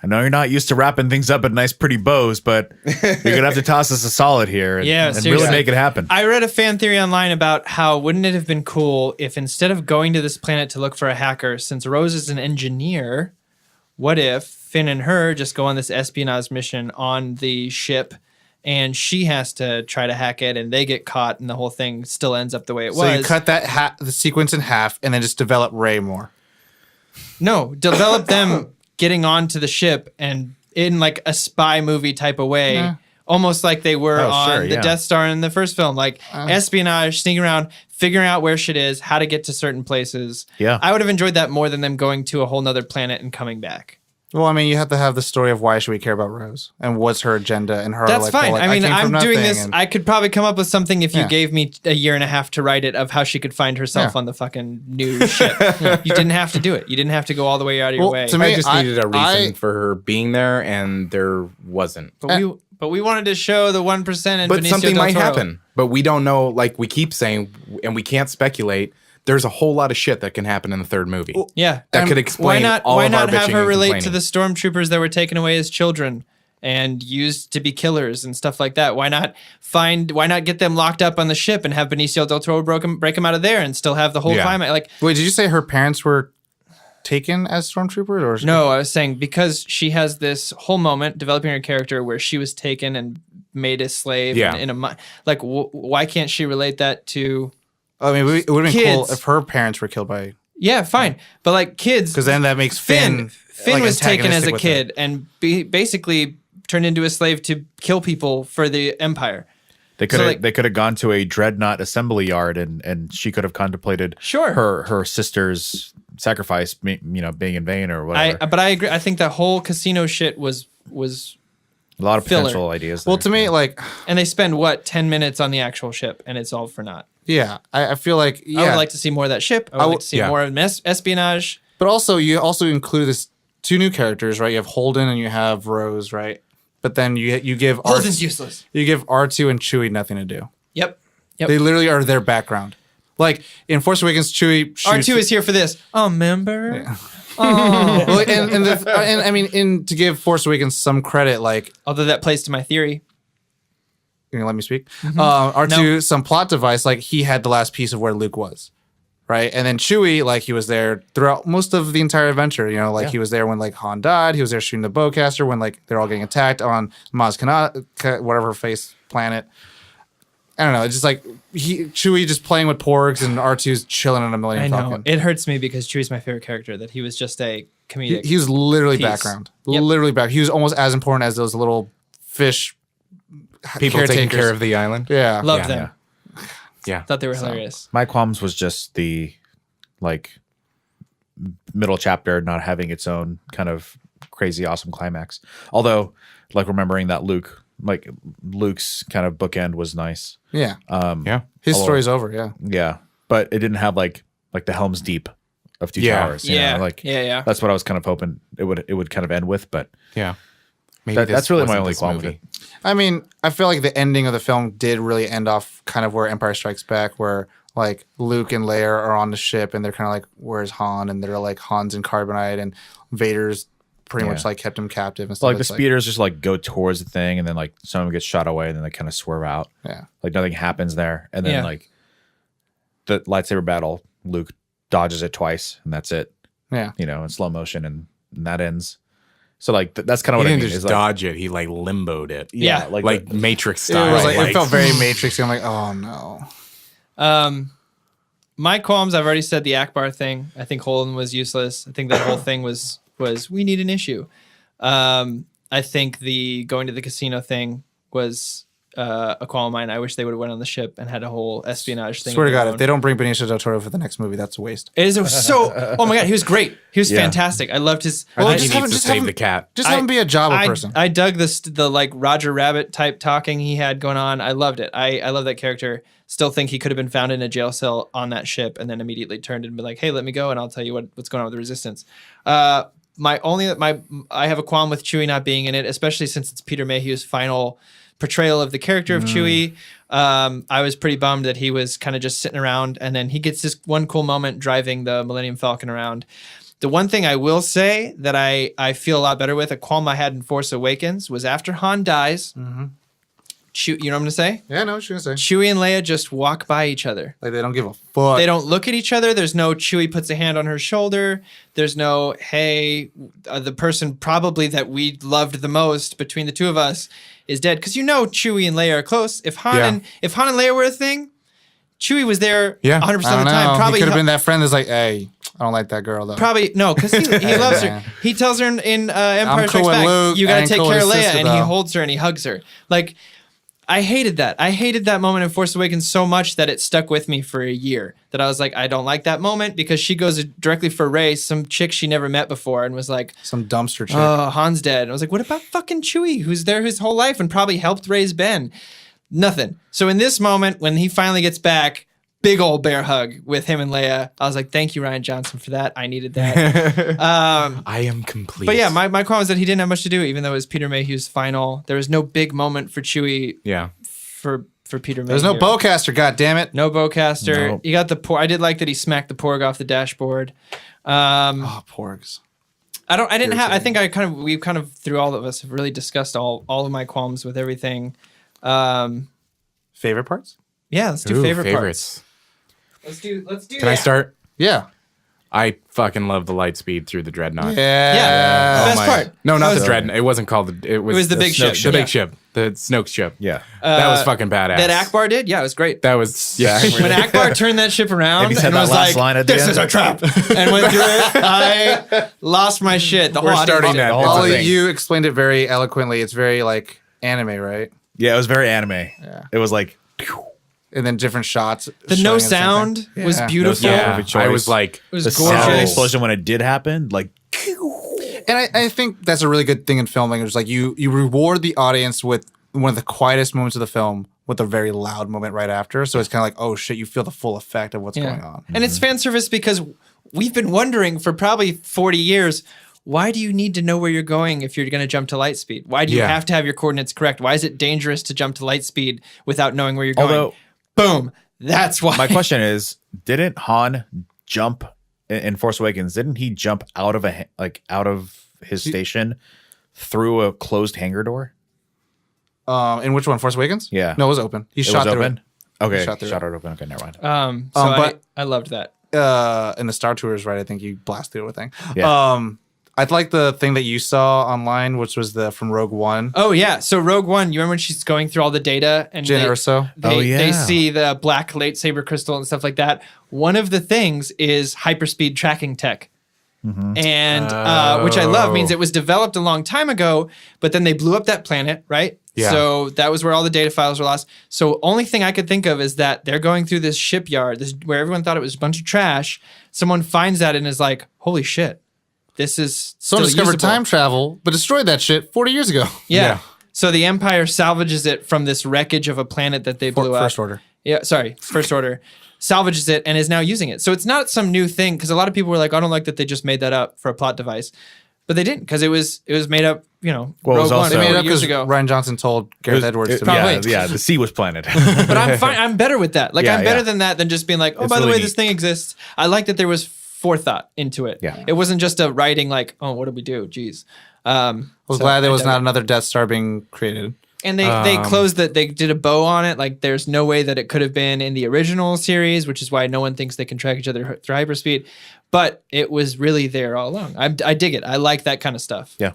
I know you're not used to wrapping things up in nice, pretty bows, but you're going to have to toss us a solid here and, Yeah, and really seriously. make it happen. I read a fan theory online about how wouldn't it have been cool if instead of going to this planet to look for a hacker, since Rose is an engineer, what if Finn and her just go on this espionage mission on the ship and she has to try to hack it and they get caught and the whole thing still ends up the way it So was. you cut that the sequence in half, and then just develop Rey more. No, develop them getting onto the ship and in like a spy movie type of way. Yeah. Almost like they were Oh, on sure, the yeah. Death Star in the first film, like espionage, sneaking around, figuring out where shit is, how to get to certain places. Yeah. I would have enjoyed that more than them going to a whole nother planet and coming back. Well, I mean, you have to have the story of why should we care about Rose and what's her agenda and her. That's like, fine. well, like, I mean, came from I'm doing nothing this. and- I could probably come up with something if you Yeah. gave me a year and a half to write it of how she could find herself Yeah. on the fucking new ship. You didn't have to do it. You didn't have to go all the way out of your Well, way. to me, I just needed a reason I- for her being there, and there wasn't. But we wanted to show the 1% and But Benicio something del might Toro. happen. But we don't know. Like we keep saying, and we can't speculate. There's a whole lot of shit that can happen in the third movie. Yeah. That And could explain all why of our not have bitching her and relate to complaining. the stormtroopers that were taken away as children and used to be killers and stuff like that? Why not get them locked up on the ship and have Benicio del Toro break them out of there and still have the whole Yeah. climate? Like, Wait, did you say her parents were taken as stormtroopers, or no, I was saying because she has this whole moment developing her character where she was taken and made a slave. Yeah. Like, why can't she relate that to? I mean, it would have been cool Kids. if her parents were killed by, Yeah, fine, but like kids, because then that makes Finn. Finn was taken as a antagonistic with kid and basically turned into a slave to kill people for the Empire. They could So, have like- they could have gone to a dreadnought assembly yard and she could have contemplated Sure. her sister's sacrifice being in vain or whatever. But I agree. I think that whole casino shit was, a lot of filler. potential ideas. Well, there. to me, like, and they spend 10 minutes on the actual ship, and it's all for naught. yeah, I feel like, I yeah, would like to see more of that ship. I would like to see yeah. more of espionage. but also you also include this two new characters, right? You have Holden and you have Rose, right? But then you give Holden's useless. you give R2 and Chewie nothing to do. Yep. They literally are their background. Like in Force Awakens, Chewie shoots R2 is here for this. Oh, member. well, and I mean, to give Force Awakens some credit, like, Although that plays to my theory. you gonna let me speak? Mm-hmm. R2, some plot device, like he had the last piece of where Luke was, right? And then Chewie, like he was there throughout most of the entire adventure. You know, like he was there when like Han died. He was there shooting the bowcaster when like they're all getting attacked on Maz Kanata, whatever face planet. I don't know. It's just like Chewie just playing with porgs and R2's chilling in a I Millennium know. Falcon. It hurts me because Chewie's my favorite character, that he was just a comedic. He was literally piece. background. Yep. Literally back. He was almost as important as those little fish People taking caretakers. care of the island. Yeah. Love Yeah. them. Yeah. Thought they were hilarious. My qualms was just the like middle chapter not having its own kind of crazy awesome climax. Although, like remembering that Luke's kind of bookend was nice. Yeah. Yeah. His although- story's over. Yeah. Yeah, but it didn't have like the Helm's Deep of Two Yeah. Towers. you know, Yeah. like Yeah. that's what I was kind of hoping it would kind of end with. But Yeah. Maybe that's really my wasn't only this qualm with movie. it. I mean, I feel like the ending of the film did really end off kind of where Empire Strikes Back, where like Luke and Leia are on the ship and they're kind of like, where's Han? And they're like, Han's in carbonite and Vader's pretty much Yeah. like kept him captive and So, stuff. like the It's speeders just like go towards the thing, and then like some of them gets shot away, and then they kind of swerve out. Yeah. Like nothing happens there, and then Yeah. like the lightsaber battle, Luke dodges it twice, and that's it. Yeah. You know, in slow motion, and that ends. So like that's kind of He what I didn't mean. just is, like, dodge it. He like limboed it. Yeah. Like Matrix It style. was like, it like- felt very Matrixy. I'm like, oh no. My qualms, I've already said the Ackbar thing. I think Holden was useless. I think that whole thing was we need an issue. I think the going to the casino thing was a qualm of mine. I wish they would have went on the ship and had a whole espionage thing. Swear to of their God, own. if they don't bring Benicio del Toro for the next movie, that's a waste. It is so. Oh my God, he was great. He was Yeah. fantastic. I loved his. I think just he have needs him- to just have save him- the cat. Just have him be a Jabba I, person. I dug the like Roger Rabbit type talking he had going on. I loved it. I love that character. Still think he could have been found in a jail cell on that ship and then immediately turned and be like, hey, let me go and I'll tell you what's going on with the Resistance. I have a qualm with Chewie not being in it, especially since it's Peter Mayhew's final portrayal of the character of Chewie. I was pretty bummed that he was kind of just sitting around, and then he gets this one cool moment driving the Millennium Falcon around. The one thing I will say that I feel a lot better with, a qualm I had in Force Awakens, was after Han dies, you know what I'm going to say? Yeah, no, what you gonna say? Chewie and Leia just walk by each other. Like they don't give a fuck. They don't look at each other. There's no Chewie puts a hand on her shoulder. There's no, hey, the person probably that we loved the most between the two of us is dead. Because you know Chewie and Leia are close. If Han and Leia were a thing, Chewie was there 100% I of don't the time. know. Probably He could have been that friend that's like, hey, I don't like that girl though. Probably no, because he loves her. He tells her in Empire cool Strikes with Back, Luke. you I gotta ain't take cool with care of his Leia, sister, and he though. holds her and he hugs her. Like, I hated that. I hated that moment in Force Awakens so much that it stuck with me for a year. That I was like, I don't like that moment because she goes directly for Rey, some chick she never met before, and was like, Some dumpster chick. oh, Han's dead. And I was like, what about fucking Chewie, who's there his whole life and probably helped raise Ben? Nothing. So in this moment, when he finally gets back, big old bear hug with him and Leia. I was like, thank you, Rian Johnson, for that. I needed that. I am complete. But yeah, my qualm was that he didn't have much to do, even though it was Peter Mayhew's final. There was no big moment for Chewie yeah. for Peter Mayhew. There's no bowcaster, goddammit. No bowcaster. Nope. You got the I did like that he smacked the porg off the dashboard. Oh, porgs. I think we kind of through all of us have really discussed all of my qualms with everything. Favorite parts? Yeah, let's do Ooh, favorite favorites. parts. Let's do Can I start? Yeah. I fucking love the light speed through the dreadnought. Yeah. Best part. No, not That the was- dreadnought. It wasn't called the. It was the big ship. The Yeah. big ship. The Snoke ship. Yeah. That was fucking badass. That Ackbar did? Yeah, it was great. That was yeah. When Ackbar turned that ship around And he said and that was last like, line at the "This end. is a trap," and went through it, I lost my shit. The We're whole audience starting did. that. whole It's a Ollie, thing. you explained it very eloquently. It's very like anime, right? Yeah, it was very anime. Yeah. It was like And then different shots. The showing no the same sound thing. was Yeah. beautiful. No sound. Yeah, Perfect I choice. was like, It was the sound of the gorgeous. explosion when it did happen. Like And I think that's a really good thing in filming. It's like you reward the audience with one of the quietest moments of the film with a very loud moment right after. So it's kind of like, oh shit, you feel the full effect of what's going on. And it's fan service because we've been wondering for probably 40 years, why do you need to know where you're going if you're going to jump to light speed? Why do you Yeah. have to have your coordinates correct? Why is it dangerous to jump to light speed without knowing where you're going? Although- Boom. That's why. my question is, didn't Han jump in Force Awakens? Didn't he jump out of his station through a closed hangar door? In which one? Force Awakens? Yeah. No, it was open. He It shot was through open. Okay, Shot through shot it open. Okay, never mind. but- I loved that. it. In the Star Tours, right? I think you blast through everything. Yeah. I like the thing that you saw online, which was from Rogue One. Oh yeah. So Rogue One, you remember when she's going through all the data and Jyn Erso. they, Oh, yeah. they see the black lightsaber crystal and stuff like that. One of the things is hyperspeed tracking tech. And which I love, means it was developed a long time ago, but then they blew up that planet, right? Yeah. So that was where all the data files were lost. So only thing I could think of is that they're going through this shipyard, where everyone thought it was a bunch of trash. Someone finds that and is like, "Holy shit, this is Someone still discovered usable." time travel, but destroyed that shit 40 years ago. Yeah. So the Empire salvages it from this wreckage of a planet that they blew up. First Order. Yeah, sorry, First Order. Salvages it and is now using it. So it's not some new thing, because a lot of people were like, I don't like that they just made that up for a plot device. But they didn't, because it was made up, Well, it was Rogue One also- They made it 40 up years because ago. Ryan Johnson told Gareth Edwards to Probably. make it. Yeah, the sea was planted. But I'm fine. I'm better with that. Like, Yeah, I'm better yeah. than that than just being like, oh, It's by the really way, this neat. thing exists. I like that there was forethought into it. Yeah. It wasn't just a writing like, oh, what did we do? Jeez. I was glad there was not another Death Star being created. And they closed that. They did a bow on it. Like, there's no way that it could have been in the original series, which is why no one thinks they can track each other through hyperspeed. But it was really there all along. I dig it. I like that kind of stuff. Yeah.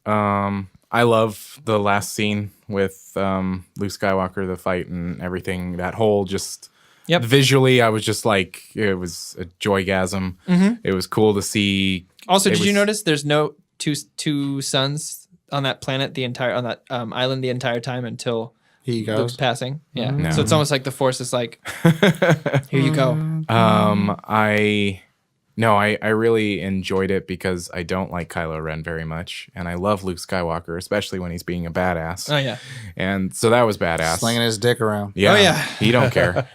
I love the last scene with Luke Skywalker, the fight and everything. That whole just visually, I was just like, it was a joygasm. It was cool to see. Also, It did you was- notice there's no two suns on that planet on that island the entire time until He goes. Luke's passing? Yeah. No. So it's almost like the Force is like, here you go. I really enjoyed it because I don't like Kylo Ren very much, and I love Luke Skywalker, especially when he's being a badass. Oh yeah. And so that was badass. Slinging his dick around. Yeah. Oh, yeah. He don't care.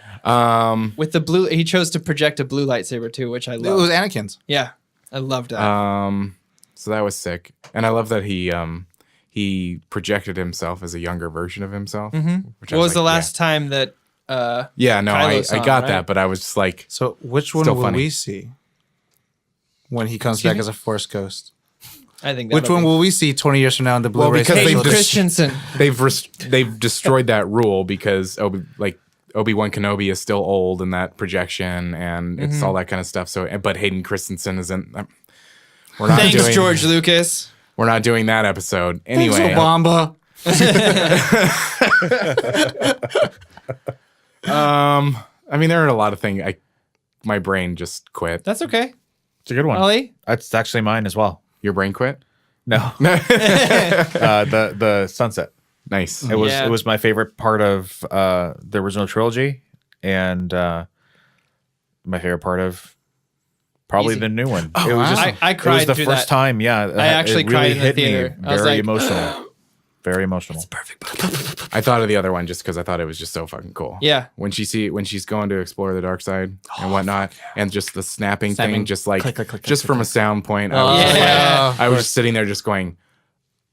With the blue, he chose to project a blue lightsaber too, which I It love. was Anakin's. Yeah, I loved that. So that was sick, and I love that he projected himself as a younger version of himself. Which I What was the like, last time that? Yeah, no, I Kylo saw, got right? that, but I was just like, So which one Still will funny. we see when he comes Excuse back me? as a Force ghost? I think Which one will we see 20 years from now in the Well, Blu-ray? because Hayden they've special? just- Christensen. they've destroyed that rule because Obi-Wan Kenobi is still old in that projection, and it's all that kind of stuff. So, but Hayden Christensen isn't. We're not Thanks, doing George Lucas. We're not doing that episode Thanks, anyway. Obama. I mean, there are a lot of things. My brain just quit. That's okay. It's a good one. Ollie? That's actually mine as well. Your brain quit. No. The sunset. Nice. It was Yeah. it was my favorite part of the original trilogy, and my favorite part of probably Easy. the new one. Oh, it was wow. just, I it was cried the through first that. time. Yeah, I actually it cried in the hit me theater. I was very like, emotional. Very emotional. I thought of the other one just because I thought it was just so fucking cool. Yeah. When she's going to explore the dark side and whatnot, and just the snapping Snapping. thing, just like Click, click, click, just click, from a sound point, I was, just, Yeah. like, I was just sitting there just going,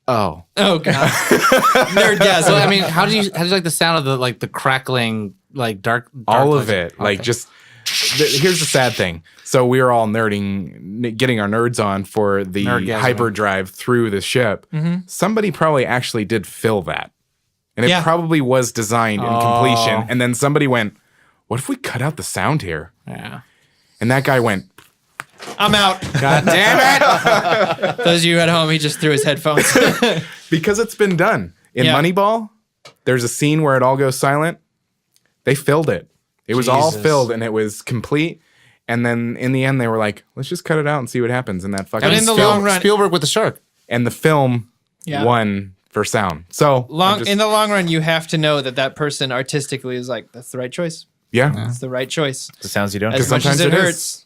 oh. Oh god. Nerdgasm. So I mean, how do you like the sound of the crackling dark All of light? it. Like Okay. just here's the sad thing. So we were all nerding, getting our nerds on for the Nerdgasming. hyperdrive through the ship. Somebody probably actually did fill that. And it Yeah. probably was designed in completion. And then somebody went, what if we cut out the sound here? Yeah. And that guy went, I'm out. God damn it! Those of you at home, he just threw his headphones. because it's been done. In Yeah. Moneyball, there's a scene where it all goes silent. They filled it. It was all Jesus. filled and it was complete. And then in the end, they were like, let's just cut it out and see what happens in that fucking But in the film. long run- Spielberg with the shark. And the film Yeah. won for sound. So In the long run, you have to know that person artistically is like, that's the right choice. yeah. It's the right choice. The sounds you don't. As do. much as sometimes it it is. hurts,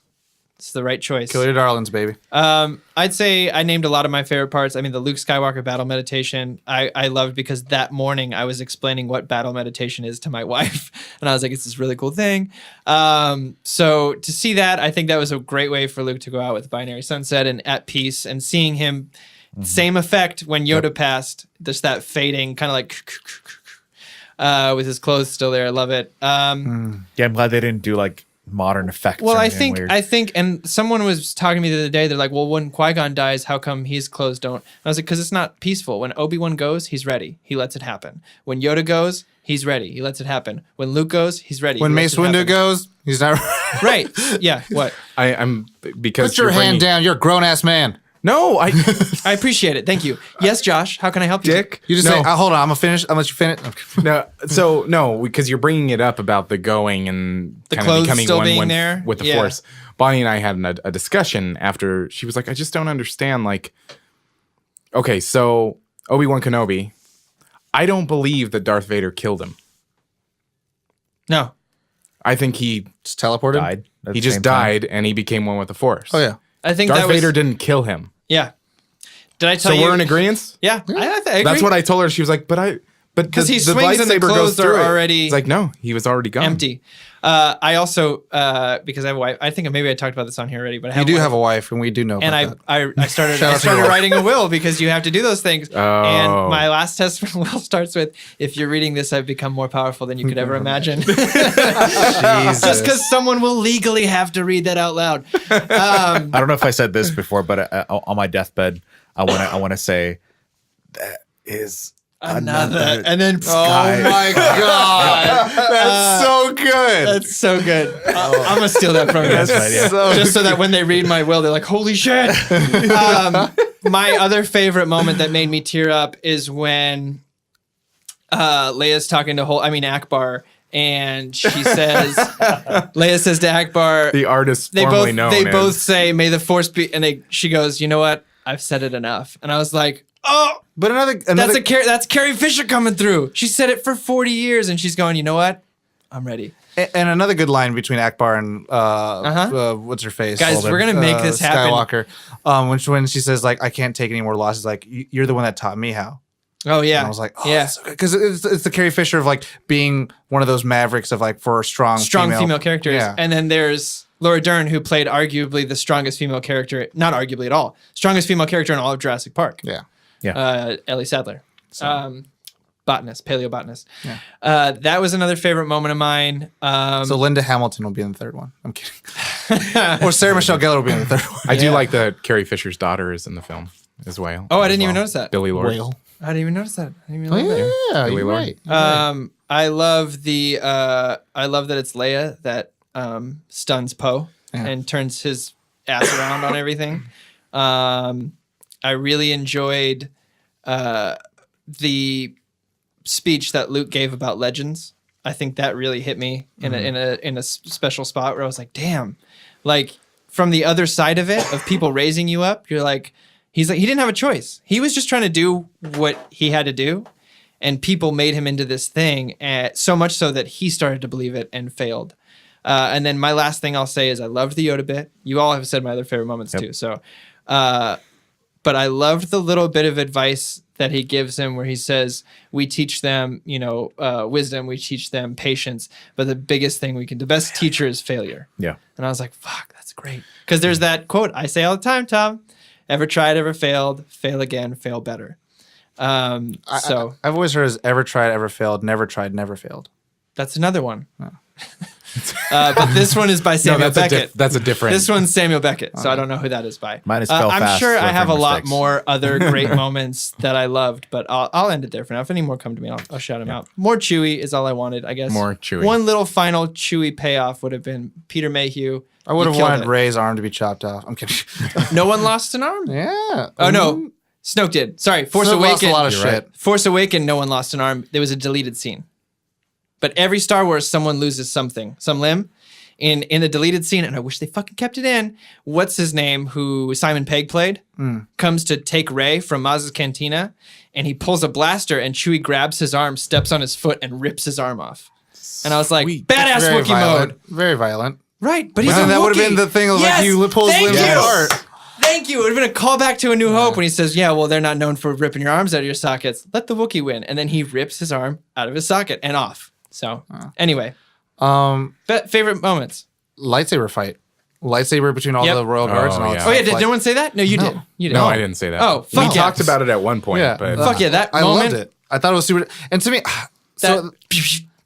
it's the right choice. Kill your darlings, baby. I'd say I named a lot of my favorite parts. I mean, the Luke Skywalker battle meditation, I loved because that morning I was explaining what battle meditation is to my wife. And I was like, it's this really cool thing. So to see that, I think that was a great way for Luke to go out with Binary Sunset and at peace, and seeing him, same effect when Yoda passed, just that fading, kind of like with his clothes still there. I love it. Yeah, I'm glad they didn't do like modern effects. Well, or I anything think, weird. and someone was talking to me the other day. They're like, "Well, when Qui-Gon dies, how come his clothes don't?" And I was like, "Because it's not peaceful. When Obi-Wan goes, he's ready. He lets it happen. When Yoda goes, he's ready. He lets it happen. When Luke goes, he's ready. When he Mace lets it Windu happen." goes, he's not. Right? Yeah. What? I'm because Put your you're hand bringing- down. You're a grown ass man. No, I appreciate it. Thank you. Yes, Josh. How can I help you? Dick. You just no. say, hold on, I'm gonna finish. I'll let you finish. No, no, because you're bringing it up about the going and The kind clothes of becoming still one being there? with the Yeah. Force. Bonnie and I had a discussion after she was like, I just don't understand. Like, okay, so Obi-Wan Kenobi, I don't believe that Darth Vader killed him. No. I think he Just teleported. Died. at he the just same time. died and he became one with the Force. Oh yeah. I think Darth that was Vader didn't kill him. Yeah. Did I tell So you? we're in agreement? Yeah. I agree. That's what I told her. She was like, but Because he the swings and the lightsaber goes clothes through are it. already It's like, no, he was already gone. empty. I also because I have a wife. I think maybe I talked about this on here already, but I have You do wife. have a wife, and we do know. And about that. I started Shout I out to started your wife. writing a will because you have to do those things. Oh. And my last testament will starts with, if you're reading this, I've become more powerful than you could ever imagine. Just because someone will legally have to read that out loud. I don't know if I said this before, but on my deathbed, I want to say that is Another. And then Oh my god, that's so good. that's so good. I'm gonna steal that from you. That's right, yeah. Just so that when they read my will, they're like, "Holy shit!" My other favorite moment that made me tear up is when Leia's talking to Ackbar, and she says, Leia says to Ackbar, The artist they formerly both known they as- both say, "May the Force be," and she goes, "You know what? I've said it enough." And I was like, "Oh." But another That's Carrie Fisher coming through. She said it for 40 years, and she's going, you know what? I'm ready. and another good line between Ackbar and what's her face? Guys, we're gonna make this happen. Skywalker. When she says like, I can't take any more losses. Like, you're the one that taught me how. Oh, yeah. And I was like, oh, yeah. that's so good. Because it's the Carrie Fisher of like being one of those mavericks of like for strong female characters. Yeah. And then there's Laura Dern, who played arguably the strongest female character, not arguably at all, strongest female character in all of Jurassic Park. Yeah. Ellie Sadler. Botanist, paleobotanist. Yeah. That was another favorite moment of mine. So Linda Hamilton will be in the third one. I'm kidding. Or Sarah Michelle Gellar will be in the third one. I do like that Carrie Fisher's daughter is in the film as well. Oh, I didn't even notice that. Billy Lord. Whale. I didn't even notice that. I didn't even Oh, know that. yeah, Billy you're Lord. right. I love the I love that it's Leia that stuns Poe and turns his ass around on everything. I really enjoyed the speech that Luke gave about Legends. I think that really hit me in a special spot where I was like, damn, like from the other side of it, of people raising you up, you're like, he's like, he didn't have a choice. He was just trying to do what he had to do. And people made him into this thing, so much so that he started to believe it and failed. And then my last thing I'll say is I loved the Yoda bit. You all have said my other favorite moments too. So, but I loved the little bit of advice that he gives him where he says, we teach them, wisdom, we teach them patience, but the biggest thing the best teacher is failure. Yeah. And I was like, fuck, that's great. Because there's that quote I say all the time, Tom, ever tried, ever failed, fail again, fail better. I've always heard as ever tried, ever failed, never tried, never failed. That's another one. But this one is by Samuel Beckett. That's a different. This one's Samuel Beckett, so I don't know who that is by. Mine is fell I'm fast, sure I learn have a from lot mistakes. more other great moments that I loved, but I'll end it there for now. If any more come to me, I'll shout them out. More Chewie is all I wanted, I guess. More Chewie. One little final Chewie payoff would have been Peter Mayhew. I would have You killed wanted it. Ray's arm to be chopped off. I'm kidding. No one lost an arm? Yeah. Oh, no. Snoke did. Sorry, Force Snoke lost Awakens. a lot of You're shit. right. Force Awakens, no one lost an arm. There was a deleted scene. But every Star Wars, someone loses something, some limb. In the deleted scene, and I wish they fucking kept it in, what's his name, who Simon Pegg played, comes to take Rey from Maz's cantina, and he pulls a blaster, and Chewie grabs his arm, steps on his foot, and rips his arm off. And I was like, badass Very Wookiee violent. mode. Very violent. Right, but he's Well, a that would have Wookiee. been the thing of Yes, like you pull his thank limbs you. apart. Thank you. It would have been a callback to A New Hope when he says, yeah, well, they're not known for ripping your arms out of your sockets. Let the Wookiee win. And then he rips his arm out of his socket and off. So, anyway, favorite moments. Lightsaber fight. Lightsaber between all Yep. the royal guards and all yeah. that Oh, yeah, stuff. did like- no one say that? No, you did. You did. No, I didn't say that. Oh, we fuck yeah. talked about it at one point. Yeah. But Fuck yeah, that I moment. loved it. I thought it was super. And to me, so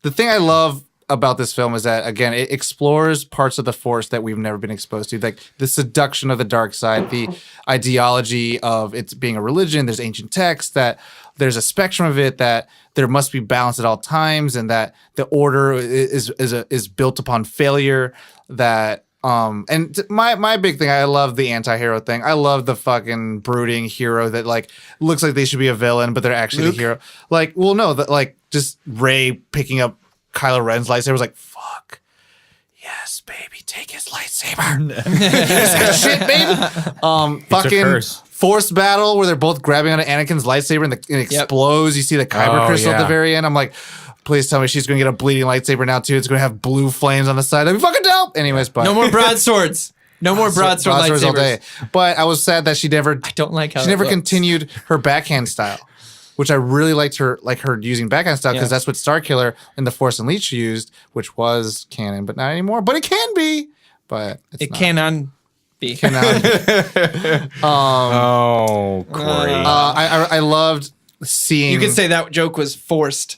the thing I love about this film is that, again, it explores parts of the Force that we've never been exposed to, like the seduction of the dark side, the ideology of it being a religion. There's ancient texts, that there's a spectrum of it, that there must be balance at all times, and that the order is built upon failure. That My big thing, I love the anti-hero thing. I love the fucking brooding hero that like looks like they should be a villain, but they're actually the hero. Like, well, no, that like just Rey picking up Kylo Ren's lightsaber was like, fuck. Yes, baby, take his lightsaber. Shit, baby. Fucking hers. force battle where they're both grabbing onto Anakin's lightsaber and it explodes. You see the kyber crystal at the very end. I'm like, please tell me she's going to get a bleeding lightsaber now too. It's going to have blue flames on the side. That'd be fucking dope. Anyways, but No more broadswords. No more broadsword broadswords all lightsabers. day. But I was sad that she never. I don't like how she it never looks. continued her backhand style, which I really liked her using backhand style because Yeah. that's what Starkiller and the Force Unleashed used, which was canon, but not anymore. But it can be. But it's It not. cannot be. Oh, Corey. I loved seeing. You could say that joke was forced.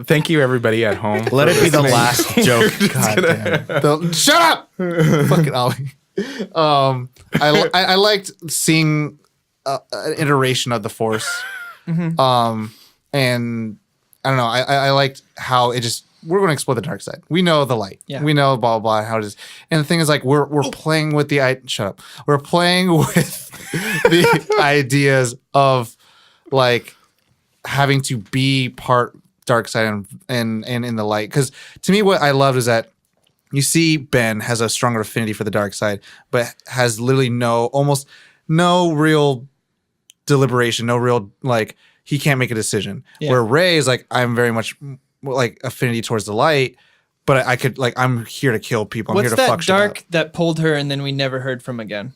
Thank you, everybody at home. Let it be the last joke. God damn. Shut up! Fucking Ollie. I liked seeing an iteration of the Force. And I don't know. I liked how it just. We're going to explore the dark side. We know the light. Yeah. We know blah blah blah how it is. And the thing is, like, we're playing with the shut up. We're playing with the ideas of like having to be part dark side and in the light. Because to me, what I loved is that you see Ben has a stronger affinity for the dark side, but has literally almost no real deliberation, no real like he can't make a decision. Yeah. Where Rey is like, I'm very much like affinity towards the light, but I could like I'm here to kill people. I'm What's here to that fuck shit up. dark that pulled her and then we never heard from again?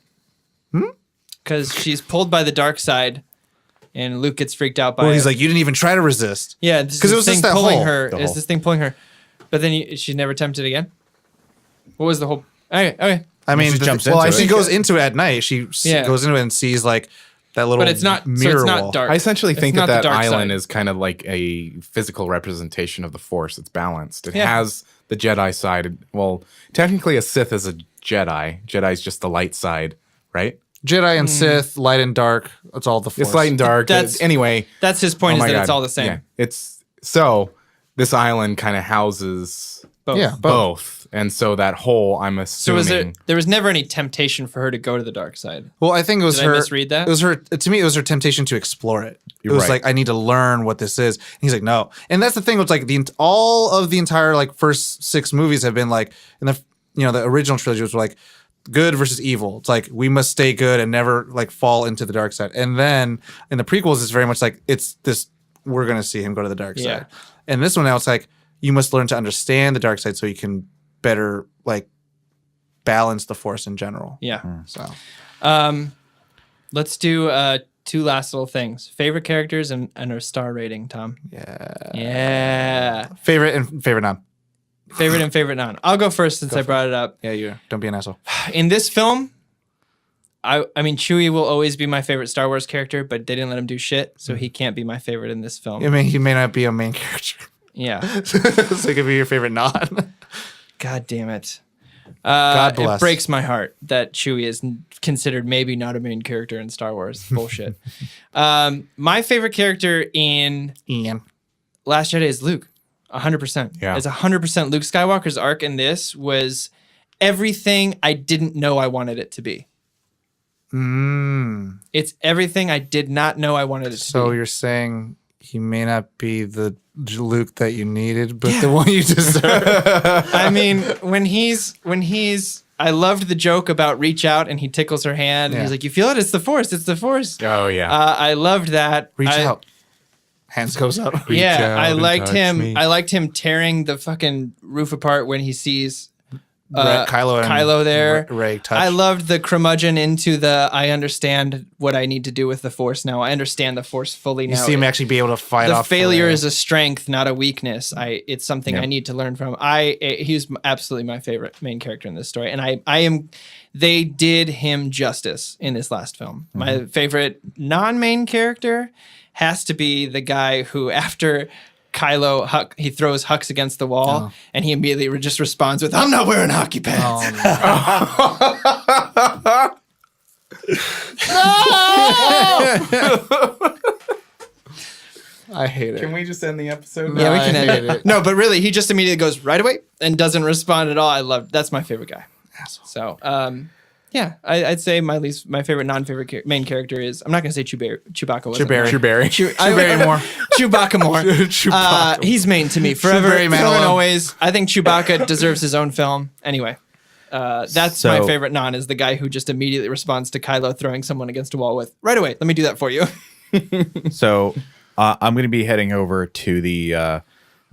Because she's pulled by the dark side, and Luke gets freaked out by Well, it. he's like, you didn't even try to resist. Yeah, because it was just that pulling hole. her. The Is hole. this thing pulling her? But then she's never tempted again. What was the whole? Okay. I mean, she jumps well, into she it. goes into it at night. She Yeah. goes into it and sees like that little But it's not. So mirror it's not wall. dark. I essentially It's think not that the dark island side. is kind of like a physical representation of the Force. It's balanced. It Yeah. has the Jedi side. Well, technically, a Sith is a Jedi. Jedi's just the light side, right? Jedi and Sith, light and dark. It's all the Force. It's light and dark. That's- Anyway, That's his point. oh Is my that it's God. all the same. Yeah. It's so this island kind of houses Both. Yeah, both, and so that hole, I'm So assuming. there was never any temptation for her to go to the dark side. Well, I think it was Did I her. misread that? It was her. To me, it was her temptation to explore it. It was right. like I need to learn what this is. And he's like, no. And that's the thing. It's like all of the entire like first 6 movies have been like in the the original trilogy was like good versus evil. It's like we must stay good and never like fall into the dark side. And then in the prequels, it's very much like it's this. We're gonna see him go to the dark Yeah. side. And this one now it's like you must learn to understand the dark side so you can better like balance the Force in general. Yeah. So Let's do 2 last little things. Favorite characters and our star rating, Tom. Yeah. favorite and favorite non. Favorite and favorite non. I'll go first since I brought it up. Yeah, you don't be an asshole. In this film, I mean, Chewie will always be my favorite Star Wars character, but they didn't let him do shit, so he can't be my favorite in this film. I mean, he may not be a main character, Yeah. so it could be your favorite non. God damn it. God bless. It breaks my heart that Chewie is considered maybe not a main character in Star Wars. Bullshit. My favorite character in Ian. Last Jedi is Luke. 100%. Yeah. It's 100%. Luke Skywalker's arc in this was everything I didn't know I wanted it to be. It's everything I did not know I wanted it to So be. you're saying he may not be the Luke that you needed, but the one you deserve. I mean, when he's I loved the joke about reach out and he tickles her hand and Yeah. he's like, you feel it? It's the Force. It's the Force. Oh yeah. I loved that. Reach I- out. Hands goes up. Reach Yeah, out I and liked touch him. me. I liked him tearing the fucking roof apart when he sees Kylo and Kylo there. Rey touch. I loved the curmudgeon into the I understand what I need to do with the Force now. I understand the Force fully You now. see him actually be able to fight the off failure Rey. is a strength, not a weakness. It's something I need to learn from. He's absolutely my favorite main character in this story, and I am. They did him justice in this last film. My favorite non-main character has to be the guy who, after Kylo he throws Hux against the wall, and he immediately just responds with, "I'm not wearing hockey pads." I hate it. Can we just end the episode? Yeah, we I can end hate it. it. No, but really, he just immediately goes right away and doesn't respond at all. That's my favorite guy. So, yeah, I'd say my favorite non-favorite main character is, I'm not going to say Chewbacca. Wasn't Chewberry. Chewberry. more. Chewbacca more. Chewbacca. He's main to me forever, Chewberry forever and Manilow. always. I think Chewbacca deserves his own film. Anyway, that's my So- favorite non, is the guy who just immediately responds to Kylo throwing someone against a wall with, right away, let me do that for you. So I'm going to be heading over to the.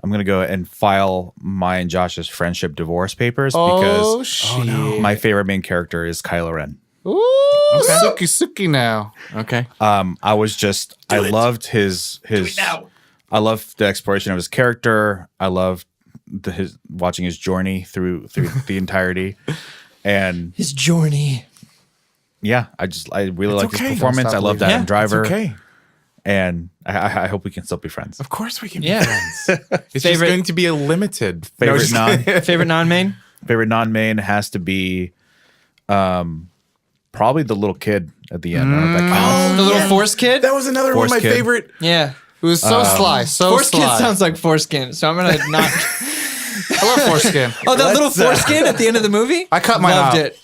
I'm going to go and file my and Josh's friendship divorce papers because shit. my favorite main character is Kylo Ren. Ooh, Suki now. Okay. I loved his I loved the exploration of his character. I loved his watching his journey through the entirety, and His journey. yeah, I really liked okay. his performance. Don't I stop loved believing. Adam Driver, It's okay. and I hope we can still be friends. Of course we can Yeah. be friends. It's just Favorite- going to be a limited. Favorite just- non Favorite non-main? favorite non-main has to be, probably the little kid at the end. I don't know if that counts. The little Force kid? That was another one of Force my Kid. favorite. Yeah. It was so sly, so Force sly. kid sounds like foreskin, so I'm going to not... I love foreskin. Oh, that little foreskin at the end of the movie? I cut mine Loved out. it.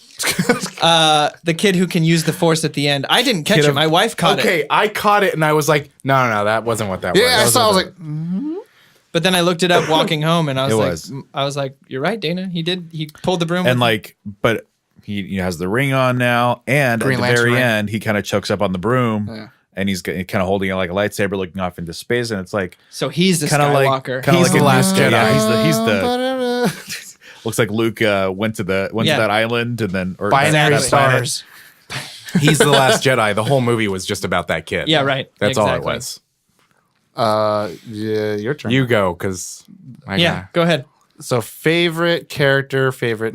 The kid who can use the force at the end. I didn't catch it. My wife caught it. Okay, I caught it and I was like, no, that wasn't what that was. Yeah, I That saw. I was wasn't like, But then I looked it up walking home, and I It was was. like, "You're right, Dana. He did. He pulled the broom." And like, but he has the ring on now, and Green at the Lantern very ring. end, he kind of chokes up on the broom, Yeah. and he's kind of holding it like a lightsaber, looking off into space, and it's like so he's the kind of Skywalker. kind of He's like the Last Jedi. Yeah, he's the. Looks like Luke went to Yeah. that island and then or binary that planet. stars. He's the Last Jedi. The whole movie was just about that kid. Yeah, right. That's all it Exactly. was. Yeah, your turn. You go, because Yeah, go ahead. So favorite character, favorite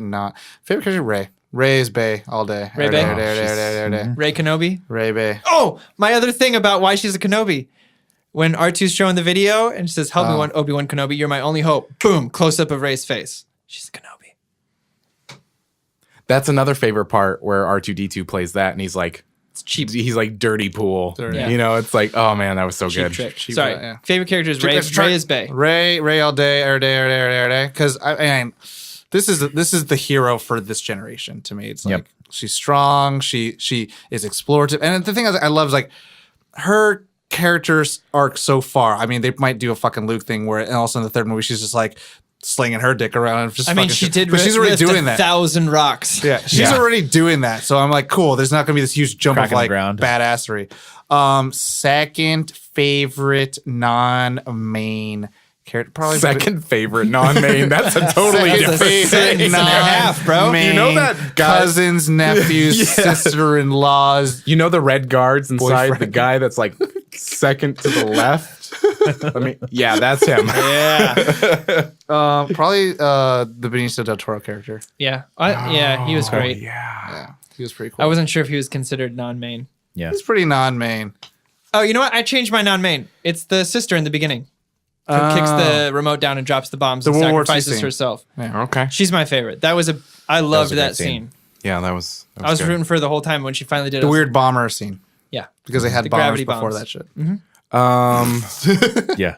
character, Ray. Ray is Bay all day. Ray Every Bay? day, every day, every day, every day. Ray Kenobi. Ray Bay. Oh, my other thing about why she's a Kenobi. When R2's showing the video and she says, "Help me, Obi-Wan Kenobi. You're my only hope." Boom, close up of Ray's face. She's a Kenobi. That's another favorite part where R2D2 plays that, and he's like, It's cheap. he's like dirty pool. Yeah. You know, it's like, oh man, that was so Cheap good. trick. Cheap, Sorry. yeah. Favorite character is Ray. Ray is Bay. Ray all day, every day, every day, every day. Because I mean, this is the hero for this generation to me. It's like Yep. she's strong. She is explorative, and the thing I love is like her character's arc so far. I mean, they might do a fucking Luke thing where, and also in the third movie, she's just like slinging her dick around. And just I mean, fucking she shit. did but she's already lift doing that. 1,000 rocks. Yeah, she's already doing that. So I'm like, cool. There's not going to be this huge jump Cracking of the like ground. badassery. Second favorite non-main character, probably Second favorite non-main. That's a totally Second different favorite thing. and a half, bro. non-main You know that guy- cousins, nephews, Yeah. sister-in-laws. You know the red guards inside, Boyfriend. the guy that's like second to the left? Yeah, that's him. Yeah. Probably the Benicio del Toro character. Yeah. Yeah, he was great. Yeah. Yeah, he was pretty cool. I wasn't sure if he was considered non-main. Yeah. He's pretty non-main. Oh, you know what? I changed my non-main. It's the sister in the beginning who kicks the remote down and drops the bombs and World War II sacrifices scene. herself. Okay. She's my favorite. I loved a great that scene. scene. Yeah, that was I was good. rooting for her the whole time when she finally did it. The weird bomber scene. Yeah. Because they had The bombers gravity before bombs. that shit. Yeah.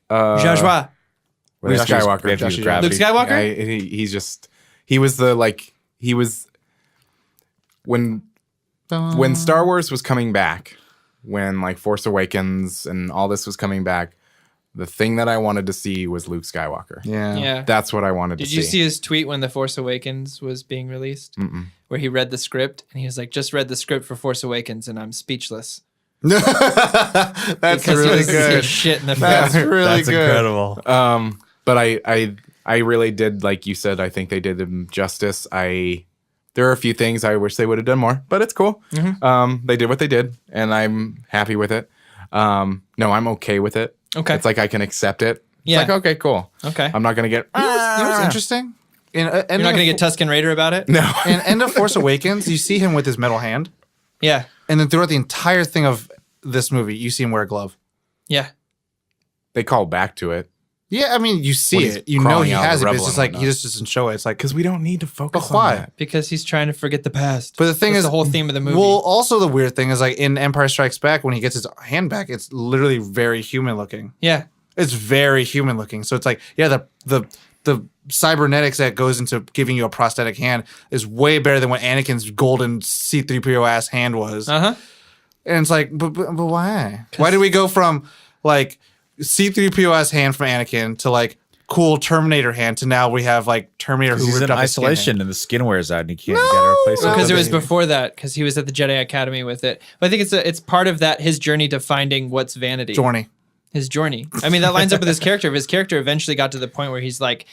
Zhazhua. Luke Skywalker. They have to use Josh- gravity. Luke Skywalker? He was when Star Wars was coming back, when like Force Awakens and all this was coming back, the thing that I wanted to see was Luke Skywalker. Yeah. Yeah. That's what I wanted to Did see. you see his tweet when The Force Awakens was being released? Where he read the script and he was like, "Just read the script for Force Awakens and I'm speechless." That's Because he really doesn't see good. shit in the That's film. really That's good. incredible. But I really did, like you said, I think they did him justice. There are a few things I wish they would have done more, but it's cool. They did what they did, and I'm happy with it. No, I'm okay with it. Okay. It's like I can accept it. It's Yeah. like, okay, cool. Okay. I'm not going to get... You know what's interesting? You're not going to get Tusken Raider about it? No. In End of Force Awakens, you see him with his metal hand, Yeah. and then throughout the entire thing of this movie, you see him wear a glove. Yeah. They call back to it. Yeah, I mean, you see When he's it. You know crawling he out of has the it, but rubble it's just and like he whatnot. just doesn't show it. It's like, Because we don't need to focus But why? on that. Because he's trying to forget the past. but the thing That's is, the whole theme of the movie. well, also the weird thing is like in Empire Strikes Back, when he gets his hand back, it's literally very human looking. yeah. It's very human looking. So it's like, yeah, the cybernetics that goes into giving you a prosthetic hand is way better than what Anakin's golden C-3PO ass hand was. Uh-huh. And it's like, but why? Why did we go from like C-3PO ass hand from Anakin to like cool Terminator hand to now we have like Terminator who He's ripped in off his skin isolation hand? and the skin wears out and he can't get a replacement. Because it was baby. before that, because he was at the Jedi Academy with it. But I think it's part of that, his journey to finding what's vanity. Journey. His journey. I mean, that lines up with his character. If his character eventually got to the point where he's like,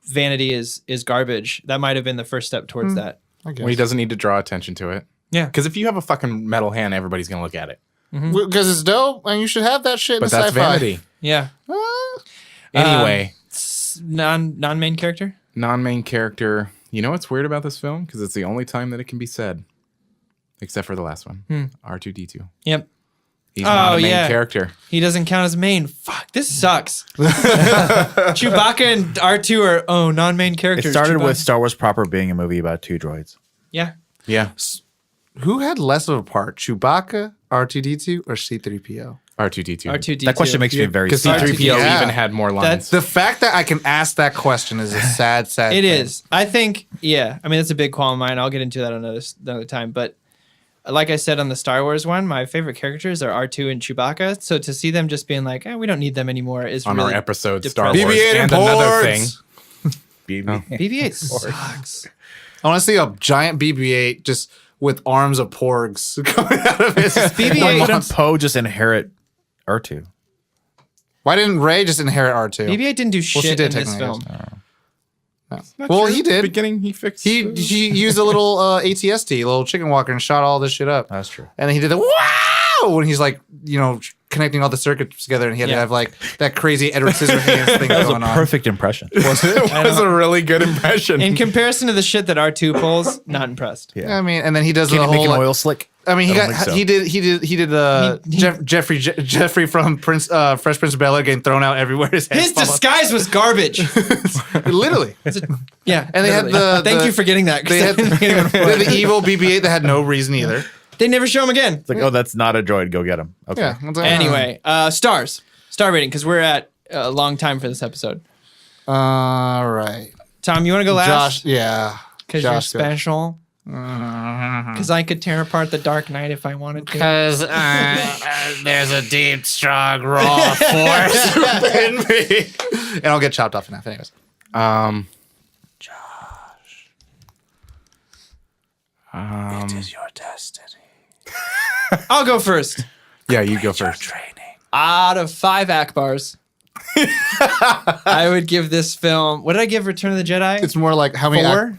vanity is garbage, that might have been the first step towards that. I guess. Well, he doesn't need to draw attention to it. Yeah. Because if you have a fucking metal hand, everybody's going to look at it. Because it's dope and you should have that shit But in the that's sci-fi. vanity. Yeah. Anyway, Non-main character? non-main character. You know what's weird about this film? Because it's the only time that it can be said. Except for the last one. R2-D2. Yep. He's not a main yeah. character. He doesn't count as main. Fuck, this sucks. Chewbacca and R2 are non-main It characters. started Chewbacca- with Star Wars proper being a movie about two droids. Yeah. Yeah. Who had less of a part, Chewbacca, R2-D2, or C-3PO? R2-D2. R2D2. That question makes me very Because sad. C-3PO Yeah. even had more lines. The fact that I can ask that question is a sad, sad It thing. is. I think, yeah. I mean, that's a big qualm of mine. I'll get into that another time. But like I said on the Star Wars one, my favorite characters are R2 and Chewbacca. So to see them just being like, we don't need them anymore is on really our episode, Star Wars. depressing. BB-8 And another thing. imports. BB-8 sucks. I want to see a giant BB-8 just with arms of porgs coming out of his BB-8 Why Why wouldn't Poe just inherit R2? Why didn't Rey just inherit R2? BB-8 didn't do shit she did in this technically, film. Not Well, true. he did. Beginning, he fixed. He used a little ATST, a little chicken walker, and shot all this shit up. That's true. And then he did the wow when he's like, connecting all the circuits together, and he had to Yeah. have like that crazy Edward Scissorhands thing That was going a on. perfect impression. Was it? That was a really good impression. In comparison to the shit that R2 pulls, not impressed. Yeah. I mean, and then he does Can the you make whole an like, oil slick? I mean, I don't think so. he did Jeffrey from Fresh Prince of Bel-Air getting thrown out everywhere. His head His fall off. disguise was garbage. Literally. Yeah. And they had literally. the- Thank the- you for getting that. 'cause They I had, didn't they even- had the evil BB-8 that had no reason either. they never show him again. It's like, oh, that's not a droid. Go get him. Okay. Yeah. it's like, Anyway, stars. Star rating, because we're at a long time for this episode. all right. Tom, you want to go last? Josh, yeah. Because you're Josh, go. special. Because I could tear apart the Dark Knight if I wanted to. Because there's a deep, strong, raw force within me. And I'll get chopped off in half anyways. It is your destiny. I'll go first. yeah, you go first. Training. Out of 5 Ackbars, I would give this film. What did I give Return of the Jedi? It's more like how many... 4.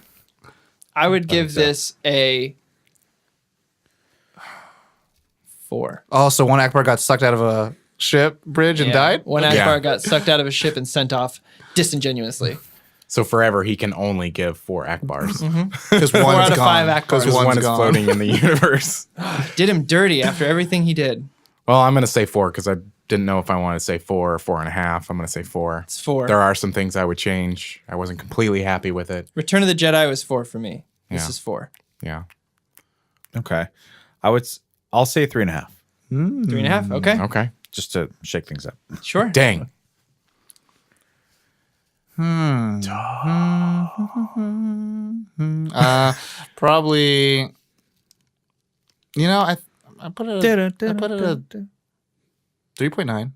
I would give this a 4. Oh, so one Ackbar got sucked out of a ship bridge and died? One Yeah. Ackbar got sucked out of a ship and sent off disingenuously. So forever, he can only give 4 Ackbars. Because 4 one's out of 5 gone. Ackbars. Because one's one is gone. floating in the universe. Did him dirty after everything he did. Well, I'm going to say 4 because I didn't know if I wanted to say 4 or 4.5. I'm going to say 4. It's 4. There are some things I would change. I wasn't completely happy with it. Return of the Jedi was 4 for me. This Yeah. is 4. Yeah. Okay. I'll say 3.5. 3.5. Okay. Okay. Just to shake things up. Sure. Dang. Probably... I put it at 3.9.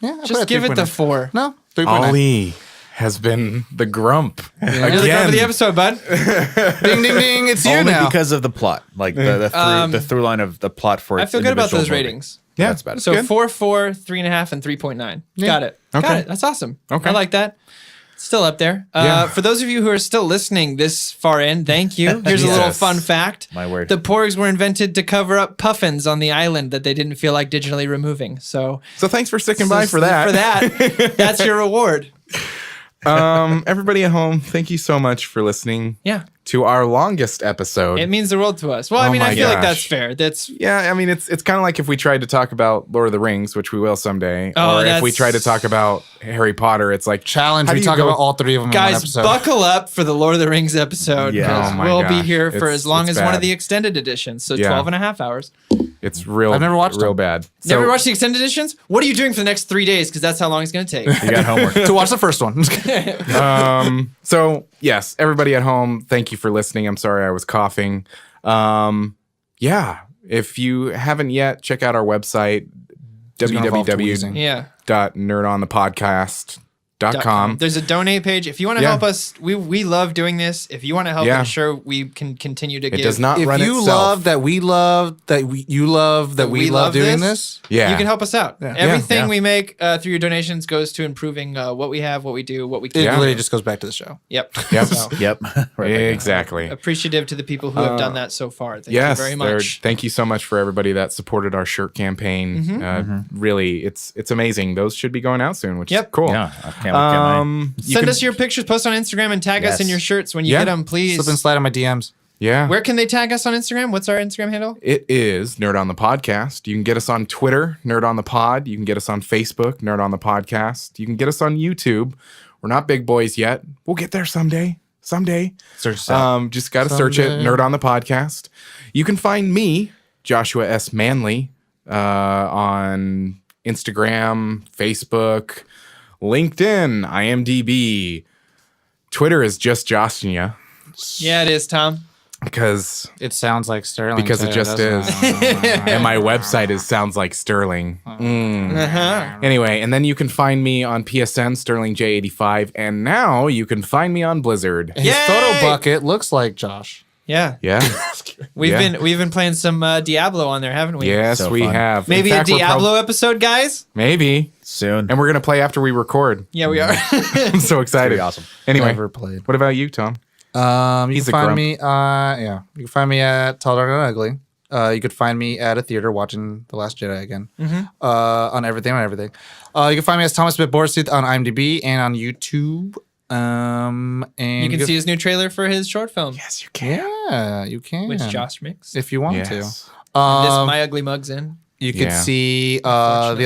Yeah, I Just give it the 4. No, 3.9. Ali has been the grump You're the grump again. of the episode, bud. Ding, ding, ding. It's you Only now. because of the plot. Like the through line of the plot for I its feel good about individual those movie. ratings. Yeah, That's better. So good. 4, 3.5, and 3.9. Got it. Got Okay. it. That's awesome. Okay. I like that. Still up there. Yeah. For those of you who are still listening this far in, thank you. Here's a little Yes. fun fact. My word. The porgs were invented to cover up puffins on the island that they didn't feel like digitally removing. So So thanks for sticking by for that. For that, that's your reward. Everybody at home, thank you so much for listening. Yeah. to our longest episode. It means the world to us. Well, I Oh mean, I my feel like gosh. that's fair. That's Yeah, I mean, it's kind of like if we tried to talk about Lord of the Rings, which we will someday, Oh, or if we that's- try to talk about Harry Potter, it's like Challenge. how We do you talk go- about all three of them in one guys, episode. buckle up for the Lord of the Rings episode. Yeah. 'Cause Oh my we'll be gosh. here for It's- as long it's as one of bad. the extended editions. So Yeah. 12 and a half hours. It's real. I've never watched real them. bad. Never So- watched the extended editions? What are you doing for the next 3 days? Because that's how long it's going to take. You got homework. to watch the first one. So yes, everybody at home, thank you for listening. I'm sorry I was coughing. Yeah, if you haven't yet, check out our website gonna involve wheezing. Yeah. www.nerdonthepodcast.com. There's a donate page. If you want to Yeah. help us, we love doing this. If you want to help Yeah. ensure we can continue to It give. does not If run you itself. love that we love that you love that we love doing this, Yeah. You can help us out. Yeah. Everything Yeah. we make through your donations goes to improving what we have, what we do, what we it can. Yeah. literally just goes back to the show. Yep. Yep. So, Yep. Right back in. Exactly. appreciative to the people who have done that so far. Thank Yes, you very there- much. thank you so much for everybody that supported our shirt campaign. Really, it's amazing. Those should be going out soon, which Yep. is cool. Yeah. I can't look at mine. You Send can- us your pictures, post on Instagram, and tag us in Yes. your shirts when you Yeah. get them, please. Slip and slide on my DMs. Yeah. Where can they tag us on Instagram? What's our Instagram handle? It is Nerd on the Podcast. You can get us on Twitter, Nerd on the Pod. You can get us on Facebook, Nerd on the Podcast. You can get us on YouTube. We're not big boys yet. We'll get there someday. Someday. Search us out. Just got to search it, Someday. Nerd on the Podcast. You can find me, Joshua S. Manley, on Instagram, Facebook, LinkedIn, IMDb. Twitter is just Joshua Yeah, it is, Tom. because It sounds like Sterling. it too, just is. doesn't it? And my website sounds like Sterling. Uh-huh. Anyway, and then you can find me on PSN, Sterling J85, and now you can find me on Blizzard. His Yay! photo bucket looks like Josh. Yeah. Yeah. We've Yeah. been playing some Diablo on there, haven't we? Yes, So we fun. have. Maybe In a fact, we're Diablo episode, guys? maybe. Soon. And we're going to play after we record. Yeah, we are. I'm so excited. be awesome. Anyway, Never played. what about you, Tom? You He's can a find grump. me. You can find me at Tall Dark and Ugly. You could find me at a theater watching The Last Jedi again. On everything. You can find me as Thomas Bitborstith on IMDb and on YouTube. And You can see his new trailer for his short film, Yes, you can. Yeah, you can. which Josh makes. if you want Yes. to. This Um, My Ugly Mug's in. you could Yeah. see the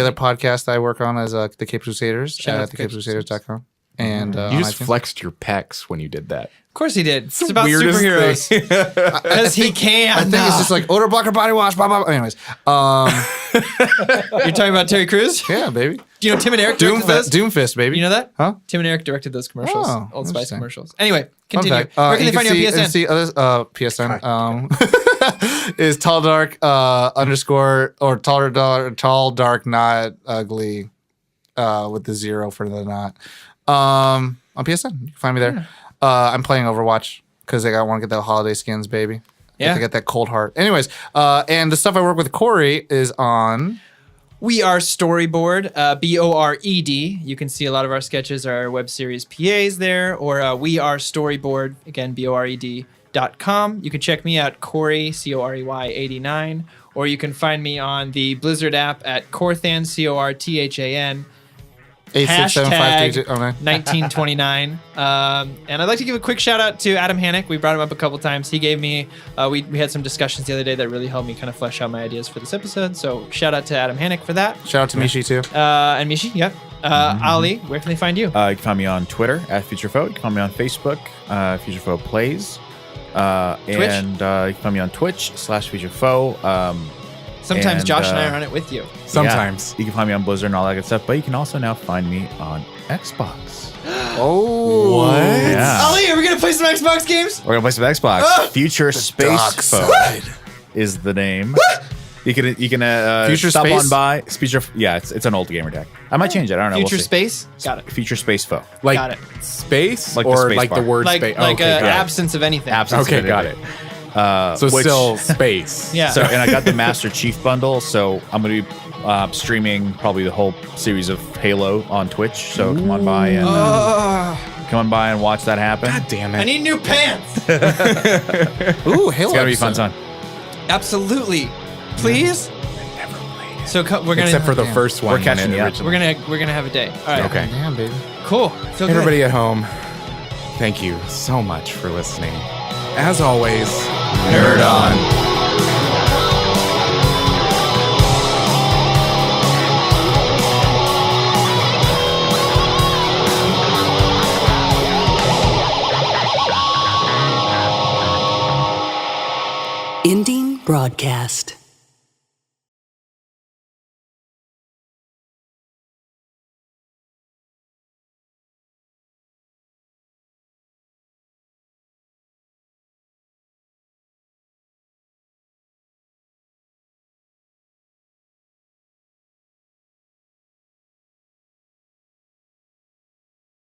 other podcast I work on as the Cape Crusaders Shout out at to Cape thecapecrusaders.com. And You on just iTunes. flexed your pecs when you did that. Of course he did. It's about Weirdest superheroes. thing. Because he can. I think it's just like odor blocker body wash, blah, blah, blah. Anyways, You're talking about Terry Crews? yeah, baby. Do you know Tim and Eric directed those? Doomfist, baby. You know that? Huh? Tim and Eric directed those commercials. Oh, Old Spice interesting. commercials. Anyway, Fun continue. fact. Where can they find you on see, PSN? See others, PSN is tall dark underscore or tall dark not ugly with the 0 for the not on PSN. You can find me there. I'm playing Overwatch because I want to get that holiday skins, baby. Yeah. To get that cold heart. Anyways, and the stuff I work with Corey is on. We are Storyboard, BORED. You can see a lot of our sketches, our web series PAs there, or We Are Storyboard, again, BORED.com. You can check me out, Corey, COREY89, or you can find me on the Blizzard app at Corthan, CORTHAN, 86752. Okay. 1929. And I'd like to give a quick shout out to Adam Hannock. We brought him up a couple times. He gave me, we had some discussions the other day that really helped me kind of flesh out my ideas for this episode. So shout out to Adam Hannock for that. Shout out to Mishi too. And Mishi, yep. Ali, where can they find you? You can find me on Twitter at FutureFoe. You can find me on Facebook, FutureFoe Plays. And you can find me on Twitch /FutureFoe. Sometimes and, Josh and I are on it with you. Sometimes. Yeah, you can find me on Blizzard and all that good stuff, but you can also now find me on Xbox. Oh. What? Yeah. Ali, are we gonna play some Xbox games? We're gonna play some Xbox. Ah! Future Space Foe is the name. You can Future stop Space? on by. It's an old gamer tag. I might change it. I don't know. Future we'll see. Space? Got it. Future Space Foe. Like Got it. space Like the or space like bar. the word Like, space? like okay, got it. absence of anything. Absence Okay, of got anything. it. So which- still space. Yeah. So and I got the Master Chief bundle, so I'm gonna be streaming probably the whole series of Halo on Twitch. So come on by and watch that happen. God damn I it. need new pants. Ooh, Halo. It's gonna be a fun episode. time. Absolutely. Please. So we're gonna Except for the first one. We're catching when it you up. originally- we're gonna have a day. All right. Okay. Damn, baby. Cool. Feel good. Everybody at home, thank you so much for listening. as always, Nerd on. Ending broadcast.